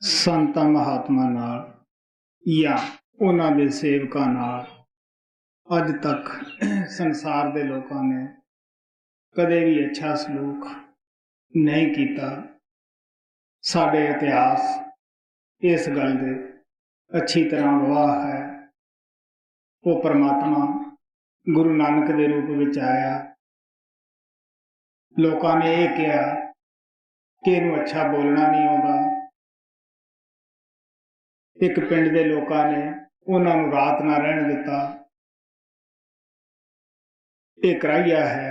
ਸੰਤਾਂ ਮਹਾਤਮਾ ਨਾਲ ਜਾਂ ਉਹਨਾਂ ਦੇ ਸੇਵਕਾਂ ਨਾਲ ਅੱਜ ਤੱਕ ਸੰਸਾਰ ਦੇ ਲੋਕਾਂ ਨੇ ਕਦੇ ਵੀ ਅੱਛਾ ਸਲੂਕ ਨਹੀਂ ਕੀਤਾ। ਸਾਡੇ ਇਤਿਹਾਸ ਇਸ ਗੱਲ ਦੇ ਅੱਛੀ ਤਰ੍ਹਾਂ ਗਵਾਹ ਹੈ। ਉਹ ਪਰਮਾਤਮਾ ਗੁਰੂ ਨਾਨਕ ਦੇ ਰੂਪ ਵਿੱਚ ਆਇਆ। ਲੋਕਾਂ ਨੇ ਇਹ ਕਿਹਾ ਕਿ ਇਹਨੂੰ ਅੱਛਾ ਬੋਲਣਾ ਨਹੀਂ ਆਉਂਦਾ। ਇੱਕ ਪਿੰਡ ਦੇ ਲੋਕਾਂ ਨੇ ਉਹਨਾਂ ਨੂੰ ਰਾਤ ਨਾ ਰਹਿਣ ਦਿੱਤਾ। ਇਹ ਕਰਾਈਆ ਹੈ।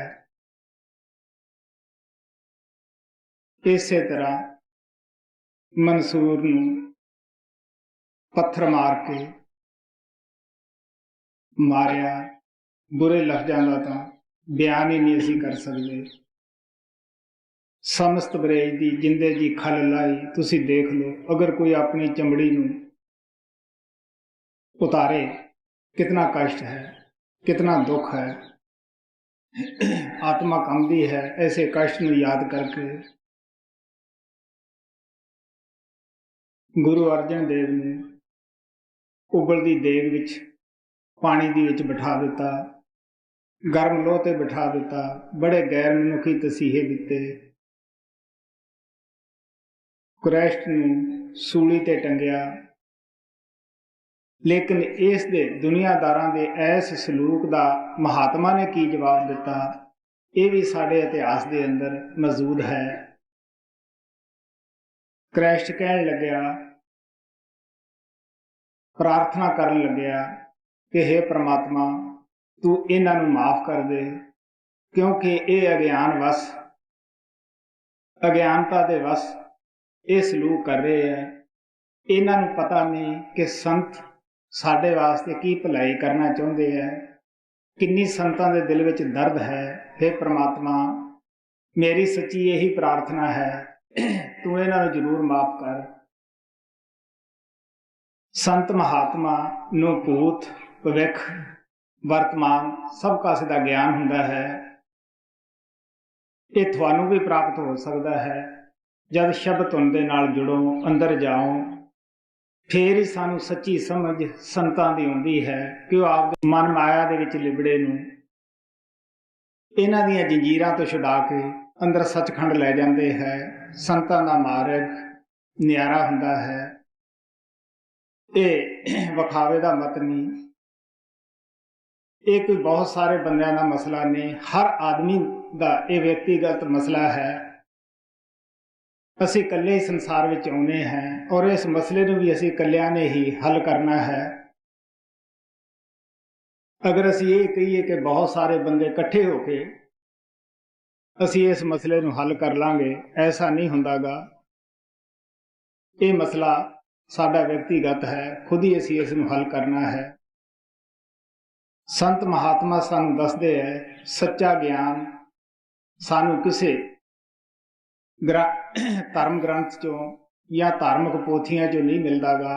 ਇਸੇ ਤਰ੍ਹਾਂ ਮਨਸੂਰ ਨੂੰ ਪੱਥਰ ਮਾਰ ਕੇ ਮਾਰਿਆ। ਬੁਰੇ ਲਫ਼ਜ਼ਾਂ ਦਾ ਤਾਂ ਬਿਆਨ ਹੀ ਨਹੀਂ ਅਸੀਂ ਕਰ ਸਕਦੇ। ਸਮਸਤ ਬਰੇਜ ਦੀ ਜਿੰਦੇ ਜੀ ਖਲ ਲਾਈ। ਤੁਸੀਂ ਦੇਖ ਲਓ, ਅਗਰ ਕੋਈ ਆਪਣੀ ਚਮੜੀ ਨੂੰ ਉਤਾਰੇ कितना कष्ट है, कितना दुख है। आत्मा कंबदी है ऐसे कष्ट ਨੂੰ याद करके। गुरु अर्जन देव ने उबलती देग विच पानी दी विच बिठा दिता, गर्म लोह ते बिठा दिता, बड़े गैर मनुखी तसीहे दिते। क्रैस्ट नूं सूली ते टंगिया। लेकिन इस दे दुनियादारां दे ऐस सलूक दा महात्मा ने की जवाब दिता, ये भी साडे इतिहास दे अंदर मौजूद है। क्रैस्ट कहन लग्या, प्रार्थना करन लग्या कि हे परमात्मा तू इन्हां नूं माफ कर दे, क्योंकि ये अज्ञान वस अज्ञानता दे वस ये सलूक कर रहे हैं। इन्हां नूं पता नहीं कि संत साडे वास्ते की भलाई करना चाहुंदे है। किन्नी संतां दे दिल विच दर्द है। हे परमात्मा मेरी सच्ची यही प्रार्थना है, तू इन्हां नूं जरूर माफ कर। संत महात्मा नूं भूत भविख वर्तमान सब कासे दा ज्ञान हुंदा है। ये तुहानूं भी प्राप्त हो सकता है। जब शब्द धुन दे नाल जुड़ो, अंदर जाओ, फिर ही सानू सच्ची समझ संतां दी आउंदी है कि वो आप मन माया दे विच लिबड़े नूं इन्हां दीयां जंजीरां तो छुड़ा के अंदर सचखंड लै जांदे है। संतां दा मार्ग न्यारा हुंदा है। ये विखावे दा मत नहीं, ये कोई बहुत सारे बंदियां दा मसला नहीं, हर आदमी दा ये व्यक्तिगत मसला है। असी कल्ले ही संसार विच आउणे हैं और इस मसले नूं भी असी कल्लियां ने ही हल करना है। अगर असी ये कहिए कि बहुत सारे बंदे इकट्ठे होके असी इस मसले नूं हल कर लांगे, ऐसा नहीं हुंदागा। ये मसला साडा व्यक्तिगत है, खुद ही असी इस नूं हल करना है। संत महात्मा सानूं दसदे है सच्चा ज्ञान सानूं किसे धर्म ग्रंथ चों या धार्मिक पोथियां चों नहीं मिलदागा।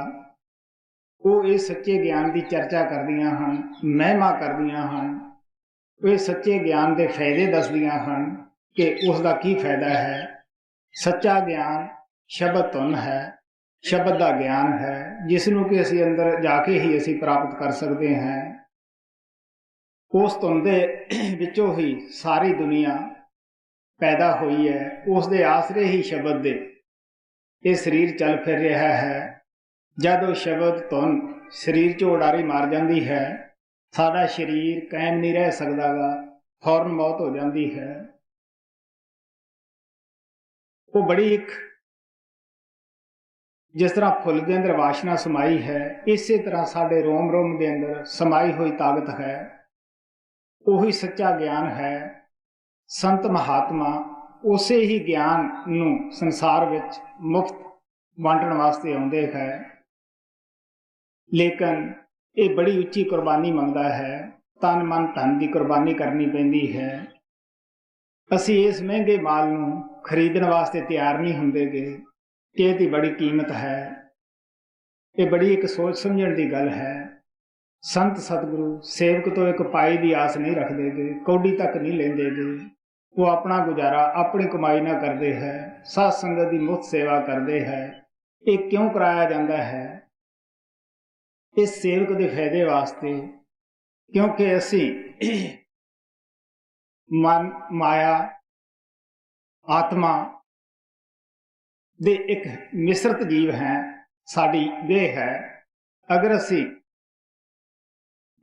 वो इस सच्चे ज्ञान की चर्चा करदियां हन, महिमा करदियां हन। वो सच्चे ज्ञान के फायदे दसदियां हन कि उसका की फायदा है। सच्चा ज्ञान शब्द धुन है, शब्द का ज्ञान है, जिसनों कि असी अंदर जाके ही असी प्राप्त कर सकते हैं। उस धुन दे विचों ही सारी दुनिया पैदा हुई है। उस दे आसरे ही शब्द दे ये शरीर चल फिर रहा है। जब वो शब्द धुन शरीर चो उडारी मार जाती है, साडा शरीर कायम नहीं रह सकता गा, फौरन मौत हो जाती है। वो बड़ी एक जिस तरह फुल के अंदर वासना समाई है, इसे तरह साडे रोम रोम के अंदर समाई हुई ताकत है। वही सच्चा ज्ञान है। संत महात्मा उसे ही ज्ञान नूं संसार विच मुफ्त वंडण वास्ते आउंदे है। लेकिन ये बड़ी उच्ची कुर्बानी मंगदा है। तन मन धन की कुर्बानी करनी पैंदी है। असी इस महंगे माल नूं खरीदण वास्ते तैयार नहीं हुंदे गे कि इहदी बड़ी कीमत है। ये बड़ी एक सोच समझण की गल है। संत सतगुरु सेवक तो एक पाई की आस नहीं रखते गे, कौड़ी तक नहीं लेंदे गे। वो अपना गुजारा अपनी कमाई ना करते हैं, साध संगत की मुफ्त सेवा करते हैं। ਇਹ ਕਿਉਂ ਕਰਾਇਆ ਜਾਂਦਾ ਹੈ? ਇਸ ਸੇਵਕ ਦੇ ਫਾਇਦੇ ਵਾਸਤੇ, ਕਿਉਂਕਿ ਅਸੀਂ ਮਨ, ਮਾਇਆ, ਆਤਮਾ ਦੇ ਇੱਕ ਮਿਸ਼ਰਤ ਜੀਵ ਹੈ। ਸਾਡੀ ਦੇਹ ਹੈ। ਅਗਰ ਅਸੀਂ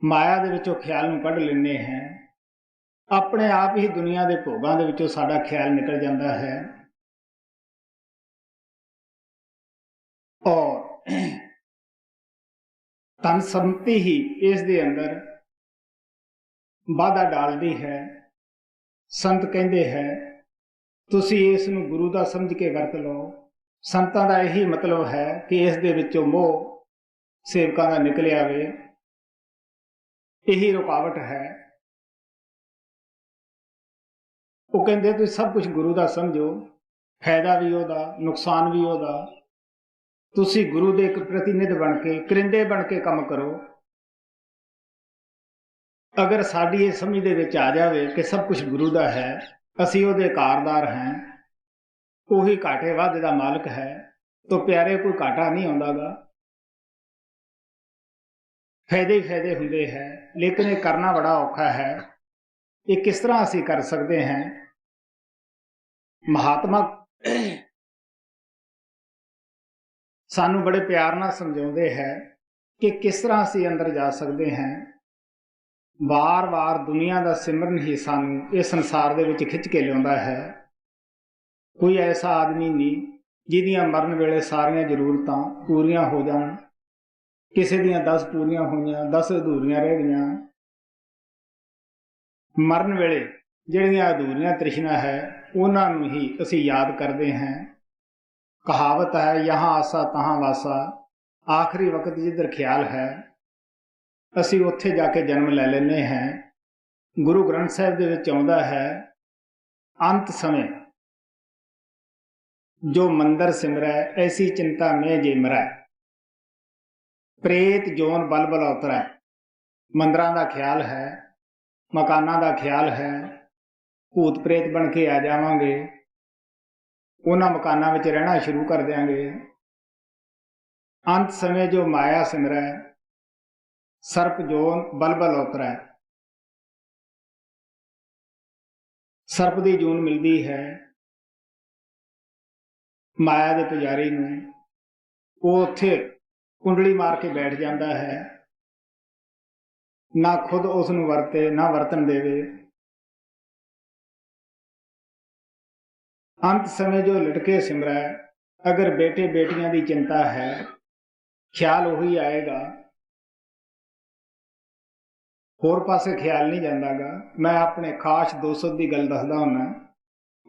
ਮਾਇਆ ਦੇ ਵਿੱਚੋਂ ਖਿਆਲ ਨੂੰ ਕੱਢ ਲੈਂਦੇ ਹਾਂ, ਆਪਣੇ ਆਪ ਹੀ ਦੁਨੀਆ ਦੇ ਭੋਗਾਂ ਦੇ ਵਿੱਚੋਂ ਸਾਡਾ ਖਿਆਲ ਨਿਕਲ ਜਾਂਦਾ ਹੈ ਔਰ ਤਨ ਸੰਪਤੀ ਹੀ ਇਸ ਦੇ ਅੰਦਰ ਵਾਧਾ ਡਾਲਦੀ ਹੈ। ਸੰਤ ਕਹਿੰਦੇ ਹੈ ਤੁਸੀਂ ਇਸ ਨੂੰ ਗੁਰੂ ਦਾ ਸਮਝ ਕੇ ਵਰਤ ਲਓ। ਸੰਤਾਂ ਦਾ ਇਹੀ ਮਤਲਬ ਹੈ ਕਿ ਇਸ ਦੇ ਵਿੱਚੋਂ ਮੋਹ ਸੇਵਕਾਂ ਦਾ ਨਿਕਲ ਆਵੇ। ਇਹੀ ਰੁਕਾਵਟ ਹੈ। ਉਹ ਕਹਿੰਦੇ ਤੁਸੀਂ ਸਭ ਕੁਝ ਗੁਰੂ ਦਾ ਸਮਝੋ, ਫਾਇਦਾ ਵੀ ਉਹਦਾ, ਨੁਕਸਾਨ ਵੀ ਉਹਦਾ। ਤੁਸੀਂ ਗੁਰੂ ਦੇ ਇੱਕ ਪ੍ਰਤੀਨਿਧ ਬਣ ਕੇ, ਕਰਿੰਦੇ ਬਣ ਕੇ ਕੰਮ ਕਰੋ। ਅਗਰ ਸਾਡੀ ਇਹ ਸਮਝ ਦੇ ਵਿੱਚ ਆ ਜਾਵੇ ਕਿ ਸਭ ਕੁਝ ਗੁਰੂ ਦਾ ਹੈ, ਅਸੀਂ ਉਹਦੇ ਕਾਰਦਾਰ ਹਾਂ, ਉਹੀ ਘਾਟੇ ਵਾਧੇ ਦਾ ਮਾਲਕ ਹੈ, ਤਾਂ ਪਿਆਰੇ ਕੋਈ ਘਾਟਾ ਨਹੀਂ ਆਉਂਦਾਗਾ। ਫਾਇਦੇ ਹੀ ਫਾਇਦੇ ਹੁੰਦੇ ਹੈ, ਲੇਕਿਨ ਇਹ ਕਰਨਾ ਬੜਾ ਔਖਾ ਹੈ। ਇਹ ਕਿਸ ਤਰ੍ਹਾਂ ਅਸੀਂ ਕਰ ਸਕਦੇ ਹਾਂ? ਮਹਾਤਮਾ ਸਾਨੂੰ ਬੜੇ ਪਿਆਰ ਨਾਲ ਸਮਝਾਉਂਦੇ ਹੈ ਕਿ ਕਿਸ ਤਰ੍ਹਾਂ ਅਸੀਂ ਅੰਦਰ ਜਾ ਸਕਦੇ ਹਾਂ। ਵਾਰ-ਵਾਰ ਦੁਨੀਆ ਦਾ ਸਿਮਰਨ ਹੀ ਸਾਨੂੰ ਇਸ ਸੰਸਾਰ ਦੇ ਵਿੱਚ ਖਿੱਚ ਕੇ ਲਿਆਉਂਦਾ ਹੈ। ਕੋਈ ਐਸਾ ਆਦਮੀ ਨਹੀਂ ਜਿਹਦੀਆਂ ਮਰਨ ਵੇਲੇ ਸਾਰੀਆਂ ਜ਼ਰੂਰਤਾਂ ਪੂਰੀਆਂ ਹੋ ਜਾਣ। ਕਿਸੇ ਦੀਆਂ 10 ਪੂਰੀਆਂ ਹੋਈਆਂ, 10 ਅਧੂਰੀਆਂ ਰਹਿ ਗਈਆਂ। ਮਰਨ ਵੇਲੇ ਜਿਹੜੀਆਂ ਅਧੂਰੀਆਂ ਤ੍ਰਿਸ਼ਨਾ ਹੈ ਉਹਨਾਂ ਨੂੰ ਹੀ ਅਸੀਂ ਯਾਦ ਕਰਦੇ ਹਾਂ। ਕਹਾਵਤ ਹੈ, ਯਹਾਂ ਆਸਾ ਤਹਾਂ ਵਾਸਾ, ਆਖਰੀ ਵਕਤ ਜਿੱਧਰ ਖਿਆਲ ਹੈ ਅਸੀਂ ਉੱਥੇ ਜਾ ਕੇ ਜਨਮ ਲੈ ਲੈਂਦੇ ਹਾਂ। ਗੁਰੂ ਗ੍ਰੰਥ ਸਾਹਿਬ ਦੇ ਵਿੱਚ ਆਉਂਦਾ ਹੈ, ਅੰਤ ਸਮੇਂ ਜੋ ਮੰਦਰ ਸਿਮਰੈ ਐਸੀ ਚਿੰਤਾ ਮੈਂ ਜੇ ਮਰੈ, ਪ੍ਰੇਤ ਜੋਨ ਬਲ ਬਲ ਉਤਰੈ। ਮੰਦਰਾਂ ਦਾ ਖਿਆਲ ਹੈ, ਮਕਾਨਾਂ ਦਾ ਖਿਆਲ ਹੈ, ਭੂਤ ਪ੍ਰੇਤ ਬਣ ਕੇ ਆ ਜਾਵਾਂਗੇ, ਉਹਨਾਂ ਮਕਾਨਾਂ ਵਿੱਚ ਰਹਿਣਾ ਸ਼ੁਰੂ ਕਰ ਦਿਆਂਗੇ। ਅੰਤ ਸਮੇਂ ਜੋ ਮਾਇਆ ਸਿਮਰੈ, ਸਰਪ ਜੋਨ ਬਲ ਬਲ ਉਤਰੈ। ਸਰਪ ਦੀ ਜੂਨ ਮਿਲਦੀ ਹੈ ਮਾਇਆ ਦੇ ਪੁਜਾਰੀ ਨੂੰ। ਉਹ ਉੱਥੇ ਕੁੰਡਲੀ ਮਾਰ ਕੇ ਬੈਠ ਜਾਂਦਾ ਹੈ, ਨਾ ਖੁਦ ਉਸ ਨੂੰ ਵਰਤੇ ਨਾ ਵਰਤਣ ਦੇਵੇ। ਅੰਤ ਸਮੇਂ ਜੋ ਲਟਕੇ ਸਿਮਰੈ, ਅਗਰ ਬੇਟੇ ਬੇਟੀਆਂ ਦੀ ਚਿੰਤਾ ਹੈ ਖਿਆਲ ਉਹੀ ਆਏਗਾ, ਹੋਰ ਪਾਸੇ ਖਿਆਲ ਨਹੀਂ ਜਾਂਦਾਗਾ। ਮੈਂ ਆਪਣੇ ਖਾਸ ਦੋਸਤ ਦੀ ਗੱਲ ਦੱਸਦਾ ਹੁੰਦਾ।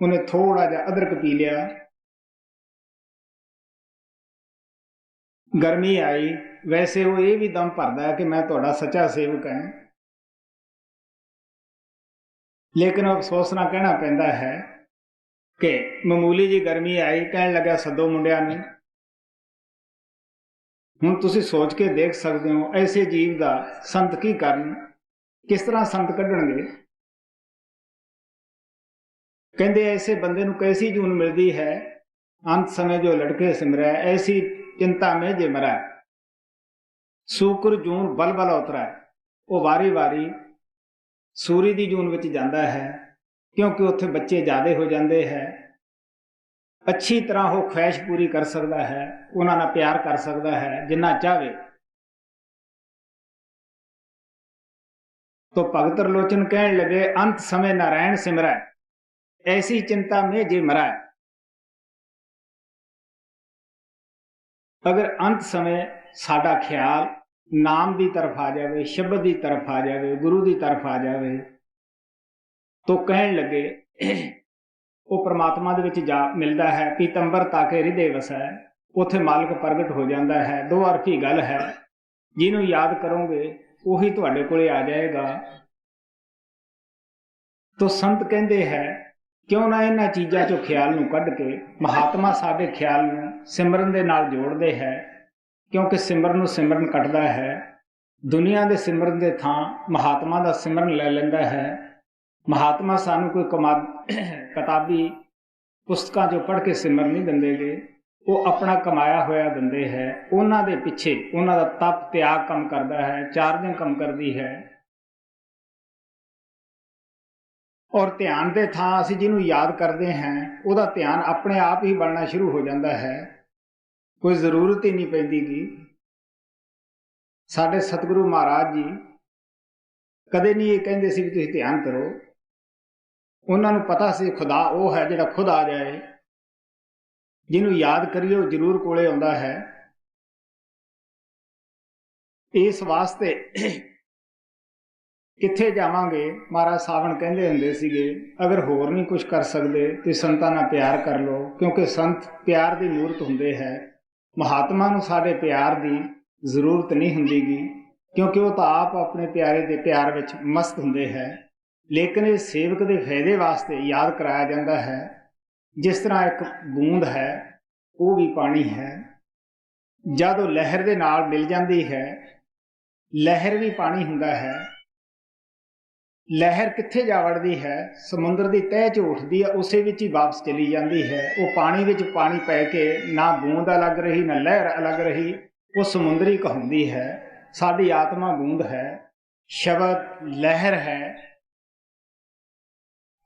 ਉਹਨੇ ਥੋੜਾ ਜਿਹਾ ਅਦਰਕ ਪੀ ਲਿਆ, ਗਰਮੀ ਆਈ। ਵੈਸੇ ਉਹ ਇਹ ਵੀ ਦਮ ਭਰਦਾ ਹੈ ਕਿ ਮੈਂ ਤੁਹਾਡਾ ਸੱਚਾ ਸੇਵਕ ਹਾਂ, ਲੇਕਿਨ ਅਫਸੋਸ ਨਾਲ ਕਹਿਣਾ ਪੈਂਦਾ ਹੈ ਕਿ ਮਾਮੂਲੀ ਜੀ ਗਰਮੀ ਆਈ, ਕਹਿਣ ਲੱਗਿਆ ਸੱਦੋ ਮੁੰਡਿਆਂ ਨੂੰ। ਹੁਣ ਤੁਸੀਂ ਸੋਚ ਕੇ ਦੇਖ ਸਕਦੇ ਹੋ ਐਸੇ ਜੀਵ ਦਾ ਸੰਤ ਕੀ ਕਰਨ, ਕਿਸ ਤਰ੍ਹਾਂ ਸੰਤ ਕੱਢਣਗੇ। ਕਹਿੰਦੇ ਐਸੇ ਬੰਦੇ ਨੂੰ ਕੈਸੀ ਜੂਨ ਮਿਲਦੀ ਹੈ, ਅੰਤ ਸਮੇਂ ਜੋ ਲਟਕੇ ਸਿਮਰੈ ਐਸੀ ਚਿੰਤਾ ਮੈਂ ਜੇ ਮਰੈ, ਸੂਕਰ ਜੂਨ ਬਲ ਬਲ ਉਤਰੈ। ਉਹ ਵਾਰੀ ਵਾਰੀ ਸੂਰੀ ਦੀ ਜੂਨ ਵਿੱਚ ਜਾਂਦਾ ਹੈ, ਕਿਉਂਕਿ ਉੱਥੇ ਬੱਚੇ ਜ਼ਿਆਦਾ ਹੋ ਜਾਂਦੇ ਹੈ। ਅੱਛੀ ਤਰ੍ਹਾਂ ਉਹ ਖੁਆਇਸ਼ ਪੂਰੀ ਕਰ ਸਕਦਾ ਹੈ, ਉਹਨਾਂ ਨਾਲ ਪਿਆਰ ਕਰ ਸਕਦਾ ਹੈ ਜਿੰਨਾ ਚਾਹਵੇ। तो भगत लोचन कहने लगे, अंत समय नारायण सिमरै, ऐसी चिंता में जे मरै। अगर अंत समय साडा ख्याल नाम की तरफ आ जाए, शब्द की तरफ आ जाए, गुरु की तरफ आ जाए, तो कहन लगे वो परमात्मा दे विच जा मिलता है। पीतंबर ताके हृदय वसै, उत्थे मालिक प्रगट हो जाता है। दो अर्थी गल है, जिन्हों याद करोगे ਉਹੀ ਤੁਹਾਡੇ ਕੋਲੇ ਆ ਜਾਏਗਾ। तो संत कहते हैं क्यों ना इन्हां चीज़ां चों ख्याल नूं कढ के महात्मा साडे ख्याल नूं सिमरन दे नाल जोड़दे है, क्योंकि सिमरन नूं सिमरन कटदा है। दुनिया दे सिमरन दे थां महात्मा दा सिमरन ले लैंदा है। महात्मा सानूं कोई किताबी पुस्तकां चों पढ़ के सिमरन नहीं दिंदेगे, वो अपना कमाया होया दिंदे है, उन्हां दे पिछे उन्हां दा तप त्याग कम करदा है, चार्जिंग कम करदी है। और ध्यान दे थां असीं जिहनूं याद करदे हैं उहदा ध्यान अपने आप ही बनना शुरू हो जाता है, कोई जरूरत ही नहीं पैंदी गी। साडे सतगुरु महाराज जी कदे नहीं ये कहिंदे सी भी तुसीं ध्यान करो। उन्हां नूं पता सी खुदा वो है जिहड़ा खुद आ जाए, जिन्हों याद करिए वो जरूर कोले आउंदा है। इस वास्ते कित्थे जावांगे, महाराज सावण कहंदे हुंदे सीगे, अगर होर नहीं कुछ कर सकते तो संतां नाल प्यार कर लो, क्योंकि संत प्यार की मूर्त हुंदे है। महात्मा नूं साडे प्यार की जरूरत नहीं हुंदी गी, क्योंकि वो तो आप अपने प्यारे के प्यार विच मस्त हुंदे है। लेकिन इस सेवक के फायदे वास्ते याद कराया जाता है। जिस तरह एक बूंद है वो भी पानी है, जब वो लहर के नाल मिल जाती है, लहर भी पानी हुंदा है। लहर कित्थे जा वड़दी है, समुद्र की तह च उठदी है, उसे विच ही वापस चली जाती है। वो पानी विच पानी पै के ना बूंद अलग रही ना लहर अलग रही, वो समुद्री कहूंदी है। साडी आत्मा बूंद है, शब्द लहर है,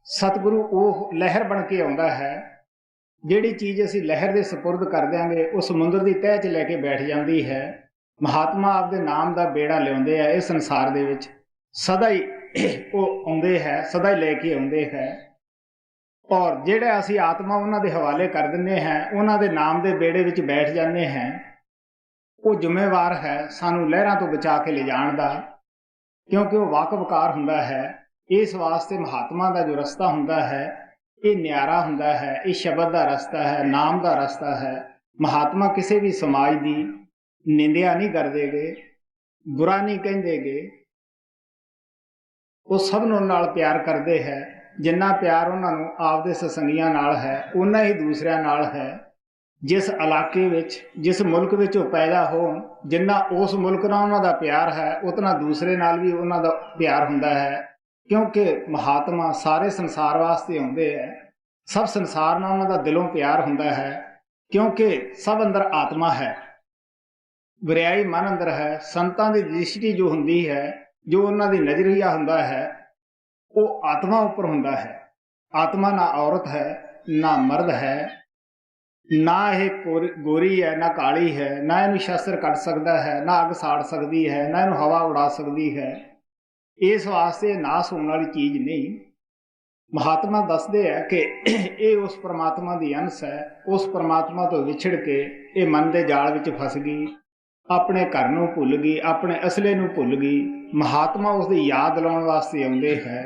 सतगुरु वो लहर बन के आउंदा है। जिहड़ी चीज़ असीं लहर दे सपुरद कर देंगे वो समुद्र की तह च लैके बैठ जाती है। महात्मा आपदे नाम का बेड़ा लिआउंदे आ इस संसार दे विच, सदा ही वो आउंदे है, सदा ही लैके आउंदे है। और जिहड़ा असीं आत्मा उन्हां दे हवाले कर दिंदे हैं, उन्हां दे नाम दे बेड़े विच बैठ जाते हैं, वो जिम्मेवार है सानू लहरां तो बचा के ले जाण दा, क्योंकि वो वाकबकार हुंदा है। इस वास्ते महात्मा का जो रस्ता हुंदा है ये न्यारा हुंदा है, ये शब्द का रस्ता है, नाम का रस्ता है। महात्मा किसी भी समाज की निंदिया नहीं करदेगे, बुरा नहीं कहिंदेगे, वो सबनों नाल प्यार करते हैं। जिन्ना प्यार उन्होंने आपदे सत्संगियां नाल है उन्ना ही दूसरियां नाल है। जिस इलाके विच जिस मुल्क विच वो पैदा हो, जिन्ना उस मुल्क नाल उन्हां दा प्यार है उतना दूसरे नाल भी उन्हां दा प्यार हुंदा है। क्योंकि महात्मा सारे संसार वास्ते आउंदे है, सब संसार नाल उन्हां दा दिलों प्यार हुंदा है, क्योंकि सब अंदर आत्मा है, बुराई मन अंदर है। संतां दी दृष्टि जो हुंदी है, जो उन्हां दी नजरिया हुंदा है, वो आत्मा उपर हुंदा है। आत्मा ना औरत है ना मर्द है, ना यह गोरी है ना काली है, ना इनू शस्त्र कट सकता है, ना अग साड़ सकती है, ना इनू हवा उड़ा सकती है। इस वास्ते नाश होने वाली चीज़ नहीं। महात्मा दसदे है कि ये उस परमात्मा की अंश है, उस परमात्मा तो विछड़ के ये मन के जाल विच फस गई, अपने घर नूं भुल गई, अपने असले नूं भुल गई। महात्मा उसकी याद लाउण वास्ते आउंदे है।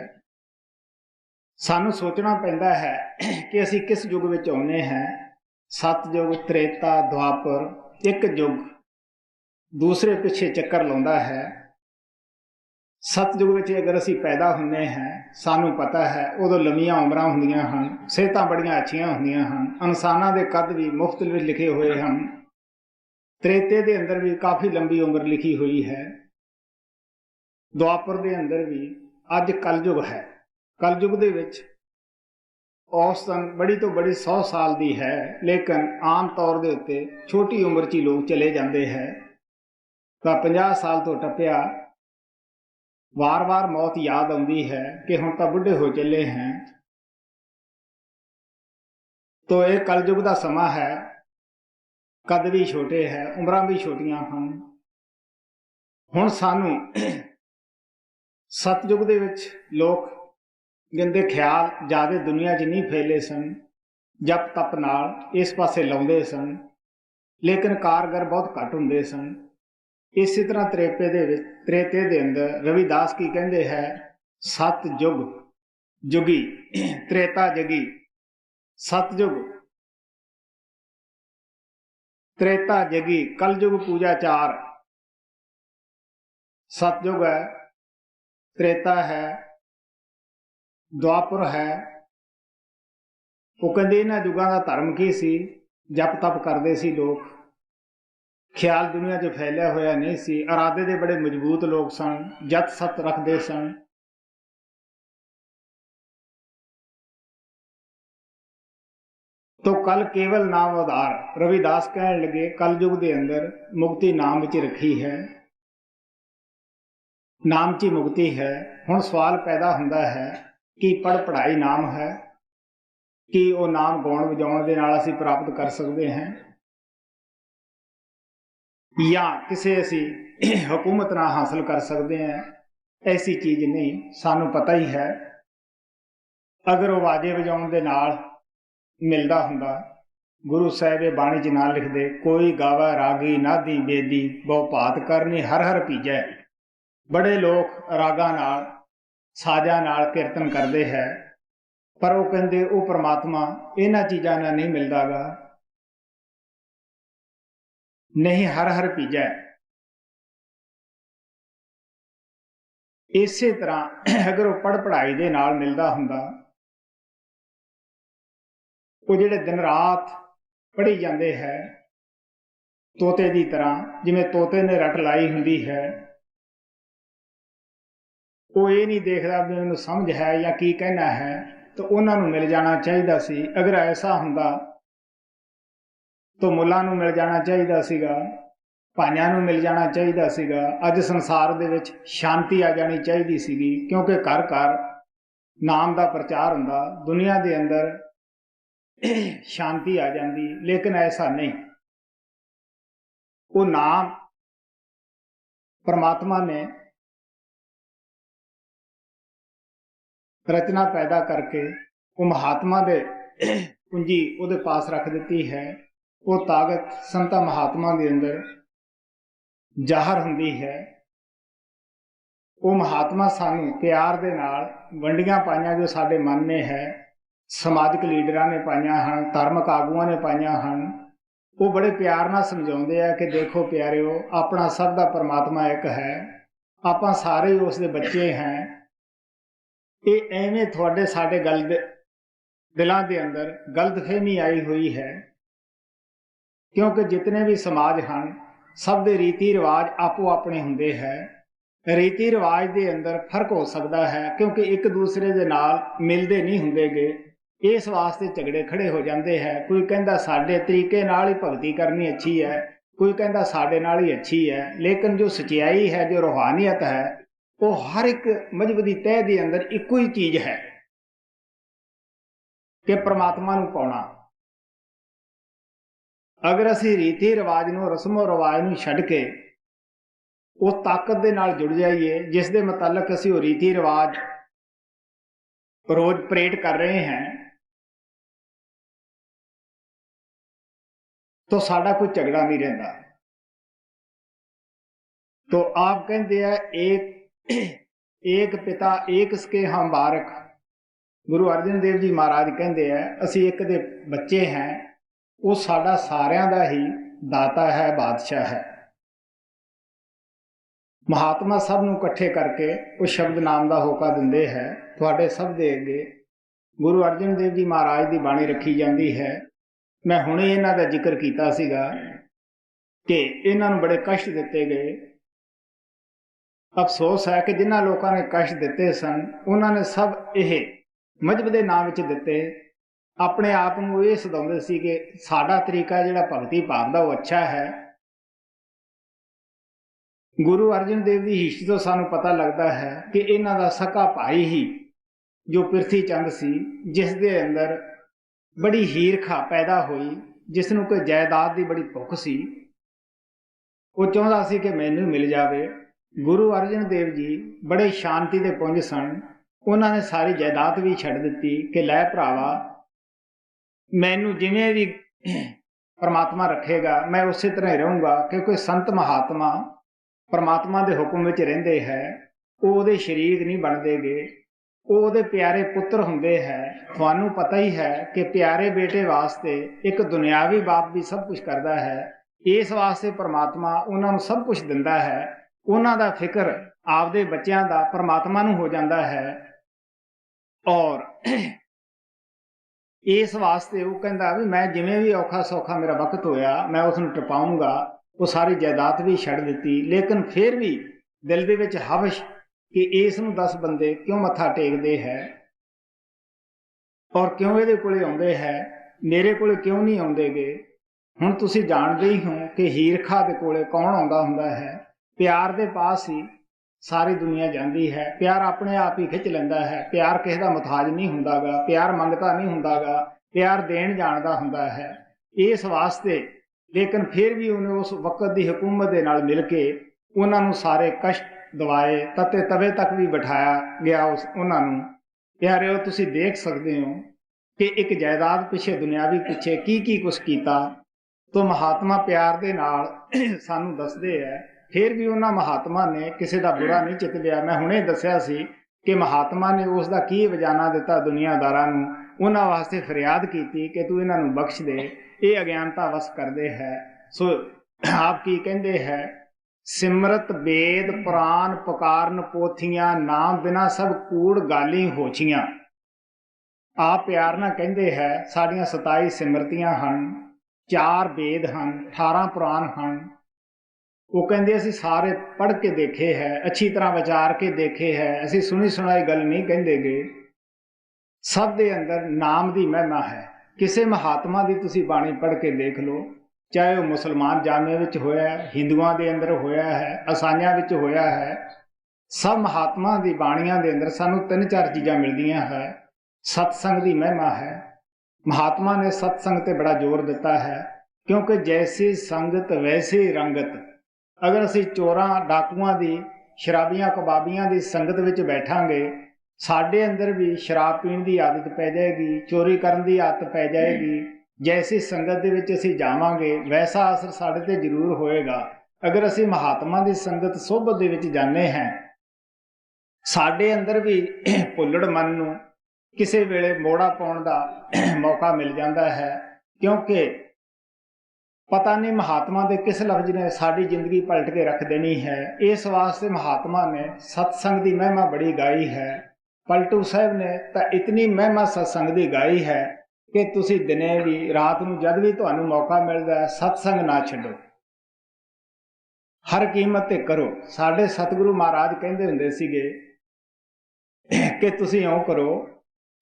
सानू सोचना पैंदा है कि असीं किस युग विच आउंदे हैं। सतयुग, त्रेता, द्वापर, एक युग दूसरे पिछे चक्कर लाउंदा है। सतयुग विच अगर असीं पैदा हुंदे हैं, सानू पता है उदों लंबियां उमरां हुंदियां हन, सेहतां बड़ियां अच्छियां हुंदियां हन, इंसानां दे कद भी मुफ्त विच लिखे हुए हैं। त्रेते दे अंदर भी काफ़ी लंबी उम्र लिखी हुई है। द्वापर दे अंदर भी, अज कलयुग है, कलयुग दे विच औसतन बड़ी तो बड़ी 100 साल की है, लेकिन आम तौर के उत्ते छोटी उम्र च ही लोग चले जाते हैं। तो 50 साल तो टप्पिया, वार वार मौत याद आती है कि हुण तो बुढ़े हो चले हैं। तो यह कलयुग का समा है, कद भी छोटे है, उम्रां भी छोटियां हैं। हुण सानू सतयुग दे विच लोग गंदे ख्याल ज़्यादा दुनिया च नहीं फैले सन, जप तप नाल इस पासे लाउंदे सन, लेकिन कारगर बहुत घट हुंदे सन। इस तरह त्रेते दे अंदर रविदास की कहंदे है, सतयुग जुगी, त्रेता जगी, सतयुग त्रेता जगी, कलयुग पूजा चार। सतयुग है, त्रेता है, द्वापर है। वो कहते इन्हां युगां दा धर्म की सी, जप तप करते सी लोग, ख्याल दुनिया च फैलिया होया नहीं सी, इरादे दे बड़े मजबूत लोग सन, जत सत रखते सन। तो कल केवल नाम उधार। रविदास कहन लगे कल युग के अंदर मुक्ति नाम विच रखी है, नाम च मुक्ति है। हुण सवाल पैदा हुंदा है कि पढ़ पढ़ाई नाम है, कि वो नाम गाउण वजाउण दे नाल असीं प्राप्त कर सकते हैं, या किसी असी हुकूमत ना हासिल कर सकते हैं। ऐसी चीज़ नहीं, सानू पता ही है अगर वो वाजे वजाउण दे नाल मिलदा हुंदा, गुरु साहिब ये बाणी च ना लिखदे, कोई गावा रागी नादी बेदी बहु भात करनी हर हर पीजै। बड़े लोग रागां नाल साजां नाल कीर्तन करते हैं, पर वो कहते वो परमात्मा इन्हां चीज़ां नाल नहीं मिलदा गा, नहीं हर हर पीजै। इसे तरह अगर वो पढ़ पढ़ाई दे नाल मिलदा हुंदा, वो जिहड़े दिन रात पढ़ी जाते हैं तोते की तरह, जिवें तोते ने रट लाई हुंदी है, वो ये नहीं देखता भी उन्हें समझ है या की कहना है, तो उन्होंने मिल जाना चाहिए सी। अगर ऐसा हुंदा तो मुल्लां नूं मिल जाना चाहिए सीगा, भाइयां नूं मिल जाना चाहिए सीगा। अज संसार दे विच शांति आ जानी चाहिए सीगी, क्योंकि घर घर नाम का प्रचार हुंदा, दुनिया के अंदर शांति आ जाती। लेकिन ऐसा नहीं, वो नाम परमात्मा ने रचना पैदा करके वो महात्मा दे पूंजी उहदे पास रख दी है। वो ताकत संता महात्मा के अंदर जाहर हुंदी है। वो महात्मा सानू प्यार दे नाल वंडियां पाइयां जो साडे मन में है, समाजिक लीडरां ने पाइयां हन, धार्मिक आगुआं ने पाइयां हन। वो बड़े प्यार नाल समझाउंदे आ कि देखो प्यारिओ, अपना सब दा परमात्मा एक है, आपां सारे ही उस दे बच्चे हैं। ये एवें थोड़े साडे गल दिलों के अंदर गलतफहमी आई हुई है, क्योंकि जितने भी समाज हैं सब दे रीति रिवाज आपो अपने हुंदे हैं। रीति रिवाज के अंदर फर्क हो सकता है, क्योंकि एक दूसरे के नाल मिलते नहीं हुंदे गे, इस वास्ते झगड़े खड़े हो जाते हैं। कोई कहता साडे तरीके नाल ही भगती करनी अच्छी है, कोई कहता साडे नाल ही अच्छी है। लेकिन जो सच्चाई है, जो रूहानियत है, वो हर एक मजहब की तह के अंदर इको ही चीज है कि परमात्मा नूं पाउणा। अगर असी रीति रिवाज नूं, रस्मो रिवाज नूं छड्ड के उस ताकत दे नाल जुड़ जाइए जिस दे मुतालक असी वो रीति रिवाज रोज परेड कर रहे हैं, तो साडा कोई झगड़ा नहीं रहिंदा। तो आप कहते हैं एक पिता एक सके हम बारक। गुरु अर्जन देव जी महाराज कहते हैं असी एक दे बच्चे हैं, वो साडा सारियां दा ही दाता है, बादशाह है। महात्मा सब नूं इकट्ठे करके वो शब्द नाम का होका दिंदे है। तुहाडे सब दे अगे गुरु अर्जन देव जी महाराज की बाणी रखी जाती है। मैं हुणे इन्हां दा जिक्र कीता सीगा कि इन्हां नूं बड़े कष्ट दिते गए। अफसोस है कि जिन्हां लोगों ने कष्ट दिते सन, उन्होंने सब यह मजहब के नाम विच दिते। अपने आप को ये सदाउंदे सी कि साडा तरीका जिहड़ा भगती भाव दा वो अच्छा है। गुरु अर्जन देव की हिस्ट्री तो सानू पता लगता है कि इन्हां दा सका भाई ही जो पिरथी चंद सी, जिस दे अंदर बड़ी हीरखा पैदा हुई, जिसनों कोई जायदाद की बड़ी भुख सी। वो चाहता सी कि मैनू मिल जाए। गुरु अर्जन देव जी बड़े शांति के पुंज सन, उन्होंने सारी जायदाद भी छड़ दी कि लै भरावा, मैनू जिवें भी परमात्मा रखेगा मैं उस तरह ही रहूँगा, क्योंकि संत महात्मा परमात्मा के हुक्म में रहिंदे है, वो शरीक नहीं बनते गे, वो प्यारे पुत्र हुंदे है। थानू पता ही है कि प्यारे बेटे वास्ते एक दुनियावी बाप भी सब कुछ करता है, इस वास्ते परमात्मा उन्होंने सब कुछ दिंदा है। उन्हां दा फिक्र आपदे बच्चों का परमात्मा नूं हो जाता है, और इस वास्ते वो कहता भी मैं जिमें भी औखा सौखा मेरा वक्त होया मैं उसनूं टपाऊंगा। वो सारी जायदाद भी छड़ दी, लेकिन फिर भी दिल दे विच हवश कि इस नूं 10 बंदे क्यों मत्था टेकदे है और क्यों इहदे कोले आउंदे है। ਮੇਰੇ ਕੋਲ ਕਿਉਂ ਨਹੀਂ ਆਉਂਦੇਗੇ। ਹੁਣ ਤੁਸੀਂ ਜਾਣਦੇ ਹੀ ਹੋ ਕਿ ਹੀਰਖਾ ਦੇ ਕੋਲੇ ਕੌਣ ਆਉਂਦਾ ਹੁੰਦਾ ਹੈ। ਪਿਆਰ ਦੇ ਪਾਸ ਹੀ ਸਾਰੀ ਦੁਨੀਆ ਜਾਂਦੀ ਹੈ। ਪਿਆਰ ਆਪਣੇ ਆਪ ਹੀ ਖਿੱਚ ਲੈਂਦਾ ਹੈ। ਪਿਆਰ ਕਿਸੇ ਦਾ ਮੁਹਤਾਜ ਨਹੀਂ ਹੁੰਦਾ ਗਾ, ਪਿਆਰ ਮੰਗਤਾ ਨਹੀਂ ਹੁੰਦਾ ਗਾ, ਪਿਆਰ ਦੇਣ ਜਾਣਦਾ ਹੁੰਦਾ ਹੈ। ਇਸ ਵਾਸਤੇ ਲੇਕਿਨ ਫਿਰ ਵੀ ਉਹਨੇ ਉਸ ਵਕਤ ਦੀ ਹਕੂਮਤ ਦੇ ਨਾਲ ਮਿਲ ਕੇ ਉਹਨਾਂ ਨੂੰ ਸਾਰੇ ਕਸ਼ਟ ਦਵਾਏ, ਤਤੇ ਤਵੇ ਤੱਕ ਵੀ ਬਿਠਾਇਆ ਗਿਆ ਉਹਨਾਂ ਨੂੰ। ਪਿਆਰਿਓ, ਤੁਸੀਂ ਦੇਖ ਸਕਦੇ ਹੋ ਕਿ ਇੱਕ ਜਾਇਦਾਦ ਪਿੱਛੇ, ਦੁਨਿਆਵੀ ਪਿੱਛੇ ਕੀ ਕੁਛ ਕੀਤਾ। ਤੋ ਮਹਾਤਮਾ ਪਿਆਰ ਦੇ ਨਾਲ ਸਾਨੂੰ ਦੱਸਦੇ ਹੈ। ਫਿਰ ਵੀ ਉਹਨਾਂ ਮਹਾਤਮਾ ਨੇ ਕਿਸੇ ਦਾ ਬੁਰਾ ਨਹੀਂ ਚਿੱਤ ਲਿਆ। ਮੈਂ ਹੁਣੇ ਦੱਸਿਆ ਸੀ ਕਿ ਮਹਾਤਮਾ ਨੇ ਉਸ ਦਾ ਕੀ ਵਜਾਨਾ ਦਿੱਤਾ ਦੁਨੀਆਦਾਰਾਂ ਨੂੰ। ਉਹਨਾਂ ਵਾਸਤੇ ਫਰਿਆਦ ਕੀਤੀ ਕਿ ਤੂੰ ਇਹਨਾਂ ਨੂੰ ਬਖਸ਼ ਦੇ, ਇਹ ਅਗਿਆਨਤਾ ਵਸ ਕਰਦੇ ਹੈ। ਸੋ ਆਪ ਕੀ ਕਹਿੰਦੇ ਹੈ, ਸਿਮਰਤ ਵੇਦ ਪੁਰਾਨ ਪੁਕਾਰਨ ਪੋਥੀਆਂ, ਨਾਮ ਬਿਨਾ ਸਭ ਕੂੜ ਗਾਲੀ ਹੋਛੀਆਂ। ਆਪ ਪਿਆਰ ਨਾਲ ਕਹਿੰਦੇ ਹੈ ਸਾਡੀਆਂ 27 ਸਿਮਰਤੀਆਂ ਹਨ, 4 ਵੇਦ ਹਨ, 18 ਪੁਰਾਨ ਹਨ। ਉਹ ਕਹਿੰਦੇ ਅਸੀਂ ਸਾਰੇ ਪੜ੍ਹ ਕੇ ਦੇਖੇ ਹੈ, ਅੱਛੀ ਤਰ੍ਹਾਂ ਵਿਚਾਰ ਕੇ ਦੇਖੇ ਹੈ, ਅਸੀਂ ਸੁਣੀ ਸੁਣਾਈ ਗੱਲ ਨਹੀਂ ਕਹਿੰਦੇ ਗੇ। ਸਭ ਦੇ ਅੰਦਰ ਨਾਮ ਦੀ ਮਹਿਮਾ ਹੈ। ਕਿਸੇ ਮਹਾਤਮਾ ਦੀ ਤੁਸੀਂ ਬਾਣੀ ਪੜ੍ਹ ਕੇ ਦੇਖ ਲਓ, ਚਾਹੇ ਉਹ ਮੁਸਲਮਾਨ ਜਾਮੇ ਵਿੱਚ ਹੋਇਆ ਹੈ, ਹਿੰਦੂਆਂ ਦੇ ਅੰਦਰ ਹੋਇਆ ਹੈ, ਈਸਾਈਆਂ ਵਿੱਚ ਹੋਇਆ ਹੈ। ਸਭ ਮਹਾਤਮਾ ਦੀ ਬਾਣੀਆਂ ਦੇ ਅੰਦਰ ਸਾਨੂੰ 3-4 ਚੀਜ਼ਾਂ ਮਿਲਦੀਆਂ ਹੈ। ਸਤਸੰਗ ਦੀ ਮਹਿਮਾ ਹੈ। ਮਹਾਤਮਾ ਨੇ ਸਤਸੰਗ ਤੇ ਬੜਾ ਜ਼ੋਰ ਦਿੱਤਾ ਹੈ, ਕਿਉਂਕਿ ਜੈਸੀ ਸੰਗਤ ਵੈਸੀ ਰੰਗਤ। ਅਗਰ ਅਸੀਂ ਚੋਰਾਂ ਡਾਕੂਆਂ ਦੀ, ਸ਼ਰਾਬੀਆਂ ਕਬਾਬੀਆਂ ਦੀ ਸੰਗਤ ਵਿੱਚ ਬੈਠਾਂਗੇ, ਸਾਡੇ ਅੰਦਰ ਵੀ ਸ਼ਰਾਬ ਪੀਣ ਦੀ ਆਦਤ ਪੈ ਜਾਏਗੀ, ਚੋਰੀ ਕਰਨ ਦੀ ਆਦਤ ਪੈ ਜਾਏਗੀ। ਜੈਸੀ ਸੰਗਤ ਦੇ ਵਿੱਚ ਅਸੀਂ ਜਾਵਾਂਗੇ ਵੈਸਾ ਅਸਰ ਸਾਡੇ ਤੇ ਜ਼ਰੂਰ ਹੋਏਗਾ। ਅਗਰ ਅਸੀਂ ਮਹਾਤਮਾ ਦੀ ਸੰਗਤ ਸੋਭਤ ਦੇ ਵਿੱਚ ਜਾਂਦੇ ਹਾਂ, ਸਾਡੇ ਅੰਦਰ ਵੀ ਭੁੱਲੜ ਮਨ ਨੂੰ ਕਿਸੇ ਵੇਲੇ ਮੋੜਾ ਪਾਉਣ ਦਾ ਮੌਕਾ ਮਿਲ ਜਾਂਦਾ ਹੈ, ਕਿਉਂਕਿ ਪਤਾ ਨਹੀਂ ਮਹਾਤਮਾ ਦੇ ਕਿਸ ਲਫ਼ਜ਼ ਨੇ ਸਾਡੀ ਜ਼ਿੰਦਗੀ ਪਲਟ ਕੇ ਰੱਖ ਦੇਣੀ ਹੈ। ਇਸ ਵਾਸਤੇ ਮਹਾਤਮਾ ਨੇ ਸਤਸੰਗ ਦੀ ਮਹਿਮਾ ਬੜੀ ਗਾਈ ਹੈ। ਪਲਟੂ ਸਾਹਿਬ ਨੇ ਤਾਂ ਇਤਨੀ ਮਹਿਮਾ ਸਤਸੰਗ ਦੀ ਗਾਈ ਹੈ ਕਿ ਤੁਸੀਂ ਦਿਨੇ ਵੀ, ਰਾਤ ਨੂੰ, ਜਦ ਵੀ ਤੁਹਾਨੂੰ ਮੌਕਾ ਮਿਲਦਾ ਹੈ, ਸਤਸੰਗ ਨਾ ਛੱਡੋ, ਹਰ ਕੀਮਤ ਤੇ ਕਰੋ। ਸਾਡੇ ਸਤਿਗੁਰੂ ਮਹਾਰਾਜ ਕਹਿੰਦੇ ਹੁੰਦੇ ਸੀਗੇ ਕਿ ਤੁਸੀਂ ਇਉਂ ਕਰੋ,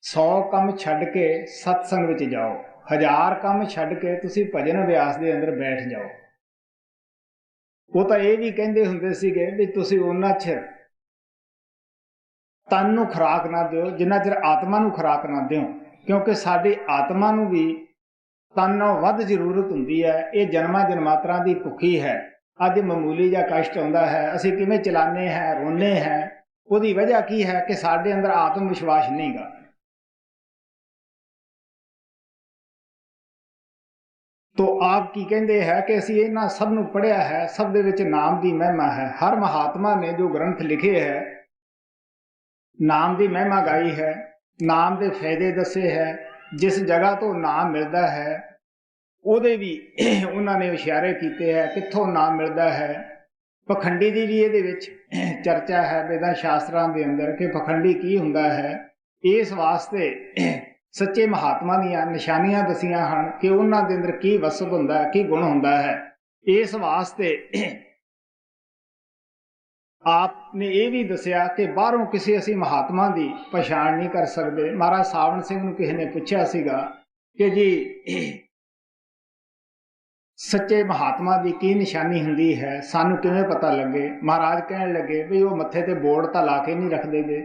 100 ਕੰਮ ਛੱਡ ਕੇ ਸਤਸੰਗ ਵਿੱਚ ਜਾਓ, 1000 ਕੰਮ ਛੱਡ ਕੇ ਤੁਸੀਂ ਭਜਨ ਅਭਿਆਸ ਦੇ ਅੰਦਰ ਬੈਠ ਜਾਓ। ਉਹ ਤਾਂ ਇਹ ਵੀ ਕਹਿੰਦੇ ਹੁੰਦੇ ਸੀਗੇ ਵੀ ਤੁਸੀਂ ਉਹਨਾਂ ਚਿਰ ਤਨ ਨੂੰ ਖੁਰਾਕ ਨਾ ਦਿਓ ਜਿੰਨਾ ਚਿਰ ਆਤਮਾ ਨੂੰ ਖੁਰਾਕ ਨਾ ਦਿਓ, ਕਿਉਂਕਿ ਸਾਡੀ ਆਤਮਾ ਨੂੰ ਵੀ ਤਨ ਨਾਲੋਂ ਵੱਧ ਜ਼ਰੂਰਤ ਹੁੰਦੀ ਹੈ। ਇਹ ਜਨਮਾਂ ਜਨਮਾਤਰਾਂ ਦੀ ਭੁੱਖੀ ਹੈ। ਅੱਜ ਮਾਮੂਲੀ ਜਿਹਾ ਕਸ਼ਟ ਆਉਂਦਾ ਹੈ, ਅਸੀਂ ਕਿਵੇਂ ਚਲਾਨੇ ਹੈ, ਰੋਨੇ ਹੈ। ਉਹਦੀ ਵਜ੍ਹਾ ਕੀ ਹੈ ਕਿ ਸਾਡੇ ਅੰਦਰ ਆਤਮ ਵਿਸ਼ਵਾਸ ਨਹੀਂ ਗਾ। ਤੋ ਆਪ ਕੀ ਕਹਿੰਦੇ ਹੈ ਕਿ ਅਸੀਂ ਇਹਨਾਂ ਸਭ ਨੂੰ ਪੜ੍ਹਿਆ ਹੈ, ਸਭ ਦੇ ਵਿੱਚ ਨਾਮ ਦੀ ਮਹਿਮਾ ਹੈ। ਹਰ ਮਹਾਤਮਾ ਨੇ ਜੋ ਗ੍ਰੰਥ ਲਿਖੇ ਹੈ, ਨਾਮ ਦੀ ਮਹਿਮਾ ਗਾਈ ਹੈ, ਨਾਮ ਦੇ ਫਾਇਦੇ ਦੱਸੇ ਹੈ। ਜਿਸ ਜਗ੍ਹਾ ਤੋਂ ਨਾਮ ਮਿਲਦਾ ਹੈ ਉਹਦੇ ਵੀ ਉਹਨਾਂ ਨੇ ਇਸ਼ਾਰੇ ਕੀਤੇ ਹੈ ਕਿੱਥੋਂ ਨਾਮ ਮਿਲਦਾ ਹੈ। ਪਖੰਡੀ ਦੀ ਵੀ ਇਹਦੇ ਵਿੱਚ ਚਰਚਾ ਹੈ ਵੇਦਾਂ ਸ਼ਾਸਤਰਾਂ ਦੇ ਅੰਦਰ ਕਿ ਪਖੰਡੀ ਕੀ ਹੁੰਦਾ ਹੈ। ਇਸ ਵਾਸਤੇ ਸੱਚੇ ਮਹਾਤਮਾ ਦੀਆਂ ਨਿਸ਼ਾਨੀਆਂ ਦਸੀਆਂ ਹਨ ਕਿ ਉਹਨਾਂ ਦੇ ਅੰਦਰ ਕੀ ਵਸਬ ਹੁੰਦਾ ਹੈ, ਕੀ ਗੁਣ ਹੁੰਦਾ ਹੈ। ਇਸ ਵਾਸਤੇ ਆਪ ਨੇ ਇਹ ਵੀ ਦੱਸਿਆ ਕਿ ਬਾਹਰੋਂ ਕਿਸੇ ਅਸੀਂ ਮਹਾਤਮਾ ਦੀ ਪਛਾਣ ਨਹੀਂ ਕਰ ਸਕਦੇ। ਮਹਾਰਾਜ ਸਾਵਣ ਸਿੰਘ ਨੂੰ ਕਿਸੇ ਨੇ ਪੁੱਛਿਆ ਸੀਗਾ ਕਿ ਜੀ ਸੱਚੇ ਮਹਾਤਮਾ ਦੀ ਕੀ ਨਿਸ਼ਾਨੀ ਹੁੰਦੀ ਹੈ, ਸਾਨੂੰ ਕਿਵੇਂ ਪਤਾ ਲੱਗੇ। ਮਹਾਰਾਜ ਕਹਿਣ ਲੱਗੇ ਵੀ ਉਹ ਮੱਥੇ ਤੇ ਬੋਰਡ ਤਾਂ ਲਾ ਕੇ ਨਹੀਂ ਰੱਖਦੇ ਗੇ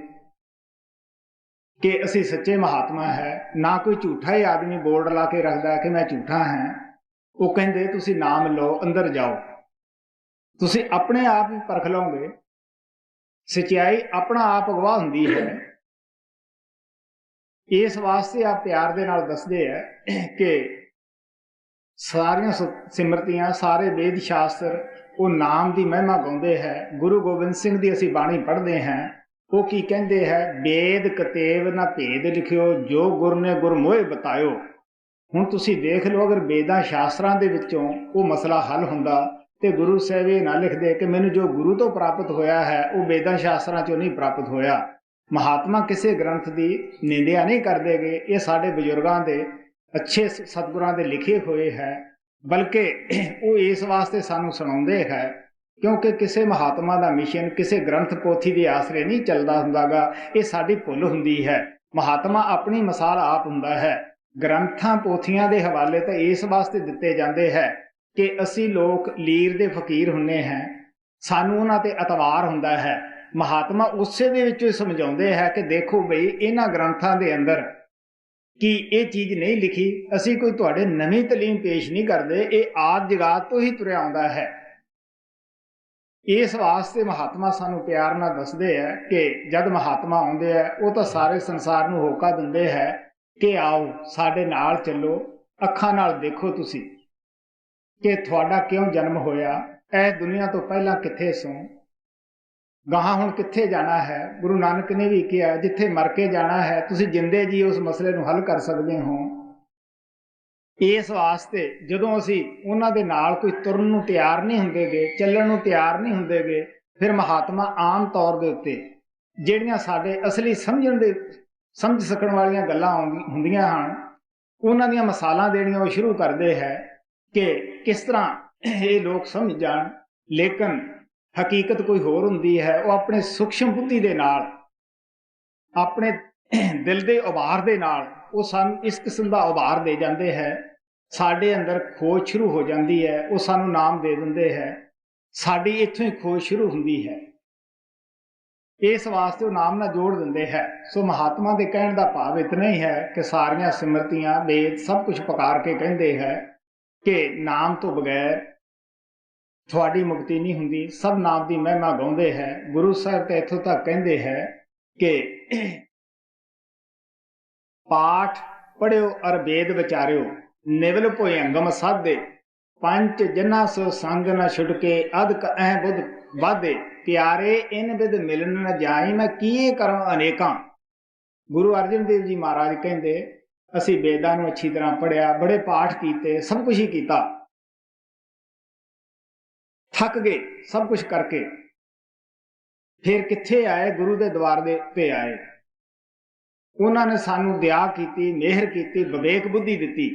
ਕਿ ਅਸੀਂ ਸੱਚੇ ਮਹਾਤਮਾ ਹੈ। ਨਾ ਕੋਈ ਝੂਠਾ ਹੀ ਆਦਮੀ ਬੋਰਡ ਲਾ ਕੇ ਰੱਖਦਾ ਕਿ ਮੈਂ ਝੂਠਾ ਹਾਂ। ਉਹ ਕਹਿੰਦੇ ਤੁਸੀਂ ਨਾਮ ਲਓ, ਅੰਦਰ ਜਾਓ, ਤੁਸੀਂ ਆਪਣੇ ਆਪ ਹੀ ਪਰਖ ਲਓਗੇ। ਸਚਾਈ ਆਪਣਾ ਆਪ ਅਗਵਾ ਹੁੰਦੀ ਹੈ। ਇਸ ਵਾਸਤੇ ਆਪ ਪਿਆਰ ਦੇ ਨਾਲ ਦੱਸਦੇ ਹੈ ਕਿ ਸਾਰੀਆਂ ਸਿਮਰਤੀਆਂ, ਸਾਰੇ ਵੇਦ ਸ਼ਾਸਤਰ ਉਹ ਨਾਮ ਦੀ ਮਹਿਮਾ ਗਾਉਂਦੇ ਹੈ। ਗੁਰੂ ਗੋਬਿੰਦ ਸਿੰਘ ਦੀ ਅਸੀਂ ਬਾਣੀ ਪੜ੍ਹਦੇ ਹਾਂ, ਉਹ ਕੀ ਕਹਿੰਦੇ ਹੈ, ਵੇਦ ਕਤੇਵ ਨਾ ਭੇਦ ਲਿਖਿਓ, ਜੋ ਗੁਰ ਨੇ ਗੁਰ ਮੋਹਿ ਬਤਾਇਓ। ਹੁਣ ਤੁਸੀਂ ਦੇਖ ਲਓ, ਅਗਰ ਵੇਦਾਂ ਸ਼ਾਸਤਰਾਂ ਦੇ ਵਿੱਚੋਂ ਉਹ ਮਸਲਾ ਹੱਲ ਹੁੰਦਾ ਤੇ ਗੁਰੂ ਸਾਹਿਬ ਇਹ ਨਾ ਲਿਖਦੇ ਕਿ ਮੈਨੂੰ ਜੋ ਗੁਰੂ ਤੋਂ ਪ੍ਰਾਪਤ ਹੋਇਆ ਹੈ ਉਹ ਵੇਦਾਂ ਸ਼ਾਸਤਰਾਂ ਚੋਂ ਨਹੀਂ ਪ੍ਰਾਪਤ ਹੋਇਆ। ਮਹਾਤਮਾ ਕਿਸੇ ਗ੍ਰੰਥ ਦੀ ਨਿੰਦਿਆ ਨਹੀਂ ਕਰਦੇ ਗੇ। ਇਹ ਸਾਡੇ ਬਜ਼ੁਰਗਾਂ ਦੇ, ਅੱਛੇ ਸਤਿਗੁਰਾਂ ਦੇ ਲਿਖੇ ਹੋਏ ਹੈ, ਬਲਕਿ ਉਹ ਇਸ ਵਾਸਤੇ ਸਾਨੂੰ ਸੁਣਾਉਂਦੇ ਹੈ ਕਿਉਂਕਿ ਕਿਸੇ ਮਹਾਤਮਾ ਦਾ ਮਿਸ਼ਨ ਕਿਸੇ ਗ੍ਰੰਥ ਪੋਥੀ ਦੇ ਆਸਰੇ ਨਹੀਂ ਚੱਲਦਾ ਹੁੰਦਾ ਗਾ। ਇਹ ਸਾਡੀ ਭੁੱਲ ਹੁੰਦੀ ਹੈ। ਮਹਾਤਮਾ ਆਪਣੀ ਮਿਸਾਲ ਆਪ ਹੁੰਦਾ ਹੈ। ਗ੍ਰੰਥਾਂ ਪੋਥੀਆਂ ਦੇ ਹਵਾਲੇ ਤਾਂ ਇਸ ਵਾਸਤੇ ਦਿੱਤੇ ਜਾਂਦੇ ਹੈ ਕਿ ਅਸੀਂ ਲੋਕ ਲੀਰ ਦੇ ਫਕੀਰ ਹੁੰਨੇ ਹੈ, ਸਾਨੂੰ ਉਹਨਾਂ ਤੇ ਅਤਵਾਰ ਹੁੰਦਾ ਹੈ। ਮਹਾਤਮਾ ਉਸੇ ਦੇ ਵਿੱਚ ਸਮਝਾਉਂਦੇ ਹੈ ਕਿ ਦੇਖੋ ਬਈ ਇਹਨਾਂ ਗ੍ਰੰਥਾਂ ਦੇ ਅੰਦਰ ਕਿ ਇਹ ਚੀਜ਼ ਨਹੀਂ ਲਿਖੀ, ਅਸੀਂ ਕੋਈ ਤੁਹਾਡੇ ਨਵੀਂ ਤਾਲੀਮ ਪੇਸ਼ ਨਹੀਂ ਕਰਦੇ, ਇਹ ਆਦਿ ਜਗਾਤ ਤੋਂ ਹੀ ਤੁਰਿਆ ਆਉਂਦਾ ਹੈ। ਇਸ ਵਾਸਤੇ ਮਹਾਤਮਾ ਸਾਨੂੰ ਪਿਆਰ ਨਾਲ ਦੱਸਦੇ ਹੈ ਕਿ ਜਦ ਮਹਾਤਮਾ ਆਉਂਦੇ ਹੈ ਉਹ ਤਾਂ ਸਾਰੇ ਸੰਸਾਰ ਨੂੰ ਹੋਕਾ ਦਿੰਦੇ ਹੈ ਕਿ ਆਓ ਸਾਡੇ ਨਾਲ ਚੱਲੋ, ਅੱਖਾਂ ਨਾਲ ਦੇਖੋ ਤੁਸੀਂ ਕਿ ਤੁਹਾਡਾ ਕਿਉਂ ਜਨਮ ਹੋਇਆ, ਇਹ ਦੁਨੀਆ ਤੋਂ ਪਹਿਲਾਂ ਕਿੱਥੇ ਸੋ, ਗਾਹਾਂ ਹੁਣ ਕਿੱਥੇ ਜਾਣਾ ਹੈ। ਗੁਰੂ ਨਾਨਕ ਨੇ ਵੀ ਕਿਹਾ ਜਿੱਥੇ ਮਰ ਕੇ ਜਾਣਾ ਹੈ ਤੁਸੀਂ ਜਿੰਦੇ ਜੀ ਉਸ ਮਸਲੇ ਨੂੰ ਹੱਲ ਕਰ ਸਕਦੇ ਹੋ। ਇਸ ਵਾਸਤੇ ਜਦੋਂ ਅਸੀਂ ਉਹਨਾਂ ਦੇ ਨਾਲ ਕੋਈ ਤੁਰਨ ਨੂੰ ਤਿਆਰ ਨਹੀਂ ਹੁੰਦੇਗੇ, ਚੱਲਣ ਨੂੰ ਤਿਆਰ ਨਹੀਂ ਹੁੰਦੇਗੇ, ਫਿਰ ਮਹਾਤਮਾ ਆਮ ਤੌਰ ਦੇ ਉੱਤੇ ਜਿਹੜੀਆਂ ਸਾਡੇ ਅਸਲੀ ਸਮਝ ਸਕਣ ਵਾਲੀਆਂ ਗੱਲਾਂ ਹੁੰਦੀਆਂ ਹਨ ਉਹਨਾਂ ਦੀਆਂ ਮਿਸਾਲਾਂ ਦੇਣੀਆਂ ਉਹ ਸ਼ੁਰੂ ਕਰਦੇ ਹੈ ਕਿ ਕਿਸ ਤਰ੍ਹਾਂ ਇਹ ਲੋਕ ਸਮਝ ਜਾਣ। ਲੇਕਿਨ ਹਕੀਕਤ ਕੋਈ ਹੋਰ ਹੁੰਦੀ ਹੈ। ਉਹ ਆਪਣੇ ਸੂਖਸ਼ਮ ਬੁੱਧੀ ਦੇ ਨਾਲ, ਆਪਣੇ ਦਿਲ ਦੇ ਉਭਾਰ ਦੇ ਨਾਲ ਉਹ ਸਾਨੂੰ ਇਸ ਕਿਸਮ ਦਾ ਉਭਾਰ ਦੇ ਜਾਂਦੇ ਹੈ। ਸਾਡੇ ਅੰਦਰ ਖੋਜ ਸ਼ੁਰੂ ਹੋ ਜਾਂਦੀ ਹੈ, ਉਹ ਸਾਨੂੰ ਨਾਮ ਦੇ ਦਿੰਦੇ ਹੈ, ਸਾਡੀ ਇੱਥੋਂ ਹੀ ਖੋਜ ਸ਼ੁਰੂ ਹੁੰਦੀ ਹੈ। ਇਸ ਵਾਸਤੇ ਉਹ ਨਾਮ ਨਾਲ ਜੋੜ ਦਿੰਦੇ ਹੈ। ਸੋ ਮਹਾਤਮਾ ਦੇ ਕਹਿਣ ਦਾ ਭਾਵ ਇਤਨਾ ਹੀ ਹੈ ਕਿ ਸਾਰੀਆਂ ਸਿਮਰਤੀਆਂ ਵੇਦ ਸਭ ਕੁਝ ਪੁਕਾਰ ਕੇ ਕਹਿੰਦੇ ਹੈ ਕਿ ਨਾਮ ਤੋਂ ਬਗੈਰ ਤੁਹਾਡੀ ਮੁਕਤੀ ਨਹੀਂ ਹੁੰਦੀ। ਸਭ ਨਾਮ ਦੀ ਮਹਿਮਾ ਗਾਉਂਦੇ ਹੈ। ਗੁਰੂ ਸਾਹਿਬ ਤਾਂ ਇੱਥੋਂ ਤੱਕ ਕਹਿੰਦੇ ਹੈ ਕਿ ਪਾਠ ਪੜ੍ਹਿਓ ਅਰ ਵੇਦ ਵਿਚਾਰਿਓ, ਨਿਵਲ ਭੁਯੰਗਮ ਸਾਧੇ, ਪੰਚ ਜਨਾ ਸੋ ਸੰਗ ਨ ਛੁਟਕੇ, ਅਦਕ ਐ ਬੁੱਧ ਵਾਧੇ, ਪਿਆਰੇ ਇਨ ਵਿਦ ਮਿਲਨ ਨ ਜਾਈ, ਮੈਂ ਕੀਏ ਕਰਾਂ ਅਨੇਕਾਂ। ਗੁਰੂ ਅਰਜਨ ਦੇਵ ਜੀ ਮਹਾਰਾਜ ਕਹਿੰਦੇ ਅਸੀਂ ਵੇਦਾਂ ਨੂੰ ਅੱਛੀ ਤਰ੍ਹਾਂ ਪੜ੍ਹਿਆ, ਬੜੇ ਪਾਠ ਕੀਤੇ, ਸਭ ਕੁਝ ਹੀ ਕੀਤਾ, ਥੱਕ ਗਏ ਸਭ ਕੁਝ ਕਰਕੇ, ਫਿਰ ਕਿੱਥੇ ਆਏ? ਗੁਰੂ ਦੇ ਦਵਾਰ ਦੇ ਉੱਤੇ ਆਏ। ਉਹਨਾਂ ਨੇ ਸਾਨੂੰ ਦਇਆ ਕੀਤੀ, ਮਿਹਰ ਕੀਤੀ, ਵਿਵੇਕ ਬੁੱਧੀ ਦਿੱਤੀ।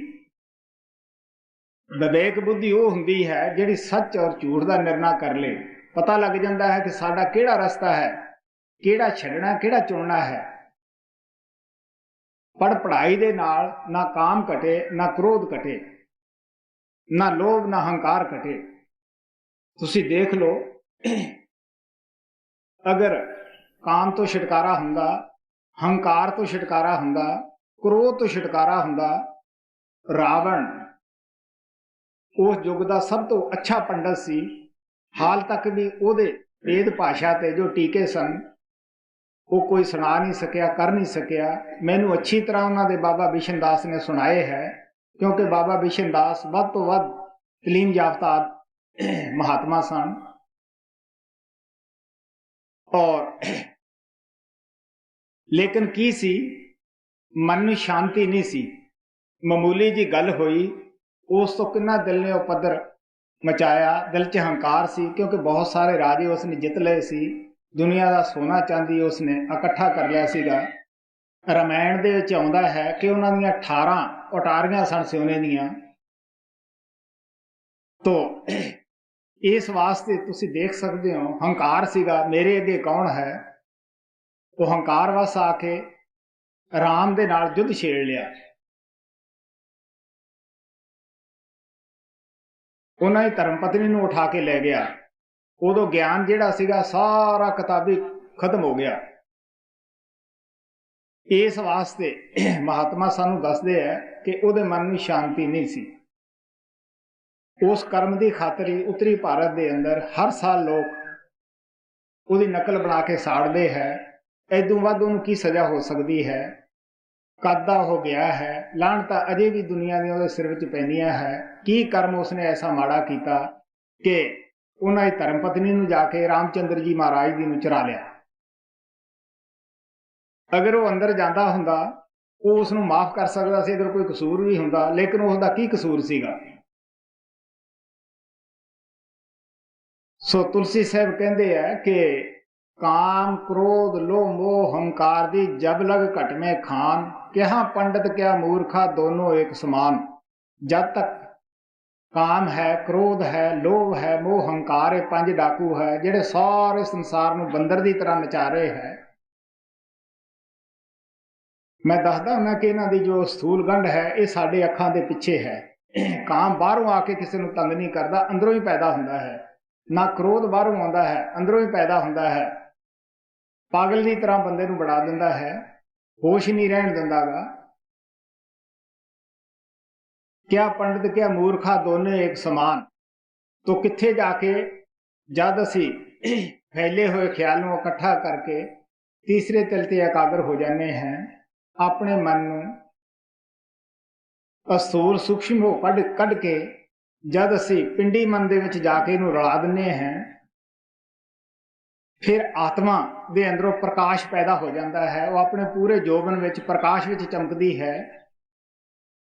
ਵਿਵੇਕ ਬੁੱਧੀ ਉਹ ਹੁੰਦੀ ਹੈ ਜਿਹੜੀ ਸੱਚ ਔਰ ਝੂਠ ਦਾ ਨਿਰਣਾ ਕਰ ਲੇ। ਪਤਾ ਲੱਗ ਜਾਂਦਾ ਹੈ ਕਿ ਸਾਡਾ ਕਿਹੜਾ ਰਸਤਾ ਹੈ, ਕਿਹੜਾ ਛੱਡਣਾ, ਕਿਹੜਾ ਚੁਣਨਾ ਹੈ। ਪੜ੍ਹਾਈ ਦੇ ਨਾਲ ਨਾ ਕਾਮ ਘਟੇ, ਨਾ ਕ੍ਰੋਧ ਘਟੇ, ਨਾ ਲੋਭ, ਨਾ ਹੰਕਾਰ ਘਟੇ। ਤੁਸੀਂ ਦੇਖ ਲਓ, ਅਗਰ ਕਾਮ ਤੋਂ ਛੁਟਕਾਰਾ ਹੁੰਦਾ, ਹੰਕਾਰ ਤੋਂ ਛੁਟਕਾਰਾ ਹੁੰਦਾ, ਕ੍ਰੋਧ ਤੋਂ ਛੁਟਕਾਰਾ ਹੁੰਦਾ, ਰਾਵਣ ਉਸ ਯੁੱਗ ਦਾ ਸਭ ਤੋਂ ਅੱਛਾ ਪੰਡਤ ਸੀ। ਹਾਲ ਤੱਕ ਵੀ ਉਹਦੇ ਵੇਦ ਭਾਸ਼ਾ ਤੇ ਜੋ ਟੀਕੇ ਸਨ ਉਹ ਕੋਈ ਸੁਣਾ ਨਹੀਂ ਸਕਿਆ, ਕਰ ਨਹੀਂ ਸਕਿਆ। ਮੈਨੂੰ ਅੱਛੀ ਤਰ੍ਹਾਂ ਉਹਨਾਂ ਦੇ ਬਾਬਾ ਬਿਸ਼ਨ ਦਾਸ ਨੇ ਸੁਣਾਏ ਹੈ, ਕਿਉਂਕਿ ਬਾਬਾ ਬਿਸ਼ਨ ਦਾਸ ਵੱਧ ਤੋਂ ਵੱਧ ਤਲੀਮ ਯਾਫਤਾ ਮਹਾਤਮਾ ਸਨ। ਔਰ ਲੇਕਿਨ ਕੀ ਸੀ, ਮਨ ਨੂੰ ਸ਼ਾਂਤੀ ਨਹੀਂ ਸੀ। ਮਾਮੂਲੀ ਜੀ ਗੱਲ ਹੋਈ, ਉਸ ਤੋਂ ਕਿੰਨਾ ਦਿਲ ਨੇ ਉਹ ਪੱਧਰ ਮਚਾਇਆ। ਦਿਲ 'ਚ ਹੰਕਾਰ ਸੀ, ਕਿਉਂਕਿ ਬਹੁਤ ਸਾਰੇ ਰਾਜੇ ਉਸਨੇ ਜਿੱਤ ਲਏ ਸੀ, ਦੁਨੀਆ ਦਾ ਸੋਨਾ ਚਾਂਦੀ ਉਸਨੇ ਇਕੱਠਾ ਕਰ ਲਿਆ ਸੀਗਾ। ਰਾਮਾਇਣ ਦੇ ਵਿੱਚ ਆਉਂਦਾ ਹੈ ਕਿ ਉਹਨਾਂ ਦੀਆਂ 18 ਉਟਾਰੀਆਂ ਸਨ ਸੋਨੇ ਦੀਆਂ। ਤੋ ਇਸ ਵਾਸਤੇ ਤੁਸੀਂ ਦੇਖ ਸਕਦੇ ਹੋ ਹੰਕਾਰ ਸੀਗਾ, ਮੇਰੇ ਅੱਗੇ ਕੌਣ ਹੈ। ਉਹ ਹੰਕਾਰ ਵਸ ਆ ਕੇ ਰਾਮ ਦੇ ਨਾਲ ਯੁੱਧ ਛੇੜ ਲਿਆ। ਉਹਨਾਂ ਦੀ ਧਰਮ ਪਤਨੀ ਨੂੰ ਉਠਾ ਕੇ ਲੈ ਗਿਆ। ਉਦੋਂ ਗਿਆਨ ਜਿਹੜਾ ਸੀਗਾ ਸਾਰਾ ਕਿਤਾਬੀ ਖਤਮ ਹੋ ਗਿਆ। ਇਸ ਵਾਸਤੇ ਮਹਾਤਮਾ ਸਾਨੂੰ ਦੱਸਦੇ ਹੈ ਕਿ ਉਹਦੇ ਮਨ ਨੂੰ ਸ਼ਾਂਤੀ ਨਹੀਂ ਸੀ। ਉਸ ਕਰਮ ਦੀ ਖਾਤਰ ਹੀ ਉੱਤਰੀ ਭਾਰਤ ਦੇ ਅੰਦਰ ਹਰ ਸਾਲ ਲੋਕ ਉਹਦੀ ਨਕਲ ਬਣਾ ਕੇ ਸਾੜਦੇ ਹੈ। ਇਦੋਂ ਵੱਧ ਉਹਨੂੰ ਕੀ ਸਜ਼ਾ ਹੋ ਸਕਦੀ ਹੈ? ਕਦ ਦਾ ਹੋ ਗਿਆ ਹੈ, ਲਾਹਣਤਾਂ ਅਜੇ ਵੀ ਦੁਨੀਆ ਦੀਆਂ ਉਹਦੇ ਸਿਰ ਵਿੱਚ ਪੈਂਦੀਆਂ ਹੈ। ਕੀ ਕਰਮ ਉਸਨੇ ਐਸਾ ਮਾੜਾ ਕੀਤਾ ਕਿ ਉਹਨਾਂ ਦੀ ਧਰਮ ਪਤਨੀ ਨੂੰ ਜਾ ਕੇ ਰਾਮਚੰਦਰ ਜੀ ਮਹਾਰਾਜ ਜੀ ਨੂੰ ਚੁਰਾ ਲਿਆ। ਅਗਰ ਉਹ ਅੰਦਰ ਜਾਂਦਾ ਹੁੰਦਾ ਉਹ ਉਸ ਨੂੰ ਮਾਫ ਕਰ ਸਕਦਾ ਸੀ, ਅਗਰ ਕੋਈ ਕਸੂਰ ਵੀ ਹੁੰਦਾ। ਲੇਕਿਨ ਉਸ ਦਾ ਕੀ ਕਸੂਰ ਸੀਗਾ? ਸੋ ਤੁਲਸੀ ਸਾਹਿਬ ਕਹਿੰਦੇ ਹੈ ਕਿ ਕਾਮ ਕ੍ਰੋਧ ਲੋਭ ਮੋਹ ਹੰਕਾਰ ਦੀ ਜਬ ਲਗ ਘਟ में ਖਾਨ, ਕਿਹਾ ਪੰਡਤ ਕਿਆ ਮੂਰਖਾ ਦੋਨੋਂ ਇੱਕ ਸਮਾਨ। ਜਦ ਤੱਕ ਕਾਮ ਹੈ, ਕ੍ਰੋਧ ਹੈ, ਲੋਭ ਹੈ, ਮੋਹ ਹੰਕਾਰ, ਇਹ 5 ਡਾਕੂ ਹੈ ਜਿਹੜੇ ਸਾਰੇ ਸੰਸਾਰ ਨੂੰ ਬੰਦਰ ਦੀ ਤਰ੍ਹਾਂ ਨਚਾ ਰਹੇ ਹੈ। मैं दसदा हुंदा कि इन्हां दी जो स्थूल गंढ है ये साडे अखां दे पिछे है। काम बाहरों आके किसी नूं तंग नहीं करदा, अंदरों ही पैदा हुंदा है। ना क्रोध बाहरों आउंदा है, अंदरों ही पैदा हुंदा है। पागल की तरह बंदे नूं बढ़ा दिंदा है, होश नहीं रहन दिंदा गा। क्या पंडित क्या मूर्खा दोनों एक समान। तो कित्थे जाके जद असी फैले हुए ख्याल नूं इकट्ठा करके तीसरे तिल ते एकाग्र हो जाने हैं, अपने मन नूं असूल सूक्ष्म हो कढ़ के जद असी पिंडी मन दे विच जाके इहनूं रला दिंदे हैं, फिर आत्मा दे अंदरों प्रकाश पैदा हो जाता है। वो अपने पूरे जोबन विच प्रकाश विच चमकदी है,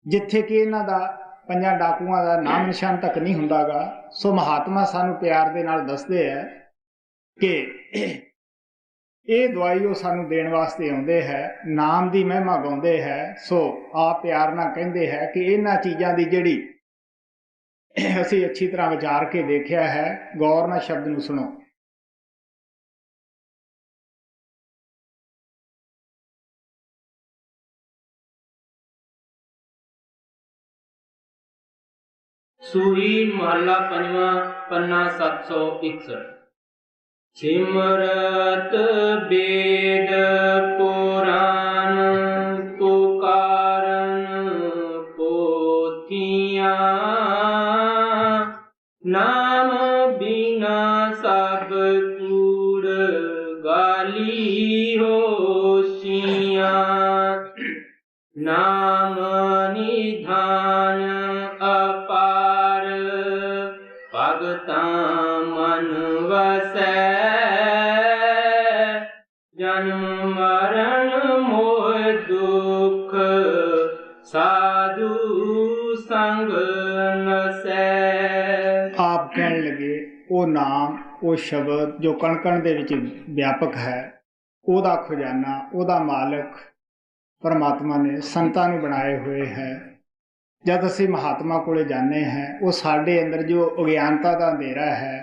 जिथे कि इन्हां दा पंजां डाकुआं दा नाम निशान तक नहीं हुंदा गा। सो महात्मा सानू प्यार दे नाल दसदे है कि ये दवाई वो सानू देण वास्ते आउंदे है, नाम दी महिमा गाउंदे है। सो आप प्यार नाल कहिंदे है कि इन्हां चीज़ां दी जिहड़ी असीं अच्छी तरह विचार के देखिया है, गौर नाल शब्द नूं सुणो। सूही महला पंजवा पन्ना 761। सिमरत वेद पुराण पुकारन पोथियां, नाम बिना सब कूड़ गाली होशियां। नाम निधान अपार भगतां मन वसै, जन्म मरण मोह दुख साधु संग नसै। आप कहन लगे वो नाम वो शब्द जो कण कण दे विच व्यापक है, ओदा खजाना ओदा मालक परमात्मा ने संतां नूं बनाए हुए है। जब असीं महात्मा कोले जाने हैं, वो साडे अंदर जो अज्ञानता दा अंधेरा है,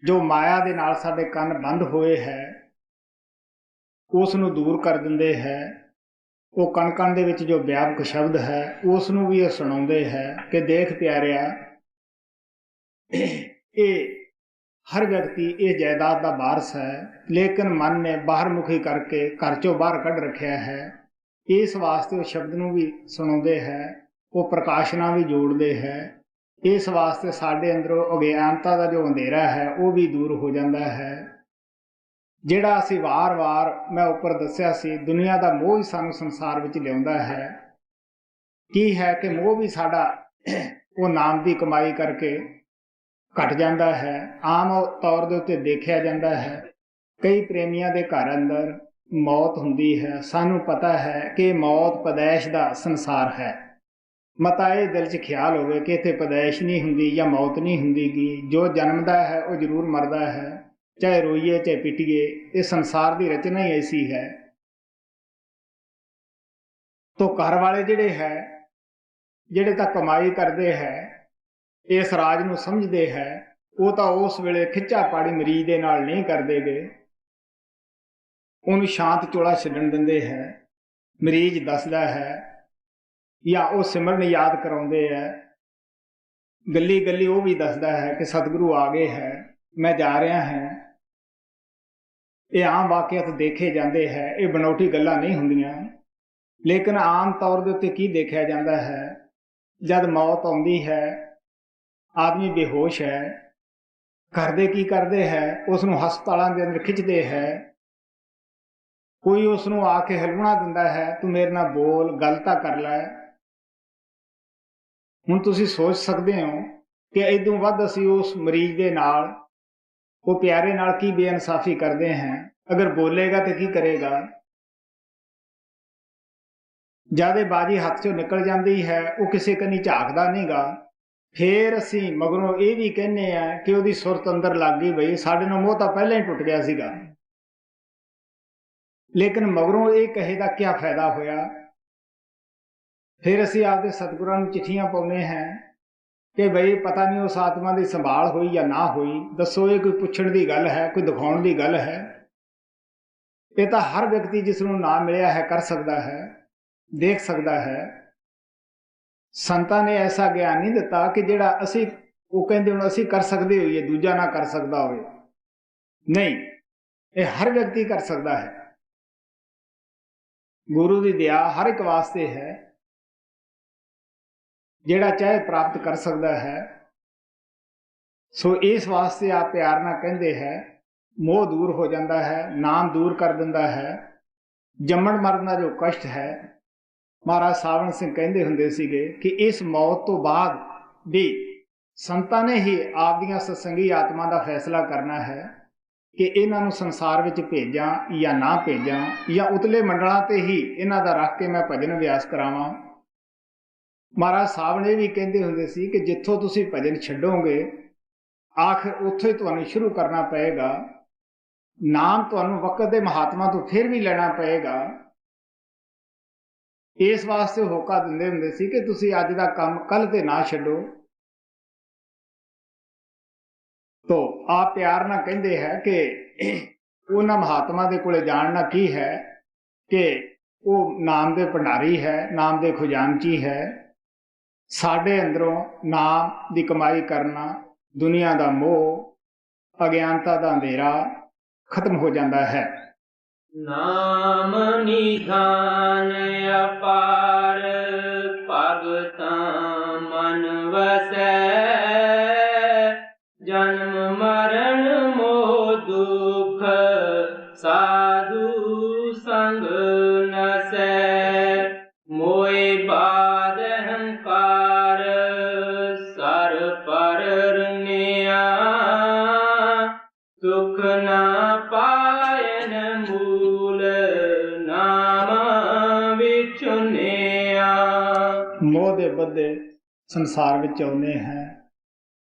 जो माया दे नाल साडे कंन बंद होए है, उस नूं दूर कर दिंदे है। वो कण कण दे विच जो व्यापक शब्द है उस नूं भी सुणाउंदे है कि देख प्यारिया, ये हर व्यक्ति इस जायदाद का वारस है, लेकिन मन ने बाहर मुखी करके घर चों बाहर कढ़ रखिया है। इस वास्ते वो शब्द नूं भी सुणाउंदे है, वो प्रकाशना भी जोड़ते है। इस वास्ते साडे अंदरों अज्ञानता का जो अंधेरा है वो भी दूर हो जाता है। जिहड़ा असीं वार वार मैं उपर दस्सिया सी, दुनिया का मोह ही सानूं संसार विच लिआउंदा है। की है कि मोह भी साडा वो नाम की कमाई करके घट जाता है। आम तौर के उत्ते देखा जाता है, कई प्रेमियों के घर अंदर मौत हुंदी है। सानू पता है कि मौत पैदाइश का संसार है। मता ये दिल च ख्याल होवे कि इत्थे पैदाइश नहीं हुंदी या मौत नहीं हुंदी गी, जो जन्मदा है वो जरूर मरदा है, चाहे रोईए चाहे पिटिए। इस संसार की रचना ही ऐसी है। तो घर वाले जिहड़े है, जिहड़े तां कमाई करते हैं, इस राज नूं समझते हैं, वो तो उस वेले खिच्चा पाड़ी मरीज दे नाल नहीं करते गए, उन्होंने शांत चोला छड्डण दिंदे है। मरीज दसदा है या वो सिमरन याद कराउंदे है, गली गली वो भी दसदा है कि सतगुरु आ गए है, मैं जा रहा है। ये आम वाकियात देखे जाते हैं, ये बनौटी गल्लां नहीं हुंदियां। लेकिन आम तौर के उत्ते की देखा जाता है, जब मौत आउंदी है, आदमी बेहोश है, घर दे की करते हैं, उसनूं हस्पतालों के अंदर खिंचते हैं। कोई उसनूं आके हिलवणा दिंदा है, तू मेरे नाल बोल, गल तां कर लै। हुण तुसीं सोच सकते हो कि इदों वध असीं उस मरीज दे नाल, वो प्यारे नाल की बेइंसाफी करते हैं। अगर बोलेगा तो की करेगा। ज्यादा बाजी हथ चों निकल जाती है, वो किसी कनी झाकदा नहीं गा। फिर असीं मगरों ये भी कहने आ कि उहदी सुरत अंदर लग गई, बई साडे नाल मोह तां पहले ही टुट गया सीगा। लेकिन मगरों ये कहे दा क्या फायदा होया। फिर असीं आपदे सतगुरां नूं चिट्ठियां पाउने हैं कि बई पता नहीं उस आत्मा की संभाल हुई या ना हुई, दसो ये कोई पुछण की गल है, कोई दिखाउण की गल है। ਇਹ ਤਾਂ ਹਰ ਵਿਅਕਤੀ ਜਿਸ ਨੂੰ ਨਾਮ ਮਿਲਿਆ ਹੈ ਕਰ ਸਕਦਾ ਹੈ, ਦੇਖ ਸਕਦਾ ਹੈ। ਸੰਤਾਂ ਨੇ ਐਸਾ ਗਿਆਨ ਨਹੀਂ ਦਿੱਤਾ ਕਿ ਜਿਹੜਾ ਅਸੀਂ ਉਹ ਕਹਿੰਦੇ ਹੁਣ ਅਸੀਂ ਕਰ ਸਕਦੇ ਹੋਈਏ ਦੂਜਾ ਨਾ ਕਰ ਸਕਦਾ ਹੋਵੇ। ਨਹੀਂ, ਇਹ ਹਰ ਵਿਅਕਤੀ ਕਰ ਸਕਦਾ ਹੈ। ਗੁਰੂ ਦੀ ਦਇਆ ਹਰ ਇੱਕ ਵਾਸਤੇ ਹੈ, ਜਿਹੜਾ ਚਾਹੇ ਪ੍ਰਾਪਤ ਕਰ ਸਕਦਾ ਹੈ। ਸੋ ਇਸ ਵਾਸਤੇ ਆਪ ਪਿਆਰ ਨਾਲ ਕਹਿੰਦੇ ਹੈ, ਮੋਹ ਦੂਰ ਹੋ ਜਾਂਦਾ ਹੈ, ਨਾਮ ਦੂਰ ਕਰ ਦਿੰਦਾ ਹੈ। ਜੰਮਣ ਮਰਨ ਦਾ ਜੋ ਕਸ਼ਟ ਹੈ, ਮਹਾਰਾਜ ਸਾਵਣ ਸਿੰਘ ਕਹਿੰਦੇ ਹੁੰਦੇ ਸੀਗੇ ਕਿ ਇਸ ਮੌਤ ਤੋਂ ਬਾਅਦ ਵੀ ਸੰਤਾਂ ਨੇ ਹੀ ਆਪਦੀਆਂ ਸਤਸੰਗੀ ਆਤਮਾ ਦਾ ਫੈਸਲਾ ਕਰਨਾ ਹੈ ਕਿ ਇਹਨਾਂ ਨੂੰ ਸੰਸਾਰ ਵਿੱਚ ਭੇਜਾਂ ਜਾਂ ਨਾ ਭੇਜਾਂ, ਜਾਂ ਉਤਲੇ ਮੰਡਲਾਂ ਤੇ ਹੀ ਇਹਨਾਂ ਦਾ ਰੱਖ ਕੇ ਮੈਂ ਭਜਨ ਅਭਿਆਸ ਕਰਾਵਾਂ। ਮਹਾਰਾਜ ਸਾਵਣ ਇਹ ਵੀ ਕਹਿੰਦੇ ਹੁੰਦੇ ਸੀ ਕਿ ਜਿੱਥੋਂ ਤੁਸੀਂ ਭਜਨ ਛੱਡੋਗੇ ਆਖਿਰ ਉੱਥੋਂ ਹੀ ਤੁਹਾਨੂੰ ਸ਼ੁਰੂ ਕਰਨਾ ਪਏਗਾ। ਨਾਮ ਤੁਹਾਨੂੰ ਵਕਤ ਦੇ ਮਹਾਤਮਾ ਤੋਂ ਫਿਰ ਵੀ ਲੈਣਾ ਪਏਗਾ। ਇਸ ਵਾਸਤੇ ਹੋਕਾ ਦਿੰਦੇ ਹੁੰਦੇ ਸੀ ਕਿ ਤੁਸੀਂ ਅੱਜ ਦਾ ਕੰਮ ਕੱਲ ਤੇ ਨਾ ਛੱਡੋ। ਤੋ ਆਪ ਪਿਆਰ ਨਾਲ ਕਹਿੰਦੇ ਹੈ ਕਿ ਉਹਨਾਂ ਮਹਾਤਮਾ ਦੇ ਕੋਲੇ ਜਾਣਨਾ ਕੀ ਹੈ ਕਿ ਉਹ ਨਾਮ ਦੇ ਭੰਡਾਰੀ ਹੈ, ਨਾਮ ਦੇ ਖਜ਼ਾਨਚੀ ਹੈ। ਸਾਡੇ ਅੰਦਰੋਂ ਨਾਮ ਦੀ ਕਮਾਈ ਕਰਨਾ, ਦੁਨੀਆ ਦਾ ਮੋਹ, ਅਗਿਆਨਤਾ ਦਾ ਅੰਧੇਰਾ ਖਤਮ ਹੋ ਜਾਂਦਾ ਹੈ। ਨਾਮ ਨਿਧਾਨ ਅਪਾਰ ਭਗਤਾਂ ਮਨ ਵਸੈ, ਜਨਮ ਮਰਨ ਮੋਹ ਦੁਖ ਸਾਧੂ ਸੰਗ ਨਸੈ, ਮੋਏ ਬਾਦ ਹੰਕਾਰ ਸਰ ਪਰ ਰਨਿਆ, ਸੁਖ ਨਾ ਪਾਇਨ ਮੂਲ ਨਾਮ ਵਿਚੁਨਿਆ। ਮੋਹ ਦੇ ਬੱਧੇ ਸੰਸਾਰ ਵਿੱਚ ਆਉਂਦੇ ਹੈ।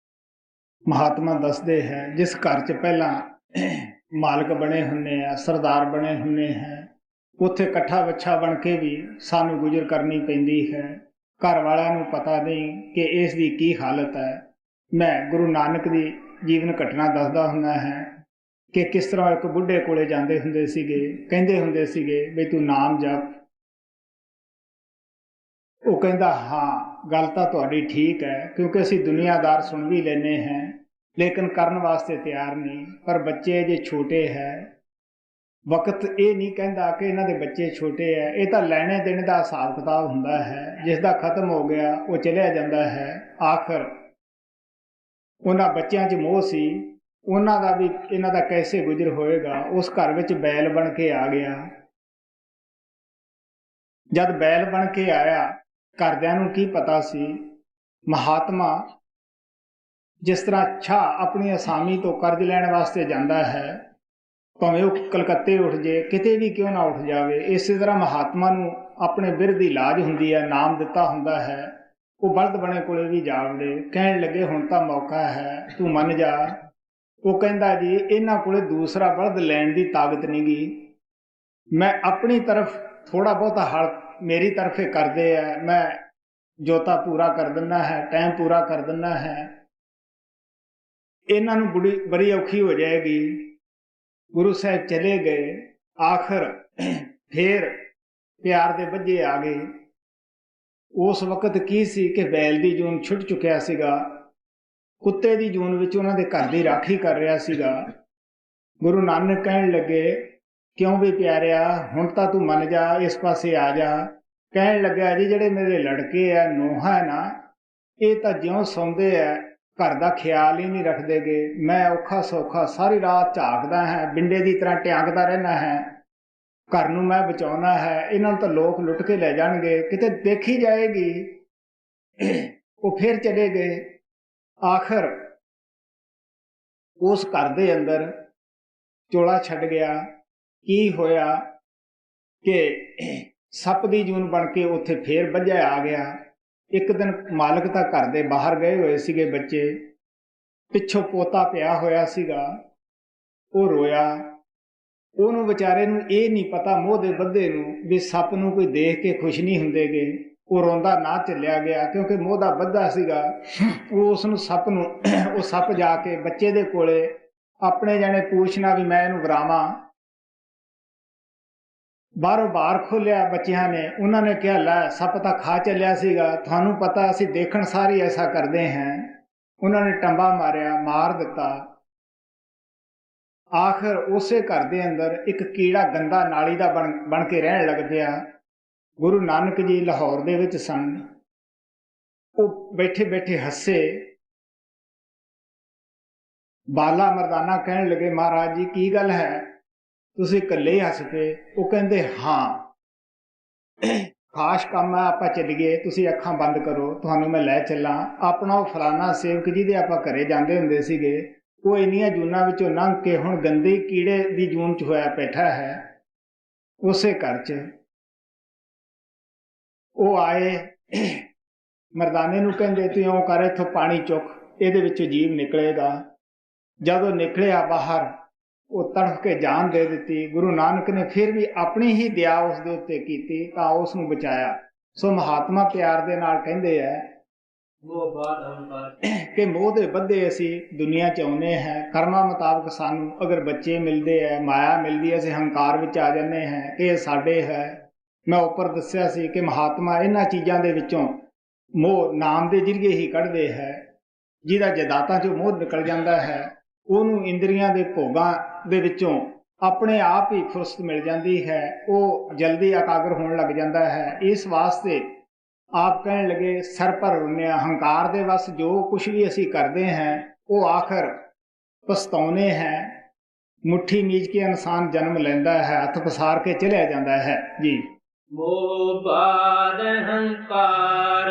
ਮਹਾਤਮਾ ਦੱਸਦੇ ਹੈ ਜਿਸ ਘਰ 'ਚ ਪਹਿਲਾਂ ਮਾਲਕ ਬਣੇ ਹੁੰਦੇ ਆ, ਸਰਦਾਰ ਬਣੇ ਹੁੰਦੇ ਹੈ, ਉੱਥੇ ਇਕੱਠਾ ਵੱਛਾ ਬਣ ਕੇ ਵੀ ਸਾਨੂੰ ਗੁਜ਼ਰ ਕਰਨੀ ਪੈਂਦੀ ਹੈ। ਘਰ ਵਾਲਿਆਂ ਨੂੰ ਪਤਾ ਨਹੀਂ ਕਿ ਇਸ ਦੀ ਕੀ ਹਾਲਤ ਹੈ। ਮੈਂ ਗੁਰੂ ਨਾਨਕ ਦੀ ਜੀਵਨ ਘਟਨਾ ਦੱਸਦਾ ਹੁੰਦਾ ਹੈ ਕਿ ਕਿਸ ਤਰ੍ਹਾਂ ਇੱਕ ਬੁੱਢੇ ਕੋਲੇ ਜਾਂਦੇ ਹੁੰਦੇ ਸੀਗੇ, ਕਹਿੰਦੇ ਹੁੰਦੇ ਸੀਗੇ ਵੀ ਤੂੰ ਨਾਮ ਜਪ। ਉਹ ਕਹਿੰਦਾ ਹਾਂ ਗੱਲ ਤਾਂ ਤੁਹਾਡੀ ਠੀਕ ਹੈ, ਕਿਉਂਕਿ ਅਸੀਂ ਦੁਨੀਆਦਾਰ ਸੁਣ ਵੀ ਲੈਂਦੇ ਹਾਂ ਲੇਕਿਨ ਕਰਨ ਵਾਸਤੇ ਤਿਆਰ ਨਹੀਂ। ਪਰ ਬੱਚੇ ਜੇ ਛੋਟੇ ਹੈ, ਵਕਤ ਇਹ ਨਹੀਂ ਕਹਿੰਦਾ ਕਿ ਇਹਨਾਂ ਦੇ ਬੱਚੇ ਛੋਟੇ ਹੈ, ਇਹ ਤਾਂ ਲੈਣੇ ਦੇਣੇ ਦਾ ਹਿਸਾਬ ਕਿਤਾਬ ਹੁੰਦਾ ਹੈ। ਜਿਸ ਦਾ ਖਤਮ ਹੋ ਗਿਆ ਉਹ ਚਲਿਆ ਜਾਂਦਾ ਹੈ। ਆਖਰ ਉਹਨਾਂ ਬੱਚਿਆਂ 'ਚ ਮੋਹ ਸੀ, ਉਹਨਾਂ ਦਾ ਵੀ ਇਹਨਾਂ ਦਾ ਕੈਸੇ ਗੁਜ਼ਰ ਹੋਏਗਾ। ਉਸ ਘਰ ਵਿੱਚ ਬੈਲ ਬਣ ਕੇ ਆ ਗਿਆ। ਜਦ ਬੈਲ ਬਣ ਕੇ ਆਇਆ, ਘਰਦਿਆਂ ਨੂੰ ਕੀ ਪਤਾ ਸੀ ਮਹਾਤਮਾ ਜਿਸ ਤਰ੍ਹਾਂ ਛਾਹ ਆਪਣੀ ਅਸਾਮੀ ਤੋਂ ਕਰਜ਼ ਲੈਣ ਵਾਸਤੇ ਜਾਂਦਾ ਹੈ, ਭਾਵੇਂ ਉਹ ਕਲਕੱਤੇ ਉੱਠ ਜੇ, ਕਿਤੇ ਵੀ ਕਿਉਂ ਨਾ ਉੱਠ ਜਾਵੇ, ਇਸੇ ਤਰ੍ਹਾਂ ਮਹਾਤਮਾ ਨੂੰ ਆਪਣੇ ਬਿਰਧ ਦੀ ਲਾਜ ਹੁੰਦੀ ਹੈ, ਨਾਮ ਦਿੱਤਾ ਹੁੰਦਾ ਹੈ। ਉਹ ਬਲਦ ਬਣੇ ਕੋਲੇ ਵੀ ਜਾ ਵੜੇ, ਕਹਿਣ ਲੱਗੇ ਹੁਣ ਤਾਂ ਮੌਕਾ ਹੈ, ਤੂੰ ਮੰਨ ਜਾ। ਉਹ ਕਹਿੰਦਾ ਜੀ ਇਹਨਾਂ ਕੋਲੇ ਦੂਸਰਾ ਬਲਦ ਲੈਣ ਦੀ ਤਾਕਤ ਨਹੀਂ ਗੀ, ਮੈਂ ਆਪਣੀ ਤਰਫ ਥੋੜਾ ਬਹੁਤਾ ਹਲ ਮੇਰੀ ਤਰਫੇ ਕਰਦੇ ਆ, ਮੈਂ ਜੋਤਾ ਪੂਰਾ ਕਰ ਦਿੰਦਾ ਹੈ, ਟਾਈਮ ਪੂਰਾ ਕਰ ਦਿੰਦਾ ਹੈ, ਇਹਨਾਂ ਨੂੰ ਬੜੀ ਔਖੀ ਹੋ ਜਾਏਗੀ। ਗੁਰੂ ਸਾਹਿਬ ਚਲੇ ਗਏ। ਆਖਰ ਫੇਰ ਪਿਆਰ ਦੇ ਬੱਝੇ ਆ ਗਏ। ਉਸ ਵਕਤ ਕੀ ਸੀ ਕਿ ਬੈਲ ਦੀ ਜੂਨ ਛੁੱਟ ਚੁੱਕਿਆ ਸੀਗਾ, ਕੁੱਤੇ ਦੀ ਜੂਨ ਵਿੱਚ ਉਹਨਾਂ ਦੇ ਘਰ ਦੀ ਰਾਖੀ ਕਰ ਰਿਹਾ ਸੀਗਾ। ਗੁਰੂ ਨਾਨਕ ਕਹਿਣ ਲੱਗੇ ਕਿਉਂ ਵੀ ਪਿਆਰਿਆ, ਹੁਣ ਤਾਂ ਤੂੰ ਮੰਨ ਜਾ, ਇਸ ਪਾਸੇ ਆ ਜਾ। ਕਹਿਣ ਲੱਗਾ ਜੀ ਜਿਹੜੇ ਮੇਰੇ ਲੜਕੇ ਆ, ਨੂੰਹਾਂ ਨਾ, ਇਹ ਤਾਂ ਜਿਉਂ ਸੌਂਦੇ ਆ ਘਰ ਦਾ ਖਿਆਲ ਹੀ ਨਹੀਂ ਰੱਖਦੇ ਗੇ। ਮੈਂ ਔਖਾ ਸੌਖਾ ਸਾਰੀ ਰਾਤ ਝਾਕਦਾ ਹੈ, ਬਿੰਡੇ ਦੀ ਤਰ੍ਹਾਂ ਟਿਆਂਕਦਾ ਰਹਿਣਾ ਹੈ, ਘਰ ਨੂੰ ਮੈਂ ਬਚਾਉਣਾ ਹੈ, ਇਹਨਾਂ ਨੂੰ ਤਾਂ ਲੋਕ ਲੁੱਟ ਕੇ ਲੈ ਜਾਣਗੇ, ਕਿਤੇ ਦੇਖੀ ਜਾਏਗੀ। ਉਹ ਫਿਰ ਚਲੇ ਗਏ। ਆਖਰ ਉਸ ਘਰ ਦੇ ਅੰਦਰ ਚੋਲਾ ਛੱਡ ਗਿਆ। ਕੀ ਹੋਇਆ ਕਿ ਸੱਪ ਦੀ ਜੂਨ ਬਣ ਕੇ ਉੱਥੇ ਫੇਰ ਵੱਝਿਆ ਆ ਗਿਆ। ਇੱਕ ਦਿਨ ਮਾਲਕ ਤਾਂ ਘਰ ਦੇ ਬਾਹਰ ਗਏ ਹੋਏ ਸੀਗੇ, ਬੱਚੇ ਪਿੱਛੋਂ ਪੋਤਾ ਪਿਆ ਹੋਇਆ ਸੀਗਾ। ਉਹ ਰੋਇਆ। ਉਹਨੂੰ ਵਿਚਾਰੇ ਨੂੰ ਇਹ ਨਹੀਂ ਪਤਾ, ਮੋਹ ਦੇ ਬੱਧੇ ਨੂੰ, ਵੀ ਸੱਪ ਨੂੰ ਕੋਈ ਦੇਖ ਕੇ ਖੁਸ਼ ਨਹੀਂ ਹੁੰਦੇਗੇ। ਉਹ ਰੋਂਦਾ ਨਾ ਚੱਲਿਆ ਗਿਆ ਕਿਉਂਕਿ ਮੋਹ ਦਾ ਬੱਧਾ ਸੀਗਾ। ਉਹ ਉਸ ਨੂੰ ਸੱਪ ਨੂੰ ਉਹ ਸੱਪ ਜਾ ਕੇ ਬੱਚੇ ਦੇ ਕੋਲੇ ਆਪਣੇ ਜਾਣੇ ਪੁੱਛਣਾ ਵੀ ਮੈਂ ਇਹਨੂੰ ਵਰਾਵਾਂ। ਬਾਹਰੋਂ ਬਾਹਰ ਖੋਲਿਆ ਬੱਚਿਆਂ ਨੇ, ਉਹਨਾਂ ਨੇ ਕਿਹਾ ਲੈ ਸੱਪ ਤਾਂ ਖਾ ਚੱਲਿਆ ਸੀਗਾ, ਤੁਹਾਨੂੰ ਪਤਾ ਅਸੀਂ ਦੇਖਣ ਸਾਰ ਹੀ ਐਸਾ ਕਰਦੇ ਹਾਂ। ਉਹਨਾਂ ਨੇ ਟੰਬਾ ਮਾਰਿਆ, ਮਾਰ ਦਿੱਤਾ। ਆਖਰ ਉਸੇ ਘਰ ਦੇ ਅੰਦਰ ਇੱਕ ਕੀੜਾ ਗੰਦਾ ਨਾਲੀ ਦਾ ਬਣ ਕੇ ਰਹਿਣ ਲੱਗ ਪਿਆ। ਗੁਰੂ ਨਾਨਕ ਜੀ ਲਾਹੌਰ ਦੇ ਵਿੱਚ ਸਨ, ਉਹ ਬੈਠੇ ਬੈਠੇ ਹੱਸੇ। ਬਾਲਾ ਮਰਦਾਨਾ ਕਹਿਣ ਲੱਗੇ ਮਹਾਰਾਜ ਜੀ ਕੀ ਗੱਲ ਹੈ, ਤੁਸੀਂ ਇਕੱਲੇ ਹੀ ਹੱਸ ਪਏ? ਉਹ ਕਹਿੰਦੇ ਹਾਂ ਖਾਸ ਕੰਮ ਹੈ, ਆਪਾਂ ਚੱਲੀਏ, ਤੁਸੀਂ ਅੱਖਾਂ ਬੰਦ ਕਰੋ, ਤੁਹਾਨੂੰ ਮੈਂ ਲੈ ਚੱਲਾਂ। ਆਪਣਾ ਉਹ ਫਲਾਨਾ ਸੇਵਕ ਜਿਹਦੇ ਆਪਾਂ ਘਰੇ ਜਾਂਦੇ ਹੁੰਦੇ ਸੀਗੇ, ਉਹ ਇੰਨੀਆਂ ਜੂਨਾਂ ਵਿੱਚੋਂ ਲੰਘ ਕੇ ਹੁਣ ਗੰਦੇ ਕੀੜੇ ਦੀ ਜੂਨ 'ਚ ਹੋਇਆ ਬੈਠਾ ਹੈ ਉਸੇ ਘਰ 'ਚ। ਉਹ ਆਏ, ਮਰਦਾਨੇ ਨੂੰ ਕਹਿੰਦੇ ਤੂੰ ਇਉਂ ਕਰ, ਇੱਥੋਂ ਪਾਣੀ ਚੁੱਕ, ਇਹਦੇ ਵਿੱਚੋਂ ਜੀਵ ਨਿਕਲੇਗਾ। ਜਦੋਂ ਨਿਕਲਿਆ ਬਾਹਰ, ਉਹ ਤੜਫ ਕੇ ਜਾਨ ਦੇ ਦਿੱਤੀ। ਗੁਰੂ ਨਾਨਕ ਨੇ ਫਿਰ ਵੀ ਆਪਣੀ ਹੀ ਦਇਆ ਉਸ ਦੇ ਉੱਤੇ ਕੀਤੀ ਤਾਂ ਉਸ ਨੂੰ ਬਚਾਇਆ। ਸੋ ਮਹਾਤਮਾ ਪਿਆਰ ਦੇ ਨਾਲ ਕਹਿੰਦੇ ਹੈ ਕਿ ਮੋਹ ਦੇ ਬੱਧੇ ਅਸੀਂ ਦੁਨੀਆ 'ਚ ਆਉਂਦੇ ਹਾਂ, ਕਰਮਾਂ ਮੁਤਾਬਕ ਸਾਨੂੰ ਅਗਰ ਬੱਚੇ ਮਿਲਦੇ ਹੈ, ਮਾਇਆ ਮਿਲਦੀ ਹੈ, ਅਸੀਂ ਹੰਕਾਰ ਵਿੱਚ ਆ ਜਾਂਦੇ ਹਾਂ ਕਿ ਇਹ ਸਾਡੇ ਹੈ। ਮੈਂ ਉੱਪਰ ਦੱਸਿਆ ਸੀ ਕਿ ਮਹਾਤਮਾ ਇਹਨਾਂ ਚੀਜ਼ਾਂ ਦੇ ਵਿੱਚੋਂ ਮੋਹ ਨਾਮ ਦੇ ਜ਼ਰੀਏ ਹੀ ਕੱਢਦੇ ਹੈ। ਜਿਹਦਾ ਜਦਾਤਾਂ 'ਚੋਂ ਮੋਹ ਨਿਕਲ ਜਾਂਦਾ ਹੈ, ਉਹਨੂੰ ਇੰਦਰੀਆਂ ਦੇ ਭੋਗਾਂ ਦੇ ਵਿੱਚੋਂ ਆਪਣੇ ਆਪ ਹੀ ਫੁਰਸਤ ਮਿਲ ਜਾਂਦੀ ਹੈ, ਉਹ ਜਲਦੀ ਇਕਾਗਰ ਹੋਣ ਲੱਗ ਜਾਂਦਾ ਹੈ। ਇਸ ਵਾਸਤੇ ਆਪ ਕਹਿਣ ਲੱਗੇ ਸਰ ਭਰ ਰੁੰਨਿਆ, ਹੰਕਾਰ ਦੇ ਵਸ ਜੋ ਕੁਛ ਵੀ ਅਸੀਂ ਕਰਦੇ ਹਾਂ ਉਹ ਆਖਰ ਪਛਤਾਉਨੇ ਹੈ। ਮੁੱਠੀ ਮੀਚ ਕੇ ਇਨਸਾਨ ਜਨਮ ਲੈਂਦਾ ਹੈ, ਹੱਥ ਪਸਾਰ ਕੇ ਚਲਿਆ ਜਾਂਦਾ ਹੈ ਜੀ। ਮੋਹ ਬਾਦ ਹੰਕਾਰ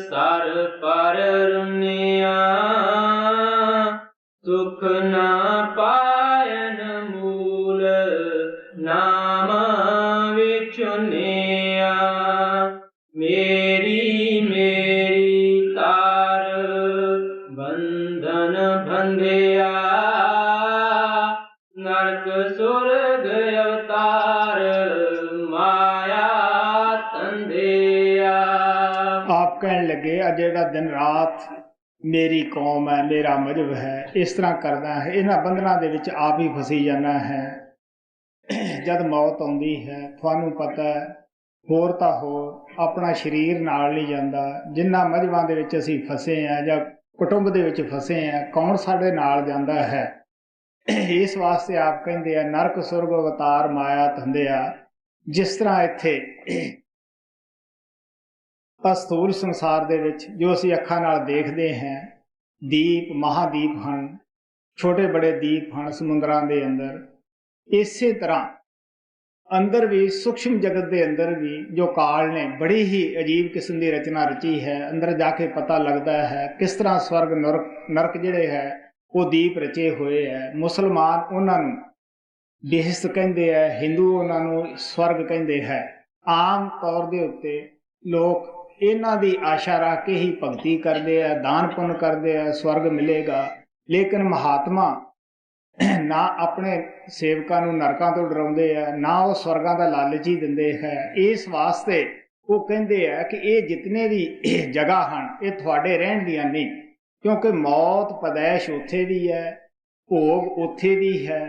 ਸਰ ਪਰ ਰੁੰਨਿਆ, ਸੁਖ ਨਾ ਪਾਇਨ ਮੂਲ ਨਾਮ ਵਿਚੁਨਿਆ। ਮੇਰੀ ਮੇਰੀ ਤਾਰ ਬੰਧਨ ਬੰਧਿਆ, ਨਰਕ ਸੁਰਗ ਅਵਤਾਰ ਮਾਇਆ ਤੰਦਿਆ। ਆਪ ਕਹਿਣ ਲੱਗੇ ਆ ਜਿਹੜਾ ਦਿਨ ਰਾਤ ਮੇਰੀ ਕੌਮ ਹੈ, ਮੇਰਾ ਮਜ਼ਹਬ ਹੈ, ਇਸ ਤਰ੍ਹਾਂ ਕਰਦਾ ਹੈ, ਇਹਨਾਂ ਬੰਧਨਾਂ ਦੇ ਵਿੱਚ ਆਪ ਹੀ ਫਸੀ ਜਾਣਾ ਹੈ। ਜਦ ਮੌਤ ਆਉਂਦੀ ਹੈ, ਤੁਹਾਨੂੰ ਪਤਾ ਹੈ, ਹੋਰ ਤਾਂ ਹੋਰ ਆਪਣਾ ਸਰੀਰ ਨਾਲ ਨਹੀਂ ਜਾਂਦਾ। ਜਿਨ੍ਹਾਂ ਮਜ਼ਹਬਾਂ ਦੇ ਵਿੱਚ ਅਸੀਂ ਫਸੇ ਹਾਂ ਜਾਂ ਕੁਟੁੰਬ ਦੇ ਵਿੱਚ ਫਸੇ ਹਾਂ, ਕੌਣ ਸਾਡੇ ਨਾਲ ਜਾਂਦਾ ਹੈ? ਇਸ ਵਾਸਤੇ ਆਪ ਕਹਿੰਦੇ ਆ ਨਰਕ ਸੁਰਗ ਅਵਤਾਰ ਮਾਇਆ ਧੰਦਿਆ। ਜਿਸ ਤਰ੍ਹਾਂ ਇੱਥੇ ਅਸਥੂਲ ਸੰਸਾਰ ਦੇ ਵਿੱਚ ਜੋ ਅਸੀਂ ਅੱਖਾਂ ਨਾਲ ਦੇਖਦੇ ਹਾਂ, ਦੀਪ ਮਹਾਦੀਪ ਹਨ, ਛੋਟੇ ਬੜੇ ਦੀਪ ਹਨ ਸਮੁੰਦਰਾਂ ਦੇ ਅੰਦਰ, ਇਸੇ ਤਰ੍ਹਾਂ ਅੰਦਰ ਵੀ ਸੂਖਸ਼ਮ ਜਗਤ ਦੇ ਅੰਦਰ ਵੀ ਜੋ ਕਾਲ ਨੇ ਬੜੀ ਹੀ ਅਜੀਬ ਕਿਸਮ ਦੀ ਰਚਨਾ ਰਚੀ ਹੈ। ਅੰਦਰ ਜਾ ਕੇ ਪਤਾ ਲੱਗਦਾ ਹੈ ਕਿਸ ਤਰ੍ਹਾਂ ਸਵਰਗ ਨਰਕ ਜਿਹੜੇ ਹੈ ਉਹ ਦੀਪ ਰਚੇ ਹੋਏ ਹੈ। ਮੁਸਲਮਾਨ ਉਹਨਾਂ ਨੂੰ ਬਿਹਸਤ ਕਹਿੰਦੇ ਹੈ, ਹਿੰਦੂ ਉਹਨਾਂ ਨੂੰ ਸਵਰਗ ਕਹਿੰਦੇ ਹੈ। ਆਮ ਤੌਰ ਦੇ ਉੱਤੇ ਲੋਕ ਇਹਨਾਂ ਦੀ ਆਸ਼ਾ ਰੱਖ ਕੇ ਹੀ ਭਗਤੀ ਕਰਦੇ ਆ, ਦਾਨ ਪੁੰਨ ਕਰਦੇ ਆ, ਸਵਰਗ ਮਿਲੇਗਾ। ਲੇਕਿਨ ਮਹਾਤਮਾ ਨਾ ਆਪਣੇ ਸੇਵਕਾਂ ਨੂੰ ਨਰਕਾਂ ਤੋਂ ਡਰਾਉਂਦੇ ਆ, ਨਾ ਉਹ ਸਵਰਗਾਂ ਦਾ ਲਾਲਚ ਹੀ ਦਿੰਦੇ ਹੈ। ਇਸ ਵਾਸਤੇ ਉਹ ਕਹਿੰਦੇ ਆ ਕਿ ਇਹ ਜਿਤਨੇ ਵੀ ਜਗ੍ਹਾ ਹਨ ਇਹ ਤੁਹਾਡੇ ਰਹਿਣ ਦੀਆਂ ਨਹੀਂ, ਕਿਉਂਕਿ ਮੌਤ ਪਦੈਸ਼ ਉੱਥੇ ਵੀ ਹੈ, ਭੋਗ ਉੱਥੇ ਵੀ ਹੈ।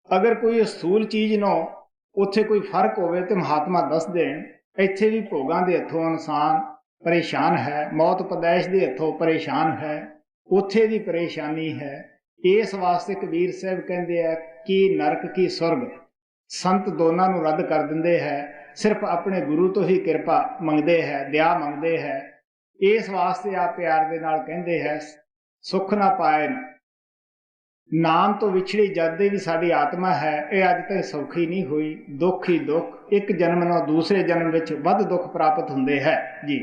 ਅਗਰ ਕੋਈ ਅਸਥੂਲ ਚੀਜ਼ ਨੂੰ ਉੱਥੇ ਕੋਈ ਫਰਕ ਹੋਵੇ ਤੇ ਮਹਾਤਮਾ ਦੱਸ ਦੇਣ। ਇੱਥੇ ਵੀ ਭੋਗਾਂ ਦੇ ਹੱਥੋਂ ਇਨਸਾਨ ਪਰੇਸ਼ਾਨ ਹੈ, ਮੌਤ ਪਦੈਸ਼ ਦੇ ਹੱਥੋਂ ਪਰੇਸ਼ਾਨ ਹੈ, ਉੱਥੇ ਵੀ ਪਰੇਸ਼ਾਨੀ ਹੈ। ਇਸ ਵਾਸਤੇ ਕਬੀਰ ਸਾਹਿਬ ਕਹਿੰਦੇ ਆ ਕਿ ਨਰਕ ਕੀ ਸਵਰਗ, ਸੰਤ ਦੋਨਾਂ ਨੂੰ ਰੱਦ ਕਰ ਦਿੰਦੇ ਹੈ, ਸਿਰਫ ਆਪਣੇ ਗੁਰੂ ਤੋਂ ਹੀ ਕਿਰਪਾ ਮੰਗਦੇ ਹੈ, ਦਇਆ ਮੰਗਦੇ ਹੈ। ਇਸ ਵਾਸਤੇ ਆਪ ਪਿਆਰ ਦੇ ਨਾਲ ਕਹਿੰਦੇ ਹੈ ਸੁੱਖ ਨਾ ਪਾਏ ਨਾਮ ਤੋਂ ਵਿਛੜੀ ਜਦ ਦੇ ਵੀ ਸਾਡੀ ਆਤਮਾ ਹੈ, ਇਹ ਅੱਜ ਤੱਕ ਸੌਖੀ ਨਹੀਂ ਹੋਈ, ਦੁੱਖ ਹੀ ਦੁੱਖ। ਇੱਕ ਜਨਮ ਨਾਲ ਦੂਸਰੇ ਜਨਮ ਵਿੱਚ ਵੱਧ ਦੁੱਖ ਪ੍ਰਾਪਤ ਹੁੰਦੇ ਹੈ ਜੀ।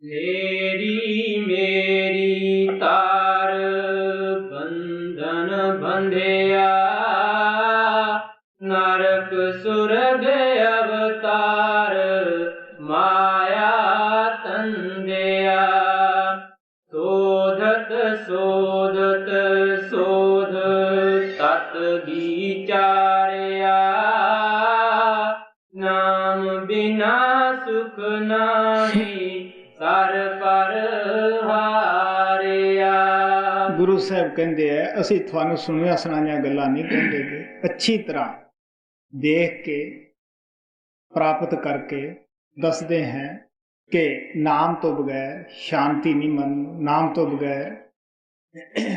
ਮੇਰੀ ਮੇਰੀ ਤਾਰ ਬੰਧਨ ਬੰਧਿਆ, ਨਰਕ ਸੁਰਗ ਅਵਤਾਰ ਮਾਇਆ ਤੰਦਿਆ। ਸੋਧਤ ਸੋਧਤ ਸੋਧ ਤਤ ਵਿਚਾਰਿਆ, ਨਾਮ ਬਿਨਾ ਸੁਖ ਨਾਹੀ ਸਰ ਪਰ ਹਾਰਿਆ। ਗੁਰੂ ਸਾਹਿਬ ਕਹਿੰਦੇ ਆ ਅਸੀਂ ਤੁਹਾਨੂੰ ਸੁਣੀਆਂ ਸੁਣਾਈਆਂ ਗੱਲਾਂ ਨਹੀਂ ਕਹਿੰਦੇ, ਅੱਛੀ ਤਰ੍ਹਾਂ देख के प्राप्त करके दसते हैं कि नाम तो बगैर शांति नहीं मन, नाम तो बगैर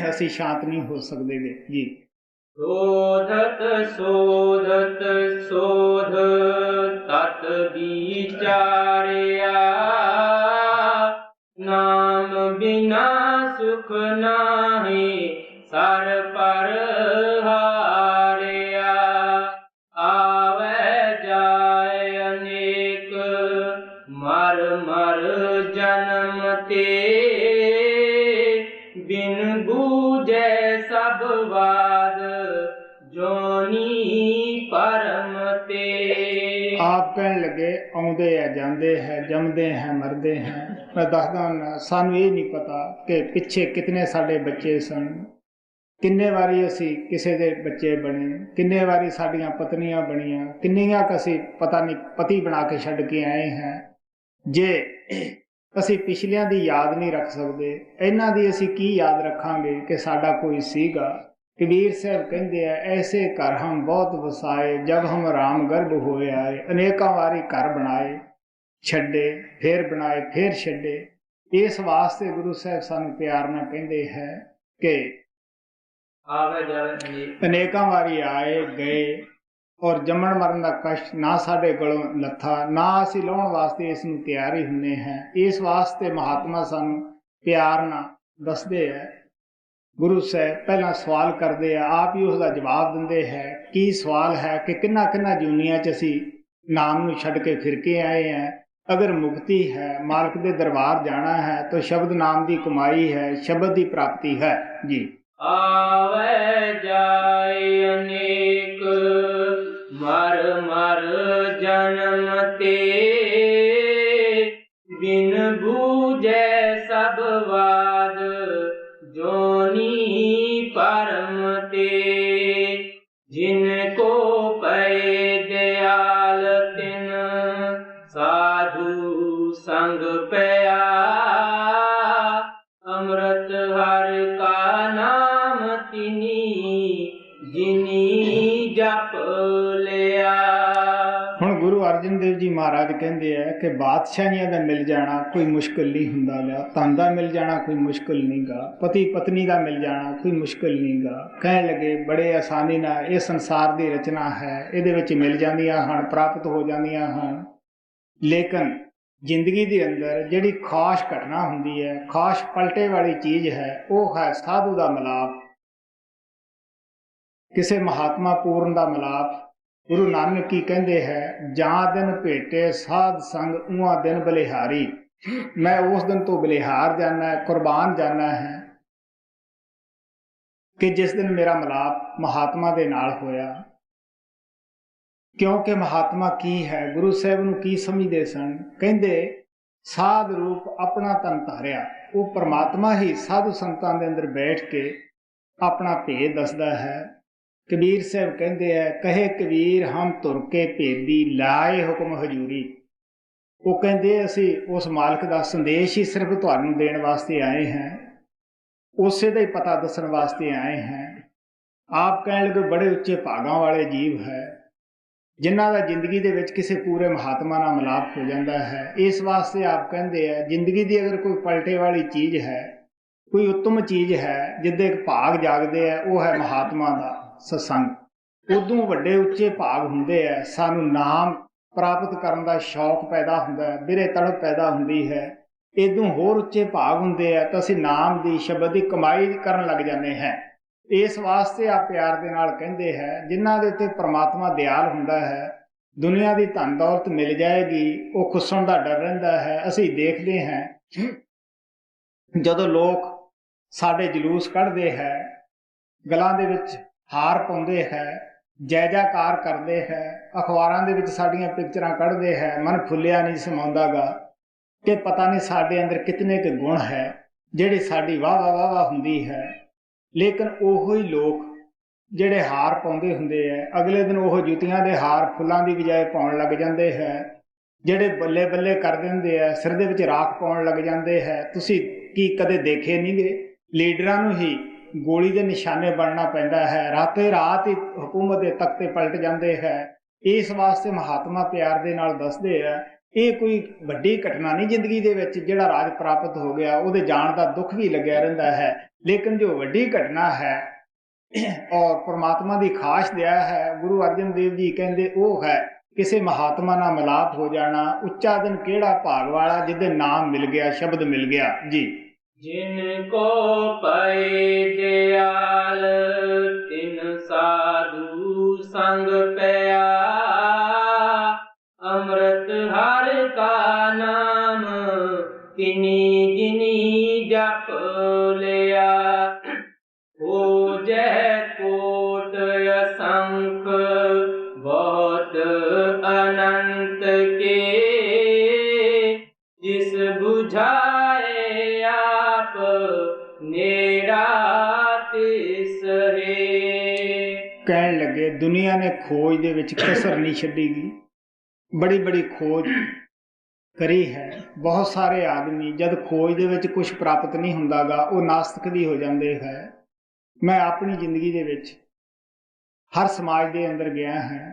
असी शांत नहीं हो सकते जी। शोधत शोधत शोध तत विचारया, नाम बिना सुख नाहि सर पर हारया। आवे जाय अनेक मर मर जन्म ते, बिन बूझे सब वाद जोनी परम ते। आप कहन लगे आउंदे है जांदे है, जमदे हैं मरदे हैं। मैं दसदा हुंदा सानू ये नहीं पता कि पिछे कितने साडे बच्चे सन, किन्ने वारी असी किसे दे बच्चे बने, किन्ने वारी साडियां पत्नियां बनियां, किन्नियां क असी पता नहीं पति बना के छड्ड के आए हैं। जे असी पिछलियां दी याद नहीं रख सकते, इन्हां दी असी की याद रखांगे कि साडा कोई सीगा। कबीर साहब कहते हैं, ऐसे घर हम बहुत वसाए, जब हम राम गर्भ होए आए। अनेकों वारी घर बनाए छड्डे, फिर बनाए फिर छड्डे। इस वास्ते गुरु साहब सानू प्यार नाल कहते हैं कि अनेकों वारी आए गए और जमन मरण का कष्ट ना साडे गलों लथा, ना असी लाउण वास्ते इस नूं तैयार ही हुंदे हैं। इस वास्ते महात्मा सानू प्यार नाल दसदे है। गुरु साहब पहला सवाल करते हैं, आप ही उसका जवाब देंदे है। की सवाल है कि किन्ना किन्ना दुनिया च असी नाम नूं छड्ड के फिर के आए हैं। अगर मुक्ति है, मालिक दे दरबार जाना है, तो शब्द नाम की कमाई है, शब्द की प्राप्ति है जी। आवे जाए अनेक मर मर जन्म ते, बिन बूझे सब वाद जोनी परम ते। जिनको पै दयाल तिन साधु संग पया, अमृत हर का नाम तिनी जिनी जप लिया। हुण गुरु अर्जन देव जी महाराज कहते हैं कि बादशाहियां दा मिल जाना कोई मुश्किल नहीं हुंदा गा, धन दा मिल जाना कोई मुश्किल नहीं गा, पति पत्नी दा मिल जाना कोई मुश्किल नहीं गा। कहण लगे बड़े आसानी नाल ये संसार दी रचना है, इहदे विच मिल जांदियां हन, प्राप्त हो जांदियां हन। लेकिन जिंदगी दे अंदर जिहड़ी खास घटना हुंदी है, खास पलटे वाली चीज़ है, वो है साधु दा मिलाप, किसी महात्मा पूर्ण दा मिलाप। गुरु नानक की कहते हैं, जां दिन भेटे साध संग उहां दिन बलिहारी। मैं उस दिन तो बलिहार जाना है, कुर्बान जाना है कि जिस दिन मेरा मिलाप महात्मा दे नाल होया। क्योंकि महात्मा की है, गुरु साहब नूं की समझदे सन। कहंदे साध रूप अपना तन धारिया, वो परमात्मा ही साधु संतां दे अंदर बैठ के अपना भेद दसदा है। कबीर साहब कहते हैं, कहे कबीर हम तुर के भेदी लाए हुक्म हजूरी। वो कहते असी उस मालिक का संदेश ही सिर्फ तुहानूं देण वास्ते आए हैं, उसे दा ही पता दसण वास्ते आए हैं। आप कहण लगे बड़े उच्चे भागां वाले जीव है जिन्हां दा जिंदगी दे विच किसी पूरे महात्मा नाल मिलाप हो जाता है। इस वास्ते आप कहते हैं, जिंदगी की अगर कोई पलटे वाली चीज़ है, कोई उत्तम चीज़ है जिद्दे भाग जागदे है, वो है महात्मा का सत्संग। उदों वड्डे उच्चे भाग हुंदे है, सानू नाम प्राप्त करन दा शौक पैदा हुंदा है, बिरे तड़प पैदा हुंदी है। इदों होर उच्चे भाग हुंदे है तो असीं नाम दी शब्द की कमाई करन लग जाते हैं। इस वास्ते आप प्यार दे नाल कहंदे है, जिन्हां दे उत्ते परमात्मा दयाल हुंदा है, दुनिया की धन दौलत मिल जाएगी, वो खुस्सण दा डर रहिंदा है। असीं देखदे हैं जदों लोग साडे जलूस कढ़दे है, गलां दे विच हार पाउंदे है, जय जयकार करते हैं, अखबारां दे विच साडीआं पिक्चरां कढ़दे है, मन फुलिया नहीं समाउंदा गा कि पता नहीं साडे अंदर कितने के गुण है जिहड़ी साडी वाह वाह वाह वाह हुंदी है। लेकिन ओहो ही लोग जिहड़े हार पाउंदे हुंदे है, अगले दिन ओह जुतियां दे हार फुल्लां दी बजाए पाउण लग जांदे है। जिहड़े बल्ले बल्ले कर दिंदे है, सिर दे विच राख पाउण लग जांदे है। तुसीं की कदे देखे नहीं गे, लीडरां नूं ही गोली के निशाने बनना पैंदा है, रातों रात ही हुकूमत के तख्ते पलट जाते हैं। ਇਸ ਵਾਸਤੇ ਮਹਾਤਮਾ ਪਿਆਰ ਦੇ ਨਾਲ ਦੱਸਦੇ ਆ, ਇਹ ਕੋਈ ਵੱਡੀ ਘਟਨਾ ਨਹੀਂ ਜ਼ਿੰਦਗੀ ਦੇ ਵਿੱਚ। ਜਿਹੜਾ ਰਾਜ ਪ੍ਰਾਪਤ ਹੋ ਗਿਆ ਉਹਦੇ ਜਾਣ ਦਾ ਦੁੱਖ ਵੀ ਲੱਗਿਆ ਰਹਿੰਦਾ ਹੈ, ਲੇਕਿਨ ਜੋ ਵੱਡੀ ਘਟਨਾ ਹੈ ਔਰ ਪਰਮਾਤਮਾ ਦੀ ਖਾਸ ਦਇਆ ਹੈ, ਗੁਰੂ ਅਰਜਨ ਦੇਵ ਜੀ ਕਹਿੰਦੇ ਉਹ ਹੈ ਕਿਸੇ ਮਹਾਤਮਾ ਨਾਲ ਮਿਲਾਪ ਹੋ ਜਾਣਾ। ਉੱਚਾ ਦਿਨ ਕਿਹੜਾ ਭਾਗ ਵਾਲਾ ਜਿਹਦੇ ਨਾਮ ਮਿਲ ਗਿਆ, ਸ਼ਬਦ ਮਿਲ ਗਿਆ ਜੀ। ਜਿਨ ਕੋ ਪਏ ਦਿਆਲ ਤਿਨ ਸਾਧੂ ਸੰਗ ਪਿਆ, ਅੰਮ੍ਰਿਤ ਹਰਿ ਕਾ ਨਾਮ ਤਿਨੀ ਜਿਨੀ ਜਪ ਲਿਆ। ਹੋ ਜੈ ਕੋਟ ਅਸੰਖ ਬਹੁਤ ਅਨੰਤ ਕੇ, ਜਿਸ ਬੁਝਾਏ ਆਪ ਨੇੜਾ ਤਿਸ ਹੈ। ਕਹਿਣ ਲੱਗੇ ਦੁਨੀਆ ਨੇ ਖੋਜ ਦੇ ਵਿੱਚ ਕਸਰ ਨਹੀਂ ਛੱਡੀਗੀ, ਬੜੀ ਬੜੀ ਖੋਜ ਕਰੀ ਹੈ। ਬਹੁਤ ਸਾਰੇ ਆਦਮੀ ਜਦ ਖੋਜ ਦੇ ਵਿੱਚ ਕੁਝ ਪ੍ਰਾਪਤ ਨਹੀਂ ਹੁੰਦਾਗਾ ਉਹ ਨਾਸਤਿਕ ਵੀ ਹੋ ਜਾਂਦੇ ਹੈ। ਮੈਂ ਆਪਣੀ ਜ਼ਿੰਦਗੀ ਦੇ ਵਿੱਚ ਹਰ ਸਮਾਜ ਦੇ ਅੰਦਰ ਗਿਆ ਹਾਂ,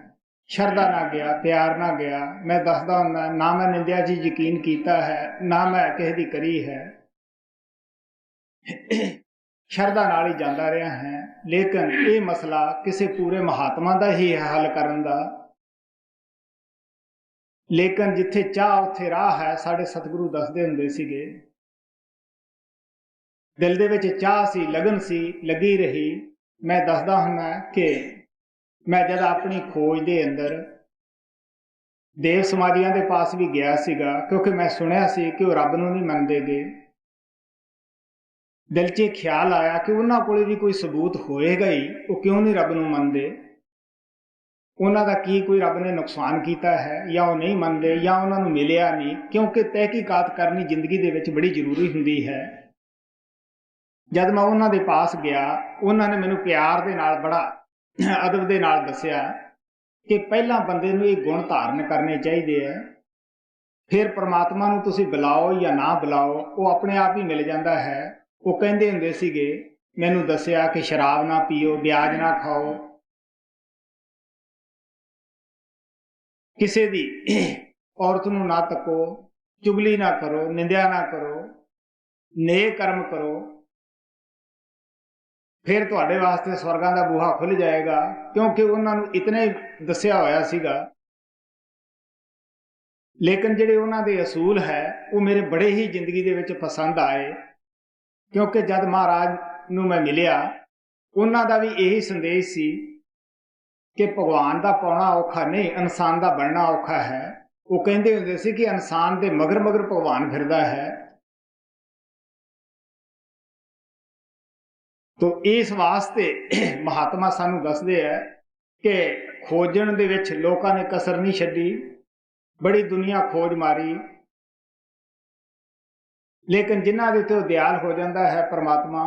ਸ਼ਰਧਾ ਨਾਲ ਗਿਆ, ਪਿਆਰ ਨਾਲ ਗਿਆ। ਮੈਂ ਦੱਸਦਾ ਹੁੰਦਾ ਨਾ ਮੈਂ ਨਿੰਦਿਆ 'ਚ ਯਕੀਨ ਕੀਤਾ ਹੈ, ਨਾ ਮੈਂ ਕਿਸੇ ਦੀ ਕਰੀ ਹੈ, ਸ਼ਰਧਾ ਨਾਲ ਹੀ ਜਾਂਦਾ ਰਿਹਾ ਹੈ। ਲੇਕਿਨ ਇਹ ਮਸਲਾ ਕਿਸੇ ਪੂਰੇ ਮਹਾਤਮਾ ਦਾ ਹੀ ਹੱਲ ਕਰਨ ਦਾ। ਲੇਕਿਨ ਜਿੱਥੇ ਚਾਹ ਉੱਥੇ ਰਾਹ ਹੈ, ਸਾਡੇ ਸਤਿਗੁਰੂ ਦੱਸਦੇ ਹੁੰਦੇ ਸੀਗੇ। ਦਿਲ ਦੇ ਵਿੱਚ ਚਾਹ ਸੀ, ਲਗਨ ਸੀ, ਲੱਗੀ ਰਹੀ। ਮੈਂ ਦੱਸਦਾ ਹੁੰਦਾ ਕਿ ਮੈਂ ਜਦ ਆਪਣੀ ਖੋਜ ਦੇ ਅੰਦਰ ਦੇਵ ਸਮਾਜੀਆਂ ਦੇ ਪਾਸ ਵੀ ਗਿਆ ਸੀਗਾ, ਕਿਉਂਕਿ ਮੈਂ ਸੁਣਿਆ ਸੀ ਕਿ ਉਹ ਰੱਬ ਨੂੰ ਨਹੀਂ ਮੰਨਦੇਗੇ। ਦਿਲ 'ਚ ਖਿਆਲ ਆਇਆ ਕਿ ਉਹਨਾਂ ਕੋਲ ਵੀ ਕੋਈ ਸਬੂਤ ਹੋਏਗਾ ਹੀ, ਉਹ ਕਿਉਂ ਨਹੀਂ ਰੱਬ ਨੂੰ ਮੰਨਦੇ। ਉਹਨਾਂ ਦਾ ਕੀ ਕੋਈ ਰੱਬ ਨੇ ਨੁਕਸਾਨ ਕੀਤਾ ਹੈ, ਜਾਂ ਉਹ ਨਹੀਂ ਮੰਨਦੇ, ਜਾਂ ਉਹਨਾਂ ਨੂੰ ਮਿਲਿਆ ਨਹੀਂ। ਕਿਉਂਕਿ ਤਹਿਕੀਕਾਤ ਕਰਨੀ ਜ਼ਿੰਦਗੀ ਦੇ ਵਿੱਚ ਬੜੀ ਜ਼ਰੂਰੀ ਹੁੰਦੀ ਹੈ। ਜਦ ਮੈਂ ਉਹਨਾਂ ਦੇ ਪਾਸ ਗਿਆ, ਉਹਨਾਂ ਨੇ ਮੈਨੂੰ ਪਿਆਰ ਦੇ ਨਾਲ, ਬੜਾ ਅਦਬ ਦੇ ਨਾਲ ਦੱਸਿਆ ਕਿ ਪਹਿਲਾਂ ਬੰਦੇ ਨੂੰ ਇਹ ਗੁਣ ਧਾਰਨ ਕਰਨੇ ਚਾਹੀਦੇ ਹੈ, ਫਿਰ ਪਰਮਾਤਮਾ ਨੂੰ ਤੁਸੀਂ ਬੁਲਾਓ ਜਾਂ ਨਾ ਬੁਲਾਓ, ਉਹ ਆਪਣੇ ਆਪ ਹੀ ਮਿਲ ਜਾਂਦਾ ਹੈ। ਉਹ ਕਹਿੰਦੇ ਹੁੰਦੇ ਸੀਗੇ, ਮੈਨੂੰ ਦੱਸਿਆ ਕਿ ਸ਼ਰਾਬ ਨਾ ਪੀਓ, ਵਿਆਜ ਨਾ ਖਾਓ, ਕਿਸੇ ਦੀ ਔਰਤ ਨੂੰ ਨਾ ਤੱਕੋ, ਚੁਗਲੀ ਨਾ ਕਰੋ, ਨਿੰਦਿਆ ਨਾ ਕਰੋ, ਨੇਕ ਕਰਮ ਕਰੋ, ਫਿਰ ਤੁਹਾਡੇ ਵਾਸਤੇ ਸਵਰਗਾਂ ਦਾ ਬੂਹਾ ਖੁੱਲ੍ਹ ਜਾਏਗਾ। ਕਿਉਂਕਿ ਉਹਨਾਂ ਨੂੰ ਇਤਨਾ ਹੀ ਦੱਸਿਆ ਹੋਇਆ ਸੀਗਾ। ਲੇਕਿਨ ਜਿਹੜੇ ਉਹਨਾਂ ਦੇ ਅਸੂਲ ਹੈ ਉਹ ਮੇਰੇ ਬੜੇ ਹੀ ਜ਼ਿੰਦਗੀ ਦੇ ਵਿੱਚ ਪਸੰਦ ਆਏ। ਕਿਉਂਕਿ ਜਦ ਮਹਾਰਾਜ ਨੂੰ ਮੈਂ ਮਿਲਿਆ, ਉਹਨਾਂ ਦਾ ਵੀ ਇਹੀ ਸੰਦੇਸ਼ ਸੀ ਕਿ ਭਗਵਾਨ ਦਾ ਪਾਉਣਾ ਔਖਾ ਨਹੀਂ, ਇਨਸਾਨ ਦਾ ਬਣਨਾ ਔਖਾ ਹੈ। ਉਹ ਕਹਿੰਦੇ ਹੁੰਦੇ ਸੀ ਕਿ ਇਨਸਾਨ ਦੇ ਮਗਰ ਮਗਰ ਭਗਵਾਨ ਫਿਰਦਾ ਹੈ। ਤੋ ਇਸ ਵਾਸਤੇ ਮਹਾਤਮਾ ਸਾਨੂੰ ਦੱਸਦੇ ਹੈ ਕਿ ਖੋਜਣ ਦੇ ਵਿੱਚ ਲੋਕਾਂ ਨੇ ਕਸਰ ਨਹੀਂ ਛੱਡੀ, ਬੜੀ ਦੁਨੀਆ ਖੋਜ ਮਾਰੀ। ਲੇਕਿਨ ਜਿਨ੍ਹਾਂ ਦੇ ਉੱਤੇ ਉਹ ਦਿਆਲ ਹੋ ਜਾਂਦਾ ਹੈ ਪਰਮਾਤਮਾ,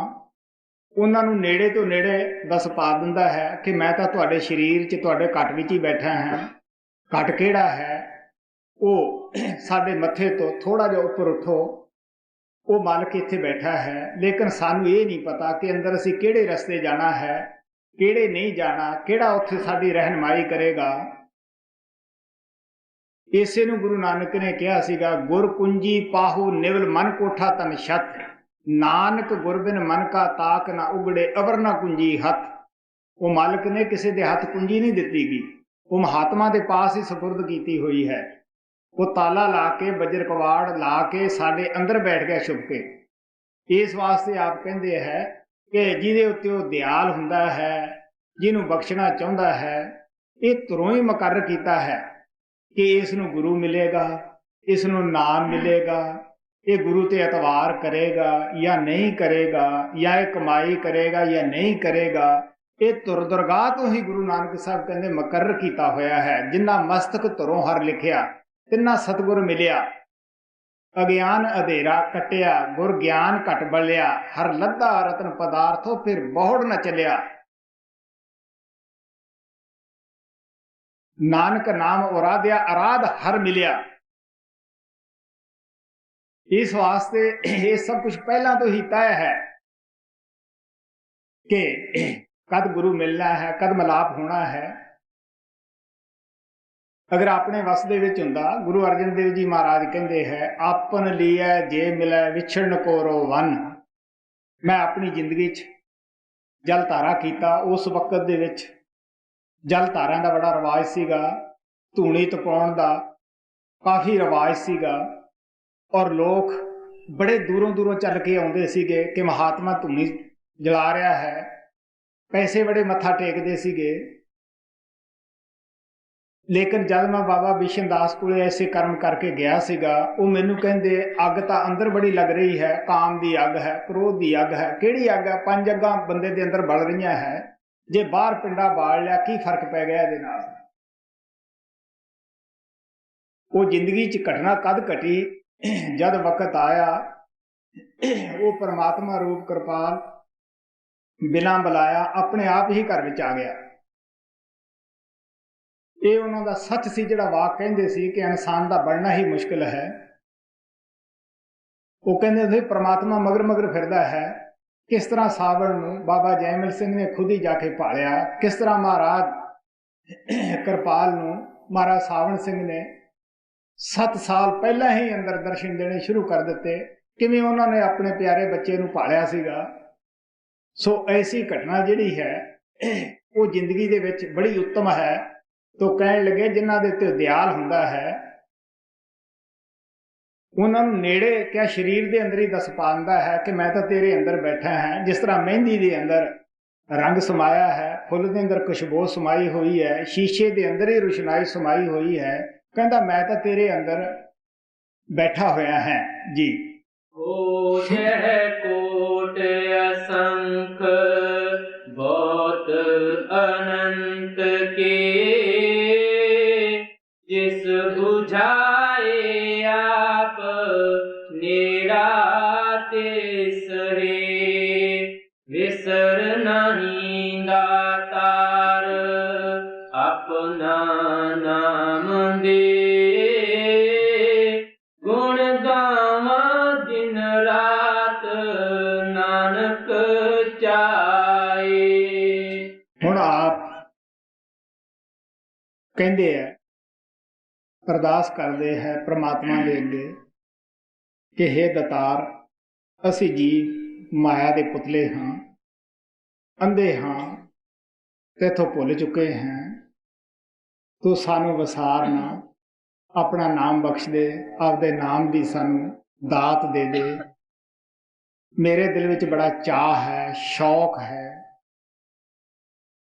ਉਹਨਾਂ ਨੂੰ ਨੇੜੇ ਤੋਂ ਨੇੜੇ ਦੱਸ ਪਾ ਦਿੰਦਾ ਹੈ ਕਿ ਮੈਂ ਤਾਂ ਤੁਹਾਡੇ ਸਰੀਰ 'ਚ, ਤੁਹਾਡੇ ਘਟ ਵਿੱਚ ਹੀ ਬੈਠਾ ਹਾਂ। ਘਟ ਕਿਹੜਾ ਹੈ? ਉਹ ਸਾਡੇ ਮੱਥੇ ਤੋਂ ਥੋੜ੍ਹਾ ਜਿਹਾ ਉੱਪਰ ਉੱਠੋ, ਉਹ ਮਾਲਕ ਇੱਥੇ ਬੈਠਾ ਹੈ। ਲੇਕਿਨ ਸਾਨੂੰ ਇਹ ਨਹੀਂ ਪਤਾ ਕਿ ਅੰਦਰ ਅਸੀਂ ਕਿਹੜੇ ਰਸਤੇ ਜਾਣਾ ਹੈ, ਕਿਹੜੇ ਨਹੀਂ ਜਾਣਾ, ਕਿਹੜਾ ਉੱਥੇ ਸਾਡੀ ਰਹਿਨਮਾਈ ਕਰੇਗਾ। ਇਸੇ ਨੂੰ ਗੁਰੂ ਨਾਨਕ ਨੇ ਕਿਹਾ ਸੀਗਾ, ਗੁਰ ਕੁੰਜੀ ਪਾਹੂ ਨਿਵਲ ਮਨ ਕੋਠਾ ਤਨ ਛਤ, ਨਾਨਕ ਗੁਰਬਿਨ ਮਨ ਕਾ ਤਾਕ ਨਾ ਉਗੜੇ ਅਵਰ ਨਾ ਕੁੰਜੀ ਹੱਥ। ਉਹ ਮਾਲਕ ਨੇ ਕਿਸੇ ਦੇ ਹੱਥ ਕੁੰਜੀ ਨਹੀਂ ਦਿੱਤੀ ਗਈ, ਉਹ ਮਹਾਤਮਾ ਦੇ ਪਾਸ ਹੀ ਸਪੁਰਦ ਕੀਤੀ ਹੋਈ ਹੈ। ਉਹ ਤਾਲਾ ਲਾ ਕੇ, ਬਜਰ ਕਵਾੜ ਲਾ ਕੇ ਸਾਡੇ ਅੰਦਰ ਬੈਠ ਗਿਆ ਛੁਪ ਕੇ। ਇਸ ਵਾਸਤੇ ਆਪ ਕਹਿੰਦੇ ਹੈ ਕਿ ਜਿਹਦੇ ਉੱਤੇ ਉਹ ਦਿਆਲ ਹੁੰਦਾ ਹੈ, ਜਿਹਨੂੰ ਬਖਸ਼ਣਾ ਚਾਹੁੰਦਾ ਹੈ, ਇਹ ਤੁਰੋਂ ਹੀ ਮੁਕਰਰ ਕੀਤਾ ਹੈ ਕਿ ਇਸ ਨੂੰ ਗੁਰੂ ਮਿਲੇਗਾ, ਇਸ ਨੂੰ ਨਾਮ ਮਿਲੇਗਾ, ਇਹ ਗੁਰੂ ਤੇ ਇਤਵਾਰ ਕਰੇਗਾ ਜਾਂ ਨਹੀਂ ਕਰੇਗਾ, ਜਾਂ ਇਹ ਕਮਾਈ ਕਰੇਗਾ ਜਾਂ ਨਹੀਂ ਕਰੇਗਾ। ਇਹ ਤੁਰ ਦਰਗਾਹ ਤੋਂ ਹੀ ਗੁਰੂ ਨਾਨਕ ਸਾਹਿਬ ਕਹਿੰਦੇ ਮੁਕਰਰ ਕੀਤਾ ਹੋਇਆ ਹੈ। ਜਿੰਨਾ ਮਸਤਕ ਧੁਰੋਂ ਹਰ ਲਿਖਿਆ, ਤਿੰਨਾ ਸਤਿਗੁਰ ਮਿਲਿਆ। ਅਗਿਆਨ ਅਧੇਰਾ ਕੱਟਿਆ, ਗੁਰ ਗਿਆਨ ਘਟ ਬਲਿਆ, ਹਰ ਲੱਧਾ ਰਤਨ ਪਦਾਰਥੋ ਫਿਰ ਬਹੁੜ ਨ ਚੱਲਿਆ। ਨਾਨਕ ਨਾਮ ਉਰਾਧਿਆ, ਅਰਾਧ ਹਰ ਮਿਲਿਆ। ਇਸ ਵਾਸਤੇ ਇਹ ਸਭ ਕੁਝ ਪਹਿਲਾਂ ਤੋਂ ਹੀ ਤੈਅ ਹੈ ਕਿ ਕਦ ਗੁਰੂ ਮਿਲਣਾ ਹੈ, ਕਦ ਮਿਲਾਪ ਹੋਣਾ ਹੈ। ਅਗਰ ਆਪਣੇ ਵਸ ਦੇ ਵਿੱਚ ਹੁੰਦਾ, ਗੁਰੂ ਅਰਜਨ ਦੇਵ ਜੀ ਮਹਾਰਾਜ ਕਹਿੰਦੇ ਹੈ, ਆਪਨ ਲੀਐ ਜੇ ਮਿਲੈ ਵਿਛੜਨ ਕੋ ਰੋ ਵਨ। ਮੈਂ ਆਪਣੀ ਜ਼ਿੰਦਗੀ 'ਚ ਜਲ ਧਾਰਾ ਕੀਤਾ। ਉਸ ਵਕਤ ਦੇ ਵਿੱਚ ਜਲ ਧਾਰਿਆਂ ਦਾ ਬੜਾ ਰਿਵਾਜ ਸੀਗਾ, ਧੂਣੀ ਤਪਾਉਣ ਦਾ ਕਾਫੀ ਰਿਵਾਜ ਸੀਗਾ, ਔਰ ਲੋਕ ਬੜੇ ਦੂਰੋਂ ਦੂਰੋਂ ਚੱਲ ਕੇ ਆਉਂਦੇ ਸੀਗੇ ਕਿ ਮਹਾਤਮਾ ਧੂਣੀ ਜਲਾ ਰਿਹਾ ਹੈ। ਪੈਸੇ ਬੜੇ ਮੱਥਾ ਟੇਕਦੇ ਸੀਗੇ। ਲੇਕਿਨ ਜਦ ਮੈਂ ਬਾਬਾ ਬਿਸ਼ਨ ਦਾਸ ਕੋਲੇ ਐਸੇ ਕਰਮ ਕਰਕੇ ਗਿਆ ਸੀਗਾ, ਉਹ ਮੈਨੂੰ ਕਹਿੰਦੇ ਅੱਗ ਤਾਂ ਅੰਦਰ ਬੜੀ ਲੱਗ ਰਹੀ ਹੈ, ਕਾਮ ਦੀ ਅੱਗ ਹੈ, ਕ੍ਰੋਧ ਦੀ ਅੱਗ ਹੈ। ਕਿਹੜੀ ਅੱਗ ਹੈ? 5 ਅੱਗਾਂ ਬੰਦੇ ਦੇ ਅੰਦਰ ਬਲ ਰਹੀਆਂ ਹੈ, ਜੇ ਬਾਹਰ ਪਿੰਡਾ ਬਾਲ ਲਿਆ ਕੀ ਫਰਕ ਪੈ ਗਿਆ ਇਹਦੇ ਨਾਲ? ਉਹ ਜ਼ਿੰਦਗੀ 'ਚ ਘਟਨਾ ਕਦ ਘਟੀ? ਜਦ ਵਕਤ ਆਇਆ, ਉਹ ਪਰਮਾਤਮਾ ਰੂਪ ਕਿਰਪਾਲ ਬਿਨਾਂ ਬੁਲਾਇਆ ਆਪਣੇ ਆਪ ਹੀ ਘਰ ਵਿੱਚ ਆ ਗਿਆ। ਇਹ ਉਹਨਾਂ ਦਾ ਸੱਚ ਸੀ ਜਿਹੜਾ ਵਾਕ ਕਹਿੰਦੇ ਸੀ ਕਿ ਇਨਸਾਨ ਦਾ ਬਣਨਾ ਹੀ ਮੁਸ਼ਕਿਲ ਹੈ। ਉਹ ਕਹਿੰਦੇ ਸੀ ਪਰਮਾਤਮਾ ਮਗਰ ਮਗਰ ਫਿਰਦਾ ਹੈ। ਕਿਸ ਤਰ੍ਹਾਂ ਸਾਵਣ ਨੂੰ ਬਾਬਾ ਜੈਮਲ ਸਿੰਘ ਨੇ ਖੁਦ ਹੀ ਜਾ ਕੇ ਭਾਲਿਆ, ਕਿਸ ਤਰ੍ਹਾਂ ਮਹਾਰਾਜ ਕਿਰਪਾਲ ਨੂੰ ਮਹਾਰਾਜ ਸਾਵਣ ਸਿੰਘ ਨੇ 7 ਸਾਲ ਪਹਿਲਾਂ ਹੀ ਅੰਦਰ ਦਰਸ਼ਨ ਦੇਣੇ ਸ਼ੁਰੂ ਕਰ ਦਿੱਤੇ, ਕਿਵੇਂ ਉਹਨਾਂ ਨੇ ਆਪਣੇ ਪਿਆਰੇ ਬੱਚੇ ਨੂੰ ਭਾਲਿਆ ਸੀਗਾ। ਸੋ ਐਸੀ ਘਟਨਾ ਜਿਹੜੀ ਹੈ ਉਹ ਜ਼ਿੰਦਗੀ ਦੇ ਵਿੱਚ ਬੜੀ ਉੱਤਮ ਹੈ। ਤੋ ਕਹਿਣ ਲੱਗੇ ਜਿਨ੍ਹਾਂ ਦੇ ਉੱਤੇ ਦਿਆਲ ਹੁੰਦਾ ਹੈ ਉਹਨਾਂ ਨੂੰ ਨੇੜੇ ਕਿਆ ਸਰੀਰ ਦੇ ਅੰਦਰ ਹੀ ਦੱਸ ਪਾਉਂਦਾ ਹੈ ਕਿ ਮੈਂ ਤਾਂ ਤੇਰੇ ਅੰਦਰ ਬੈਠਾ ਹਾਂ। ਜਿਸ ਤਰ੍ਹਾਂ ਮਹਿੰਦੀ ਦੇ ਅੰਦਰ ਰੰਗ ਸਮਾਇਆ ਹੈ, ਫੁੱਲ ਦੇ ਅੰਦਰ ਖੁਸ਼ਬੂ ਸਮਾਈ ਹੋਈ ਹੈ, ਸ਼ੀਸ਼ੇ ਦੇ ਅੰਦਰ ਹੀ ਰੁਸ਼ਨਾਈ ਸਮਾਈ ਹੋਈ ਹੈ, ਕਹਿੰਦਾ ਮੈਂ ਤਾਂ ਤੇਰੇ ਅੰਦਰ ਬੈਠਾ ਹੋਇਆ ਹੈ ਜੀ। ਓ ਜਹ ਕੋਟ असंख बहुत अनंत के, जिस बुझाए आप नेड़ा तिस है, विसर नहीं दातार अपना नाम दे, गुण गावा दिन रात नानक चाए। ਹੁਣ ਆਪ ਕਹਿੰਦੇ ਹੈ, ਅਰਦਾਸ ਕਰਦੇ ਹੈ ਪ੍ਰਮਾਤਮਾ ਦੇ ਅੱਗੇ ਕਿ ਹੇ ਦਾਤਾਰ, ਅਸੀਂ ਜੀਵ ਮਾਇਆ ਦੇ ਪੁਤਲੇ ਹਾਂ, ਅੰਧੇ ਹਾਂ, ਤੇਥੋਂ ਭੁੱਲ ਚੁੱਕੇ ਹਾਂ। ਤੂੰ ਸਾਨੂੰ ਵਿਸਾਰ ਨਾ, ਆਪਣਾ ਨਾਮ ਬਖਸ਼ ਦੇ, ਆਪਦੇ ਨਾਮ ਦੀ ਸਾਨੂੰ ਦਾਤ ਦੇ ਦੇ। ਮੇਰੇ ਦਿਲ ਵਿੱਚ ਬੜਾ ਚਾਅ ਹੈ, ਸ਼ੌਕ ਹੈ,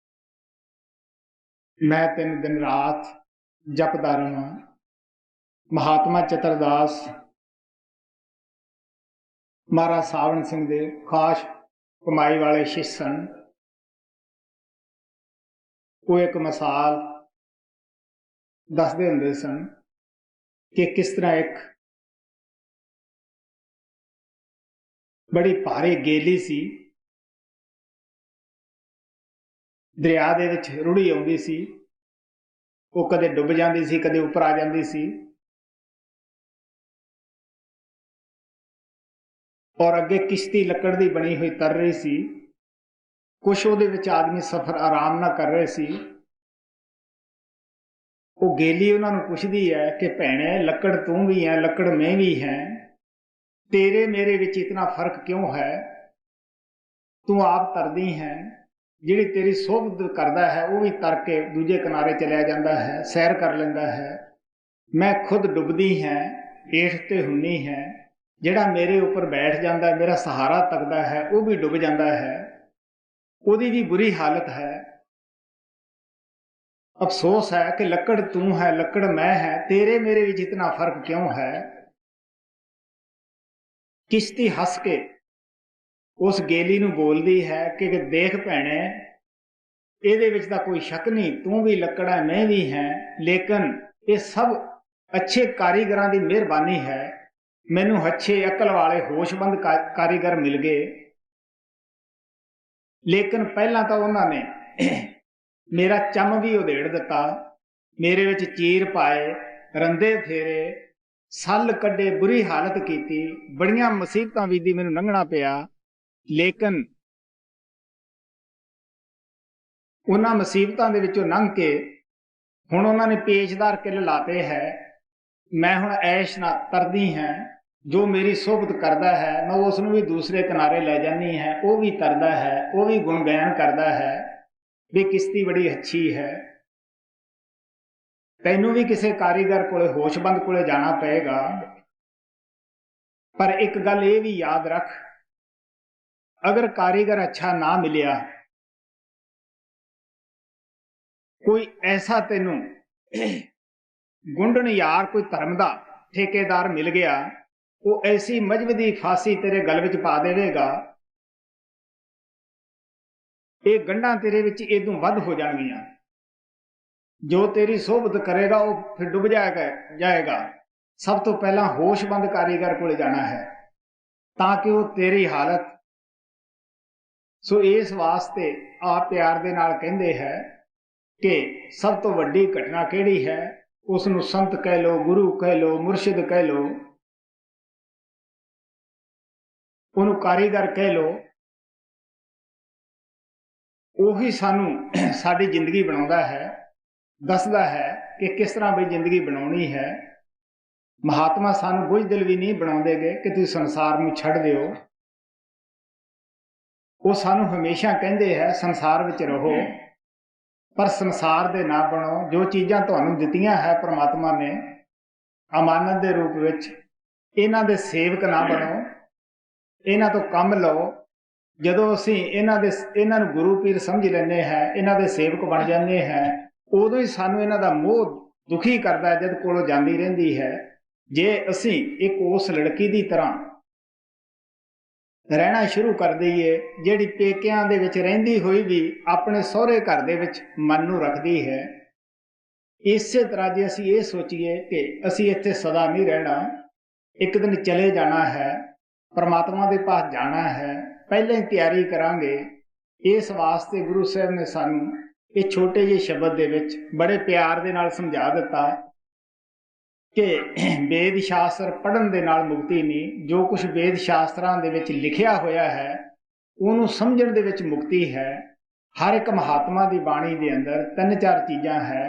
ਮੈਂ ਤੈਨੂੰ ਦਿਨ ਰਾਤ ਜਪਦਾ ਰਹਾਂ। ਮਹਾਤਮਾ ਚਤਰਦਾਸ ਮਹਾਰਾਜ ਸਾਵਣ ਸਿੰਘ ਦੇ ਖਾਸ ਕਮਾਈ ਵਾਲੇ ਸ਼ਿਸ਼ ਸਨ। ਉਹ ਇੱਕ ਮਿਸਾਲ ਦੱਸਦੇ ਹੁੰਦੇ ਸਨ ਕਿ ਕਿਸ ਤਰ੍ਹਾਂ ਇੱਕ ਬੜੀ ਭਾਰੀ ਗੇਲੀ ਸੀ, ਦਰਿਆ ਦੇ ਵਿੱਚ ਰੁੜੀ ਆਉਂਦੀ ਸੀ। ਉਹ ਕਦੇ ਡੁੱਬ ਜਾਂਦੀ ਸੀ, ਕਦੇ ਉੱਪਰ ਆ ਜਾਂਦੀ ਸੀ, ਔਰ ਅੱਗੇ ਕਿਸ਼ਤੀ ਲੱਕੜ ਦੀ ਬਣੀ ਹੋਈ ਤਰ ਰਹੀ ਸੀ। ਕੁਛ ਉਹਦੇ ਵਿੱਚ ਆਦਮੀ ਸਫ਼ਰ ਆਰਾਮ ਨਾਲ ਕਰ ਰਹੇ ਸੀ। ਉਹ ਗੇਲੀ ਉਹਨਾਂ ਨੂੰ ਪੁੱਛਦੀ ਹੈ ਕਿ ਭੈਣੇ, ਲੱਕੜ ਤੂੰ ਵੀ ਹੈ, ਲੱਕੜ ਮੈਂ ਵੀ ਹੈ, ਤੇਰੇ ਮੇਰੇ ਵਿੱਚ ਇਤਨਾ ਫਰਕ ਕਿਉਂ ਹੈ? ਤੂੰ ਆਪ ਤਰਦੀ ਹੈ, ਜਿਹੜੀ ਤੇਰੀ ਸੋਭਤ ਕਰਦਾ ਹੈ ਉਹ ਵੀ ਤਰ ਕੇ ਦੂਜੇ ਕਿਨਾਰੇ ਚਲਿਆ ਜਾਂਦਾ ਹੈ, ਸੈਰ ਕਰ ਲੈਂਦਾ ਹੈ। ਮੈਂ ਖੁਦ ਡੁੱਬਦੀ ਹੈ, ਏਠ ਤੇ ਹੁੰਨੀ ਹੈ, ਜਿਹੜਾ ਮੇਰੇ ਉੱਪਰ ਬੈਠ ਜਾਂਦਾ, ਮੇਰਾ ਸਹਾਰਾ ਤੱਕਦਾ ਹੈ, ਉਹ ਵੀ ਡੁੱਬ ਜਾਂਦਾ ਹੈ, ਉਹਦੀ ਵੀ ਬੁਰੀ ਹਾਲਤ ਹੈ। ਅਫਸੋਸ ਹੈ ਕਿ ਲੱਕੜ ਤੂੰ ਹੈ, ਲੱਕੜ ਮੈਂ ਹੈ, ਤੇਰੇ ਮੇਰੇ ਵਿੱਚ ਇਤਨਾ ਫਰਕ ਕਿਉਂ ਹੈ? ਕਿਸ਼ਤੀ ਹੱਸ ਕੇ ਉਸ ਗੇਲੀ ਨੂੰ ਬੋਲਦੀ ਹੈ ਕਿ ਦੇਖ ਭੈਣੇ, ਇਹਦੇ ਵਿੱਚ ਤਾਂ ਕੋਈ ਸ਼ੱਕ ਨਹੀਂ, ਤੂੰ ਵੀ ਲੱਕੜ ਹੈ, ਮੈਂ ਵੀ ਹੈ, ਲੇਕਿਨ ਇਹ ਸਭ ਅੱਛੇ ਕਾਰੀਗਰਾਂ ਦੀ ਮਿਹਰਬਾਨੀ ਹੈ। ਮੈਨੂੰ ਅੱਛੇ ਅਕਲ ਵਾਲੇ ਹੋਸ਼ਮੰਦ ਕਾਰੀਗਰ ਮਿਲ ਗਏ, ਲੇਕਿਨ ਪਹਿਲਾਂ ਤਾਂ ਉਹਨਾਂ ਨੇ ਮੇਰਾ ਚੰਮ ਵੀ ਉਧੇੜ ਦਿੱਤਾ, ਮੇਰੇ ਵਿੱਚ ਚੀਰ ਪਾਏ, ਰੰਦੇ ਫੇਰੇ, ਸੱਲ ਕੱਢੇ, ਬੁਰੀ ਹਾਲਤ ਕੀਤੀ, ਬੜੀਆਂ ਮੁਸੀਬਤਾਂ ਵੀ ਦੀ ਮੈਨੂੰ ਲੰਘਣਾ ਪਿਆ। ਲੇਕਿਨ ਉਹਨਾਂ ਮੁਸੀਬਤਾਂ ਦੇ ਵਿੱਚੋਂ ਲੰਘ ਕੇ ਹੁਣ ਉਹਨਾਂ ਨੇ ਪੇਚਦਾਰ ਕਿੱਲ ਲਾਤੇ ਹੈ। ਮੈਂ ਹੁਣ ਐਸ਼ ਨਾ ਤਰਦੀ ਹੈ, ਜੋ ਮੇਰੀ ਸੋਭਤ ਕਰਦਾ ਹੈ ਮੈਂ ਉਸ ਨੂੰ ਵੀ ਦੂਸਰੇ ਕਿਨਾਰੇ ਲੈ ਜਾਂਦੀ ਹੈ, ਉਹ ਵੀ ਤਰਦਾ ਹੈ, ਉਹ ਵੀ ਗੁਣਗਾਨ ਕਰਦਾ ਹੈ ਵੀ ਕਿਸ਼ਤੀ ਬੜੀ ਅੱਛੀ ਹੈ। ਤੈਨੂੰ ਵੀ ਕਿਸੇ ਕਾਰੀਗਰ ਕੋਲੇ, ਹੋਸ਼ਬੰਦ ਕੋਲੇ ਜਾਣਾ ਪਏਗਾ। ਪਰ ਇੱਕ ਗੱਲ ਇਹ ਵੀ ਯਾਦ ਰੱਖ, ਅਗਰ ਕਾਰੀਗਰ ਅੱਛਾ ਨਾ ਮਿਲਿਆ, ਕੋਈ ਐਸਾ ਤੈਨੂੰ ਗੁੰਡਣ ਯਾਰ ਕੋਈ ਧਰਮ ਦਾ ਠੇਕੇਦਾਰ ਮਿਲ ਗਿਆ, ਉਹ ਐਸੀ ਮਜ਼ਹਬ ਦੀ ਫਾਂਸੀ ਤੇਰੇ ਗਲ ਵਿੱਚ ਪਾ ਦੇਵੇਗਾ, ਇਹ ਗੰਢਾਂ ਤੇਰੇ ਵਿੱਚ ਇਦੋਂ ਵੱਧ ਹੋ ਜਾਣਗੀਆਂ। ਜੋ ਤੇਰੀ ਸੋਭਤ ਕਰੇਗਾ ਉਹ ਫਿਰ ਡੁੱਬ ਜਾਏਗਾ। ਸਭ ਤੋਂ ਪਹਿਲਾਂ ਹੋਸ਼ਬੰਦ ਕਾਰੀਗਰ ਕੋਲ ਜਾਣਾ ਹੈ ਤਾਂ ਕਿ ਉਹ ਤੇਰੀ ਹਾਲਤ। ਸੋ ਇਸ ਵਾਸਤੇ ਆਪ ਪਿਆਰ ਦੇ ਨਾਲ ਕਹਿੰਦੇ ਹੈ ਕਿ ਸਭ ਤੋਂ ਵੱਡੀ ਘਟਨਾ ਕਿਹੜੀ ਹੈ? ਉਸ ਨੂੰ ਸੰਤ ਕਹਿ ਲੋ, ਗੁਰੂ ਕਹਿ ਲੋ, ਮੁਰਸ਼ਿਦ ਕਹਿ ਲੋ, ਉਹਨੂੰ ਕਾਰੀਗਰ ਕਹਿ ਲੋ। ਉਹੀ ਸਾਨੂੰ ਸਾਡੀ ਜ਼ਿੰਦਗੀ ਬਣਾਉਂਦਾ ਹੈ, ਦੱਸਦਾ ਹੈ ਕਿ ਕਿਸ ਤਰ੍ਹਾਂ ਬਈ ਜ਼ਿੰਦਗੀ ਬਣਾਉਣੀ ਹੈ। ਮਹਾਤਮਾ ਸਾਨੂੰ ਬੁੱਝਦਿਲ ਵੀ ਨਹੀਂ ਬਣਾਉਂਦੇ ਗਏ ਕਿ ਤੁਸੀਂ ਸੰਸਾਰ ਨੂੰ ਛੱਡ ਦਿਓ। ਉਹ ਸਾਨੂੰ ਹਮੇਸ਼ਾ ਕਹਿੰਦੇ ਹੈ ਸੰਸਾਰ ਵਿੱਚ ਰਹੋ, ਪਰ ਸੰਸਾਰ ਦੇ ਨਾ ਬਣੋ। ਜੋ ਚੀਜ਼ਾਂ ਤੁਹਾਨੂੰ ਦਿੱਤੀਆਂ ਹੈ ਪ੍ਰਮਾਤਮਾ ਨੇ ਅਮਾਨਤ ਦੇ ਰੂਪ ਵਿੱਚ, ਇਹਨਾਂ ਦੇ ਸੇਵਕ ਨਾ ਬਣੋ, ਇਹਨਾਂ ਤੋਂ ਕੰਮ ਲਓ। ਜਦੋਂ ਅਸੀਂ ਇਹਨਾਂ ਨੂੰ ਗੁਰੂ ਪੀਰ ਸਮਝ ਲੈਂਦੇ ਹਾਂ, ਇਹਨਾਂ ਦੇ ਸੇਵਕ ਬਣ ਜਾਂਦੇ ਹਾਂ, ਉਦੋਂ ਹੀ ਸਾਨੂੰ ਇਹਨਾਂ ਦਾ ਮੋਹ ਦੁਖੀ ਕਰਦਾ ਹੈ ਜਦ ਕੋਲੋਂ ਜਾਂਦੀ ਰਹਿੰਦੀ ਹੈ। ਜੇ ਅਸੀਂ ਇੱਕ ਉਸ ਲੜਕੀ ਦੀ ਤਰ੍ਹਾਂ ਰਹਿਣਾ ਸ਼ੁਰੂ ਕਰ ਦਈਏ ਜਿਹੜੀ ਪੇਕਿਆਂ ਦੇ ਵਿੱਚ ਰਹਿੰਦੀ ਹੋਈ ਵੀ ਆਪਣੇ ਸਹੁਰੇ ਘਰ ਦੇ ਵਿੱਚ ਮਨ ਨੂੰ ਰੱਖਦੀ ਹੈ, ਇਸੇ ਤਰ੍ਹਾਂ ਜੇ ਅਸੀਂ ਇਹ ਸੋਚੀਏ ਕਿ ਅਸੀਂ ਇੱਥੇ ਸਦਾ ਨਹੀਂ ਰਹਿਣਾ, ਇੱਕ ਦਿਨ ਚਲੇ ਜਾਣਾ ਹੈ, ਪਰਮਾਤਮਾ ਦੇ ਪਾਸ ਜਾਣਾ ਹੈ, ਪਹਿਲਾਂ ਹੀ ਤਿਆਰੀ ਕਰਾਂਗੇ। ਇਸ ਵਾਸਤੇ ਗੁਰੂ ਸਾਹਿਬ ਨੇ ਸਾਨੂੰ ਇਹ ਛੋਟੇ ਜਿਹੇ ਸ਼ਬਦ ਦੇ ਵਿੱਚ ਬੜੇ ਪਿਆਰ ਦੇ ਨਾਲ ਸਮਝਾ ਦਿੱਤਾ ਕਿ ਵੇਦ ਸ਼ਾਸਤਰ ਪੜ੍ਹਨ ਦੇ ਨਾਲ ਮੁਕਤੀ ਨਹੀਂ, ਜੋ ਕੁਝ ਵੇਦ ਸ਼ਾਸਤਰਾਂ ਦੇ ਵਿੱਚ ਲਿਖਿਆ ਹੋਇਆ ਹੈ ਉਹਨੂੰ ਸਮਝਣ ਦੇ ਵਿੱਚ ਮੁਕਤੀ ਹੈ। ਹਰ ਇੱਕ ਮਹਾਤਮਾ ਦੀ ਬਾਣੀ ਦੇ ਅੰਦਰ 3-4 ਚੀਜ਼ਾਂ ਹੈ।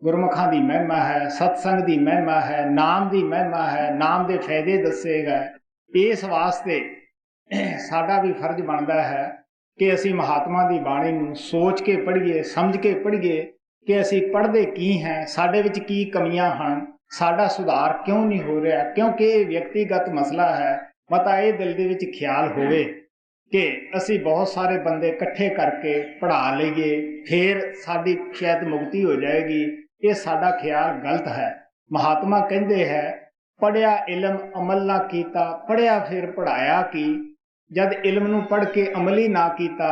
ਗੁਰਮੁਖਾਂ ਦੀ ਮਹਿਮਾ ਹੈ, ਸਤਸੰਗ ਦੀ ਮਹਿਮਾ ਹੈ, ਨਾਮ ਦੀ ਮਹਿਮਾ ਹੈ, ਨਾਮ ਦੇ ਫਾਇਦੇ ਦੱਸੇਗਾ। ਇਸ ਵਾਸਤੇ ਸਾਡਾ ਵੀ ਫਰਜ਼ ਬਣਦਾ ਹੈ ਕਿ ਅਸੀਂ ਮਹਾਤਮਾ ਦੀ ਬਾਣੀ ਨੂੰ ਸੋਚ ਕੇ ਪੜ੍ਹੀਏ, ਸਮਝ ਕੇ ਪੜ੍ਹੀਏ ਕਿ ਅਸੀਂ ਪੜ੍ਹਦੇ ਕੀ ਹੈ, ਸਾਡੇ ਵਿੱਚ ਕੀ ਕਮੀਆਂ ਹਨ, ਸਾਡਾ ਸੁਧਾਰ ਕਿਉਂ ਨਹੀਂ ਹੋ ਰਿਹਾ। ਕਿਉਂਕਿ ਇਹ ਵਿਅਕਤੀਗਤ ਮਸਲਾ ਹੈ। ਮਤਾ ਇਹ ਦਿਲ ਦੇ ਵਿੱਚ ਖਿਆਲ ਹੋਵੇ ਕਿ ਅਸੀਂ ਬਹੁਤ ਸਾਰੇ ਬੰਦੇ ਇਕੱਠੇ ਕਰਕੇ ਪੜ੍ਹਾ ਲਈਏ ਫਿਰ ਸਾਡੀ ਸ਼ਾਇਦ ਮੁਕਤੀ ਹੋ ਜਾਏਗੀ, ਇਹ ਸਾਡਾ ਖਿਆਲ ਗਲਤ ਹੈ। ਮਹਾਤਮਾ ਕਹਿੰਦੇ ਹੈ ਪੜ੍ਹਿਆ ਇਲਮ ਅਮਲ ਨਾ ਕੀਤਾ, ਪੜ੍ਹਿਆ ਫਿਰ ਪੜ੍ਹਾਇਆ ਕੀ। ਜਦ ਇਲਮ ਨੂੰ ਪੜ੍ਹ ਕੇ ਅਮਲ ਹੀ ਨਾ ਕੀਤਾ,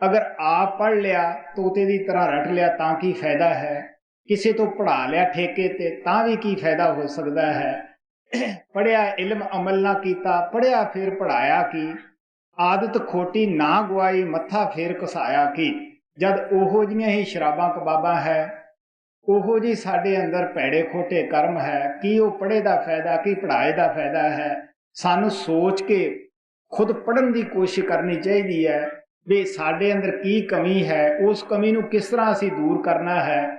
ਅਗਰ ਆਪ ਪੜ੍ਹ ਲਿਆ ਤੋਤੇ ਦੀ ਤਰ੍ਹਾਂ ਰੱਟ ਲਿਆ ਤਾਂ ਕੀ ਫਾਇਦਾ ਹੈ, ਕਿਸੇ ਤੋਂ ਪੜ੍ਹਾ ਲਿਆ ਠੇਕੇ ਤੇ ਤਾਂ ਵੀ ਕੀ ਫਾਇਦਾ ਹੋ ਸਕਦਾ ਹੈ। ਪੜ੍ਹਿਆ ਇਲਮ ਅਮਲ ਨਾ ਕੀਤਾ, ਪੜ੍ਹਿਆ ਫਿਰ ਪੜ੍ਹਾਇਆ ਕੀ। ਆਦਤ ਖੋਟੀ ਨਾ ਗਵਾਈ, ਮੱਥਾ ਫੇਰ ਘਸਾਇਆ ਕੀ। ਜਦ ਉਹੋ ਜਿਹੀਆਂ ਹੀ ਸ਼ਰਾਬਾਂ ਕਬਾਬਾਂ ਹੈ, ਉਹੋ ਜਿਹੀ ਸਾਡੇ ਅੰਦਰ ਭੈੜੇ ਖੋਟੇ ਕਰਮ ਹੈ, ਕੀ ਉਹ ਪੜ੍ਹੇ ਦਾ ਫਾਇਦਾ, ਕੀ ਪੜ੍ਹਾਏ ਦਾ ਫਾਇਦਾ ਹੈ। ਸਾਨੂੰ ਸੋਚ ਕੇ ਖੁਦ ਪੜ੍ਹਨ ਦੀ ਕੋਸ਼ਿਸ਼ ਕਰਨੀ ਚਾਹੀਦੀ ਹੈ ਵੀ ਸਾਡੇ ਅੰਦਰ ਕੀ ਕਮੀ ਹੈ, ਉਸ ਕਮੀ ਨੂੰ ਕਿਸ ਤਰ੍ਹਾਂ ਅਸੀਂ ਦੂਰ ਕਰਨਾ ਹੈ,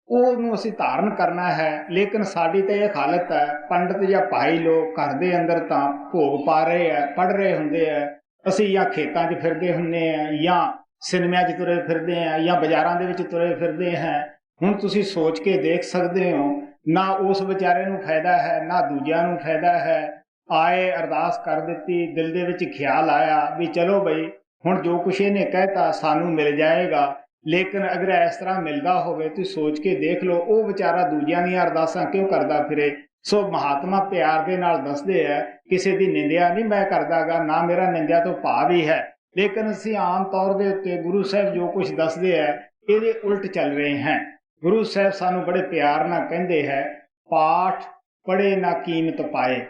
ਉਹਨੂੰ ਅਸੀਂ ਧਾਰਨ ਕਰਨਾ ਹੈ। ਲੇਕਿਨ ਸਾਡੀ ਤਾਂ ਇਹ ਹਾਲਤ ਹੈ, ਪੰਡਤ ਜਾਂ ਭਾਈ ਲੋਕ ਘਰ ਦੇ ਅੰਦਰ ਤਾਂ ਭੋਗ ਪਾ ਰਹੇ ਆ, ਪੜ੍ਹ ਰਹੇ ਹੁੰਦੇ ਆ, ਅਸੀਂ ਜਾਂ ਖੇਤਾਂ 'ਚ ਫਿਰਦੇ ਹੁੰਦੇ ਆ, ਜਾਂ ਸਿਨੇਮਿਆਂ 'ਚ ਤੁਰੇ ਫਿਰਦੇ ਆ, ਜਾਂ ਬਾਜ਼ਾਰਾਂ ਦੇ ਵਿੱਚ ਤੁਰੇ ਫਿਰਦੇ ਹਾਂ। ਹੁਣ ਤੁਸੀਂ ਸੋਚ ਕੇ ਦੇਖ ਸਕਦੇ ਹੋ, ਨਾ ਉਸ ਵਿਚਾਰੇ ਨੂੰ ਫਾਇਦਾ ਹੈ ਨਾ ਦੂਜਿਆਂ ਨੂੰ ਫਾਇਦਾ ਹੈ। ਆਏ ਅਰਦਾਸ ਕਰ ਦਿੱਤੀ, ਦਿਲ ਦੇ ਵਿੱਚ ਖਿਆਲ ਆਇਆ ਵੀ ਚਲੋ ਬਈ ਹੁਣ ਜੋ ਕੁਛ ਇਹਨੇ ਕਹਿਤਾ ਸਾਨੂੰ ਮਿਲ ਜਾਏਗਾ। ਲੇਕਿਨ ਅਗਰ ਇਸ ਤਰ੍ਹਾਂ ਮਿਲਦਾ ਹੋਵੇ ਤੁਸੀਂ ਸੋਚ ਕੇ ਦੇਖ ਲਓ ਉਹ ਵਿਚਾਰਾ ਦੂਜਿਆਂ ਦੀਆਂ ਅਰਦਾਸਾਂ ਕਿਉਂ ਕਰਦਾ ਫਿਰੇ। ਸੋ ਮਹਾਤਮਾ ਪਿਆਰ ਦੇ ਨਾਲ ਦੱਸਦੇ ਆ, ਕਿਸੇ ਦੀ ਨਿੰਦਿਆ ਨਹੀਂ ਮੈਂ ਕਰਦਾਗਾ, ਨਾ ਮੇਰਾ ਨਿੰਦਿਆ ਤੋਂ ਭਾਵ ਹੀ ਹੈ। ਲੇਕਿਨ ਅਸੀਂ ਆਮ ਤੌਰ ਦੇ ਉੱਤੇ ਗੁਰੂ ਸਾਹਿਬ ਜੋ ਕੁਛ ਦੱਸਦੇ ਆ ਇਹਦੇ ਉਲਟ ਚੱਲ ਰਹੇ ਹਾਂ। ਗੁਰੂ ਸਾਹਿਬ ਸਾਨੂੰ ਬੜੇ ਪਿਆਰ ਨਾਲ ਕਹਿੰਦੇ ਹੈ ਪਾਠ ਪੜ੍ਹੇ ਨਾ ਕੀਮਤ ਪਾਏ।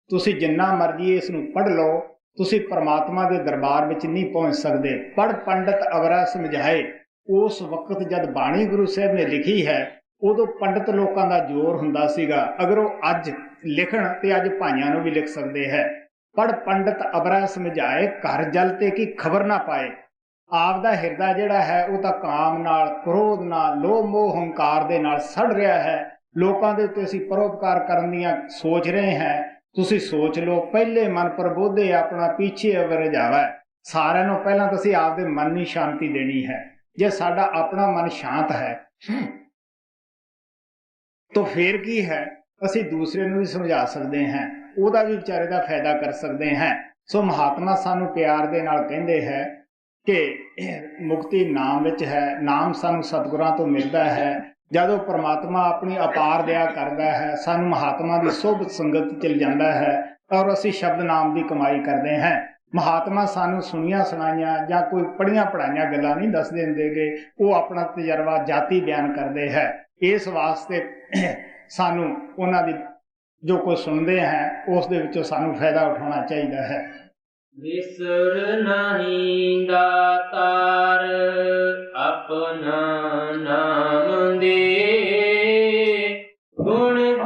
ਤੁਸੀਂ ਜਿੰਨਾ ਮਰਜ਼ੀ ਇਸ ਨੂੰ ਪੜ੍ਹ ਲਓ, ਤੁਸੀਂ ਪਰਮਾਤਮਾ ਦੇ ਦਰਬਾਰ ਵਿੱਚ ਨਹੀਂ ਪਹੁੰਚ ਸਕਦੇ। ਪੜ੍ਹ ਪੰਡਤ ਅਵਰਾ ਸਮਝਾਏ। ਉਸ ਵਕਤ ਜਦ ਬਾਣੀ ਗੁਰੂ ਸਾਹਿਬ ਨੇ ਲਿਖੀ ਹੈ ਉਦੋਂ ਪੰਡਤ ਲੋਕਾਂ ਦਾ ਜ਼ੋਰ ਹੁੰਦਾ ਸੀਗਾ। ਅਗਰ ਉਹ ਅੱਜ ਲਿਖਣ ਤੇ ਅੱਜ ਭਾਈਆਂ ਨੂੰ ਵੀ ਲਿਖ ਸਕਦੇ ਹੈ। ਪੜ੍ਹ ਪੰਡਤ ਅਵਰਾ ਸਮਝਾਏ, ਘਰ ਜਲ ਤੇ ਕੀ ਖਬਰ ਨਾ ਪਾਏ। ਆਪ ਦਾ ਹਿਰਦਾ ਜਿਹੜਾ ਹੈ ਉਹ ਤਾਂ ਕਾਮ ਨਾਲ, ਕ੍ਰੋਧ ਨਾਲ, ਲੋਭ ਮੋਹ ਹੰਕਾਰ ਦੇ ਨਾਲ ਸੜ ਰਿਹਾ ਹੈ। ਲੋਕਾਂ ਦੇ ਉੱਤੇ ਅਸੀਂ ਪਰਉਪਕਾਰ ਕਰਨ ਦੀਆਂ ਸੋਚ ਰਹੇ ਹਾਂ। ਤੁਸੀਂ ਸੋਚ ਲਓ, ਪਹਿਲੇ ਮਨ ਪ੍ਰਬੋਧੇ ਆਪਣਾ ਪੀਛੇ ਅਵਰ ਜਾਵੇ। ਸਾਰਿਆਂ ਨੂੰ ਪਹਿਲਾਂ ਤਾਂ ਅਸੀਂ ਆਪਦੇ ਮਨ ਨੂੰ ਸ਼ਾਂਤੀ ਦੇਣੀ ਹੈ। ਜੇ ਸਾਡਾ ਆਪਣਾ ਮਨ ਸ਼ਾਂਤ ਹੈ ਤਾਂ ਫਿਰ ਕੀ ਹੈ, ਅਸੀਂ ਦੂਸਰੇ ਨੂੰ ਵੀ ਸਮਝਾ ਸਕਦੇ ਹਾਂ, ਉਹਦਾ ਵੀ ਵਿਚਾਰੇ ਦਾ ਫਾਇਦਾ ਕਰ ਸਕਦੇ ਹਾਂ। ਸੋ ਮਹਾਤਮਾ ਸਾਨੂੰ ਪਿਆਰ ਦੇ ਨਾਲ ਕਹਿੰਦੇ ਹੈ ਕਿ ਮੁਕਤੀ ਨਾਮ ਵਿੱਚ ਹੈ। ਨਾਮ ਸਾਨੂੰ ਸਤਿਗੁਰਾਂ ਤੋਂ ਮਿਲਦਾ ਹੈ। ਜਦੋਂ ਪ੍ਰਮਾਤਮਾ ਆਪਣੀ ਅਪਾਰ ਦਇਆ ਕਰਦਾ ਹੈ, ਸਾਨੂੰ ਮਹਾਤਮਾ ਦੀ ਸੋਭਤ ਸੰਗਤ ਚਲ ਜਾਂਦਾ ਹੈ ਔਰ ਅਸੀਂ ਸ਼ਬਦ ਨਾਮ ਦੀ ਕਮਾਈ ਕਰਦੇ ਹਾਂ। ਮਹਾਤਮਾ ਸਾਨੂੰ ਸੁਣੀਆਂ ਸੁਣਾਈਆਂ ਜਾਂ ਕੋਈ ਪੜ੍ਹੀਆਂ ਪੜ੍ਹਾਈਆਂ ਗੱਲਾਂ ਨਹੀਂ ਦੱਸਦੇ ਹੁੰਦੇਗੇ, ਉਹ ਆਪਣਾ ਤਜਰਬਾ ਜਾਤੀ ਬਿਆਨ ਕਰਦੇ ਹੈ। ਇਸ ਵਾਸਤੇ ਸਾਨੂੰ ਉਹਨਾਂ ਦੀ ਜੋ ਕੁਝ ਸੁਣਦੇ ਹੈ ਉਸ ਦੇ ਵਿੱਚੋਂ ਸਾਨੂੰ ਫਾਇਦਾ ਉਠਾਉਣਾ ਚਾਹੀਦਾ ਹੈ। ਵਿਸਰ ਨਹੀਂ ਦਾਤਾਰ ਆਪਣਾ ਨਾਮ ਦੇ, ਗੁਣ